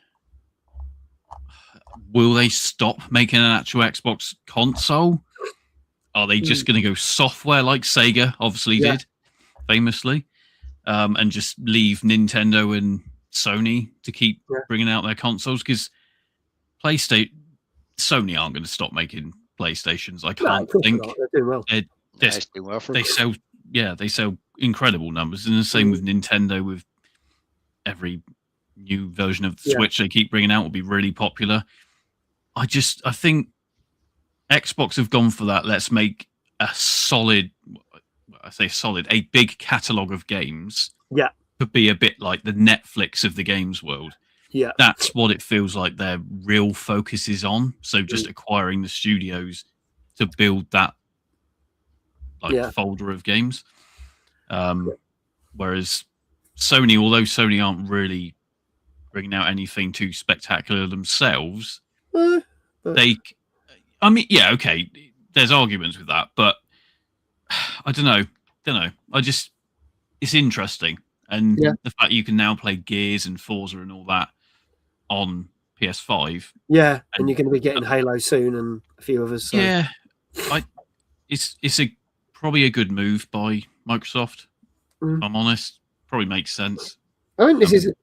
Will they stop making an actual Xbox console? Are they just going to go software like Sega obviously did, famously, and just leave Nintendo and Sony to keep bringing out their consoles? Because Sony aren't going to stop making PlayStations. I can't think. They're doing well. They sell incredible numbers, and the same with Nintendo. With every new version of the Switch they keep bringing out will be really popular. I think Xbox have gone for that. Let's make a solid, a big catalogue of games. Yeah. To be a bit like the Netflix of the games world. Yeah. That's what it feels like their real focus is on. So just acquiring the studios to build that folder of games. Whereas Sony, although Sony aren't really bringing out anything too spectacular themselves, there's arguments with that, but I don't know. It's interesting. And the fact you can now play Gears and Forza and all that, on PS5. Yeah, and you're going to be getting Halo soon and a few others. So. Yeah, it's probably a good move by Microsoft. If I'm honest, probably makes sense. I think this is.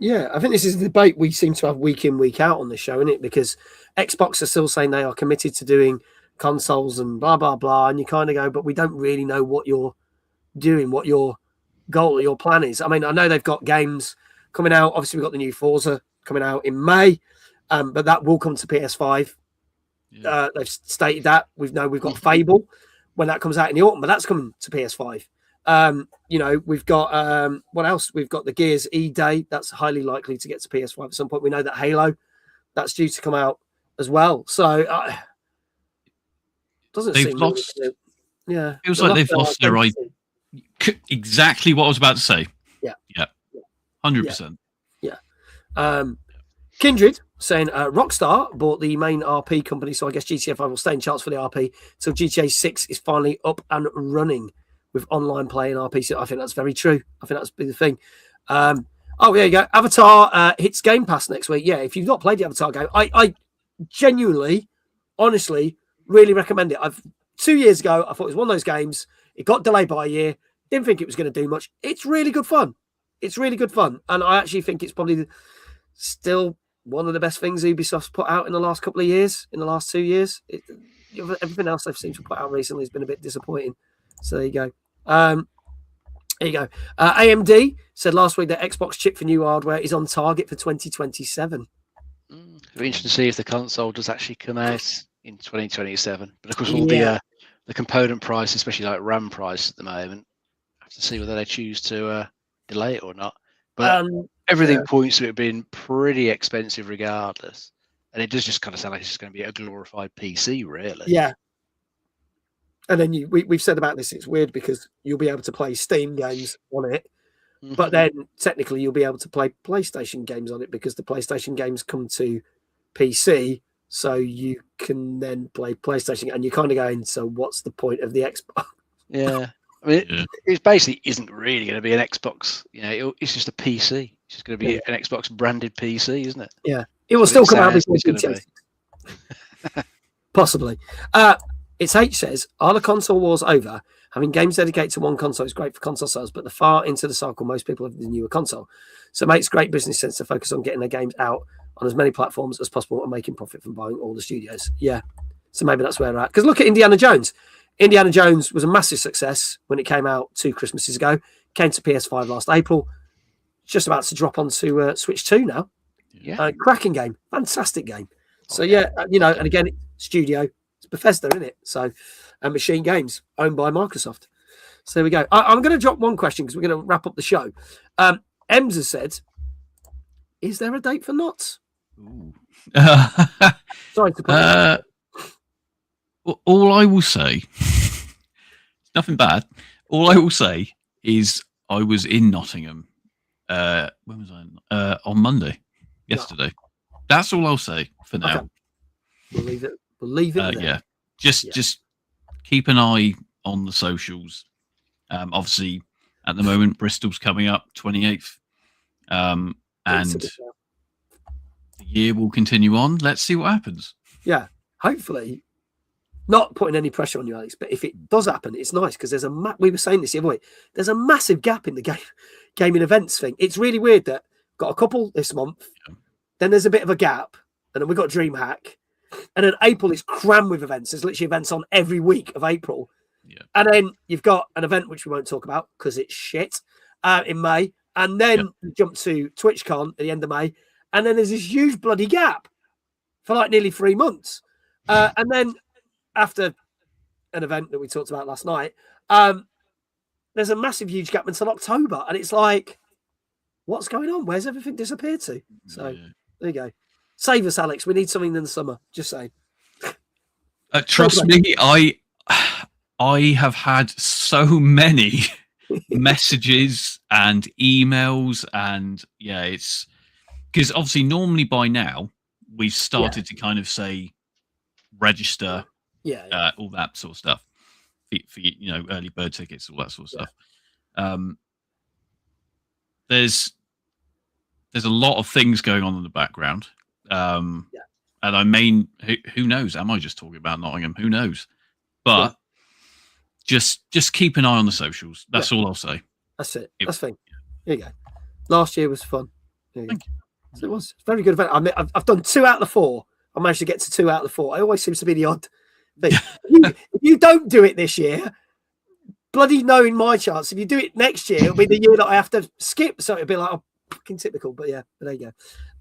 Yeah, I think this is the debate we seem to have week in, week out on this show, isn't it? Because Xbox are still saying they are committed to doing consoles and blah, blah, blah. And you kind of go, but we don't really know what you're doing, what your goal or your plan is. I mean, I know they've got games coming out. Obviously, we've got the new Forza coming out in May, but that will come to PS5. Yeah. They've stated that. We've got Fable when that comes out in the autumn, but that's coming to PS5. We've got what else? We've got the Gears E-Day. That's highly likely to get to PS5 at some point. We know that Halo, that's due to come out as well. So doesn't they've seem lost. Really, yeah, feels like they've lost their idea. Exactly what I was about to say. Yeah, 100%. Yeah. Kindred saying Rockstar bought the main RP company, so I guess GTA 5 will stay in charts for the RP till GTA 6 is finally up and running with online play and RP. So I think that's very true. I think that's the thing. There you go. Avatar hits Game Pass next week. Yeah, if you've not played the Avatar game, I genuinely, honestly, really recommend it. 2 years ago, I thought it was one of those games. It got delayed by a year. Didn't think it was going to do much. It's really good fun. And I actually think it's probably still one of the best things Ubisoft's put out in the last couple of years, in the last 2 years. Everything else they've seemed to put out recently has been a bit disappointing. So there you go. There you go. AMD said last week that Xbox chip for new hardware is on target for 2027. It'll be interesting to see if the console does actually come out in 2027. But of course, all the component price, especially like RAM price at the moment, I have to see whether they choose to delay it or not. But everything points to it being pretty expensive regardless. And it does just kind of sound like it's just going to be a glorified PC, really. Yeah. And then we've said about this, it's weird because you'll be able to play Steam games on it, but then technically you'll be able to play PlayStation games on it because the PlayStation games come to PC, so you can then play PlayStation, and you're kind of going, so what's the point of the Xbox? Yeah. I mean, it basically isn't really going to be an Xbox. It's just a PC. It's just going to be an Xbox branded PC, isn't it? Yeah. It will still come out before GTA. Possibly. It's H says, are the console wars over? Having games dedicated to one console is great for console sales, but the far into the cycle, most people have the newer console. So it makes great business sense to focus on getting their games out on as many platforms as possible and making profit from buying all the studios. Yeah. So maybe that's where we're at. Because look at Indiana Jones. Indiana Jones was a massive success when it came out 2 Christmases ago. Came to PS5 last April. It's just about to drop onto Switch 2 now. Yeah. Cracking game. Fantastic game. So, and again, Studio. It's Bethesda, isn't it? So, and Machine Games, owned by Microsoft. So there we go. I'm going to drop one question because we're going to wrap up the show. Ems has said, is there a date for Knots? Sorry to put all I will say, nothing bad. All I will say is I was in Nottingham. When was I? On Monday, yesterday. That's all I'll say for now. Okay. We'll leave it there. Yeah. Just keep an eye on the socials. Obviously, at the moment, Bristol's coming up 28th. And the year will continue on. Let's see what happens. Yeah. Hopefully, not putting any pressure on you, Alex, but if it does happen, it's nice because there's we were saying this the other week. There's a massive gap in the gaming events thing. It's really weird that got a couple this month, then there's a bit of a gap, and then we've got DreamHack, and then April is crammed with events. There's literally events on every week of April. Yeah. And then you've got an event which we won't talk about because it's shit in May. And then you jump to TwitchCon at the end of May. And then there's this huge bloody gap for like nearly 3 months. And then after an event that we talked about last night, there's a massive, huge gap until October. And it's like, what's going on? Where's everything disappeared to? So there you go. Save us, Alex. We need something in the summer. Just saying. Trust me, I have had so many messages and emails, and it's because obviously normally by now we've started to kind of say register, all that sort of stuff for early bird tickets, all that sort of stuff. There's there's a lot of things going on in the background. And I mean, who knows? Am I just talking about Nottingham? Who knows? But just keep an eye on the socials. That's all I'll say. That's it. That's the thing. There you go. Last year was fun. Thank you. So it was a very good event. I mean, I've done 2 out of the 4. I managed to get to 2 out of the 4. It always seems to be the odd thing. If you don't do it this year, bloody knowing my chance, if you do it next year, it'll be the year that I have to skip. So it'll be like, fucking typical. But yeah, there you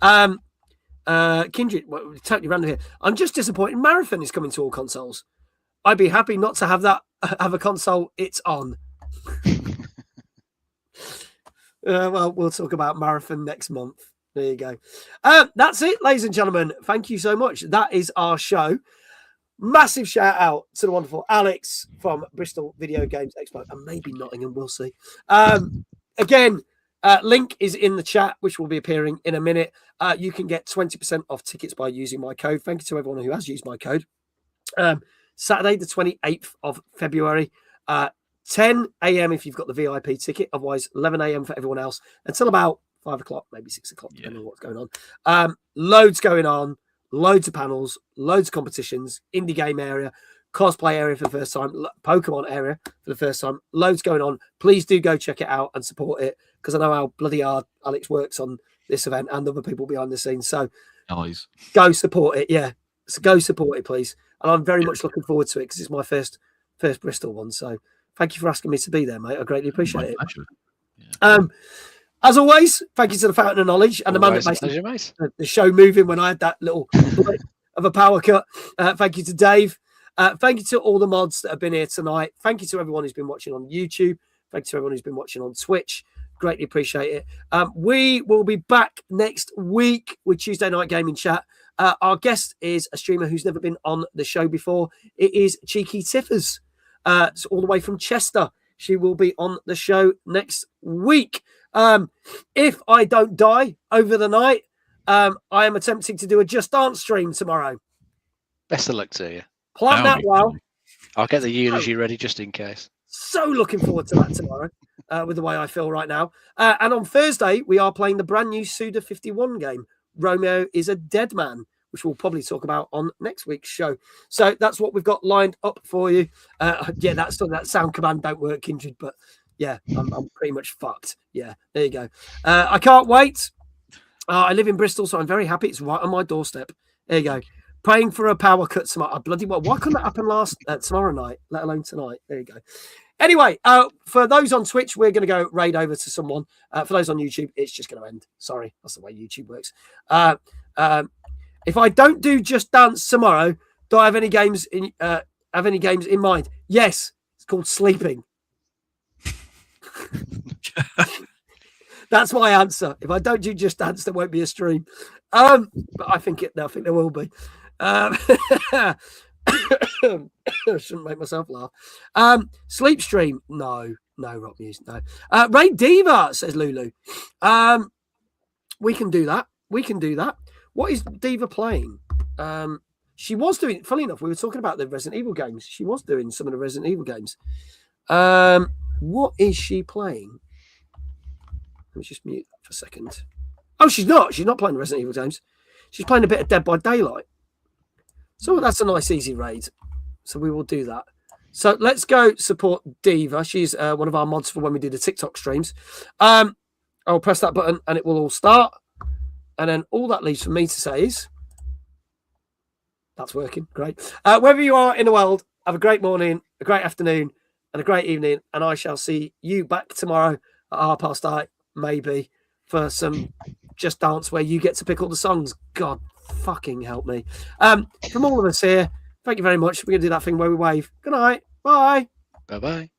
go. Kindred, totally random here. I'm just disappointed Marathon is coming to all consoles. I'd be happy not to have a console it's on. Well, we'll talk about Marathon next month. There you go. That's it, ladies and gentlemen. Thank you so much. That is our show. Massive shout out to the wonderful Alex from Bristol Video Games Expo, and maybe Nottingham. We'll see. Again, link is in the chat, which will be appearing in a minute. You can get 20% off tickets by using my code. Thank you to everyone who has used my code. Saturday, the 28th of February, 10 a.m. if you've got the VIP ticket. Otherwise, 11 a.m. for everyone else until about 5 o'clock, maybe 6 o'clock, depending on what's going on. Loads going on, loads of panels, loads of competitions, indie game area, cosplay area for the first time, Pokemon area for the first time, loads going on. Please do go check it out and support it, because I know how bloody hard Alex works on this event and other people behind the scenes. So go support it. Yeah. So go support it, please. And I'm very much looking forward to it because it's my first Bristol one. So thank you for asking me to be there, mate. I greatly appreciate it. Yeah. As always, thank you to the Fountain of Knowledge and the man that makes the show moving when I had that little bit of a power cut. Thank you to Dave. Thank you to all the mods that have been here tonight. Thank you to everyone who's been watching on YouTube. Thank you to everyone who's been watching on Twitch. Greatly appreciate it. We will be back next week with Tuesday Night Gaming Chat. Our guest is a streamer who's never been on the show before. It is Cheeky Tiffers. It's all the way from Chester. She will be on the show next week. If I don't die over the night, I am attempting to do a Just Dance stream tomorrow. Best of luck to you. Plan that well. I'll get the eulogy ready just in case. So looking forward to that tomorrow with the way I feel right now. And on Thursday, we are playing the brand new Suda 51 game, Romeo is a Dead Man, which we'll probably talk about on next week's show. So that's what we've got lined up for you. Yeah, that sound command don't work, Kindred, but yeah, I'm pretty much fucked. Yeah, there you go. I can't wait. I live in Bristol, so I'm very happy. It's right on my doorstep. There you go. Praying for a power cut tomorrow. Bloody well. Why couldn't that happen tomorrow night, let alone tonight? There you go. Anyway, for those on Twitch, we're going to go raid over to someone. For those on YouTube, it's just going to end. Sorry, that's the way YouTube works. If I don't do Just Dance tomorrow, do I have any games in mind? Yes, it's called sleeping. That's my answer. If I don't do Just Dance, there won't be a stream. But I think there will be. Shouldn't make myself laugh. Sleep stream? No, rock music. No. Ray Diva, says Lulu. We can do that. What is Diva playing? She was doing. Funny enough, we were talking about the Resident Evil games. She was doing some of the Resident Evil games. What is she playing? Let me just mute that for a second. Oh, she's not. She's not playing the Resident Evil games. She's playing a bit of Dead by Daylight. So that's a nice, easy raid. So we will do that. So let's go support Diva. She's one of our mods for when we do the TikTok streams. I'll press that button and it will all start. And then all that leaves for me to say is, that's working. Great. Wherever you are in the world, have a great morning, a great afternoon, and a great evening. And I shall see you back tomorrow at 8:30, maybe, for some Just Dance where you get to pick all the songs. God fucking help me. From all of us here, thank you very much. We're going to do that thing where we wave. Good night. Bye. Bye-bye.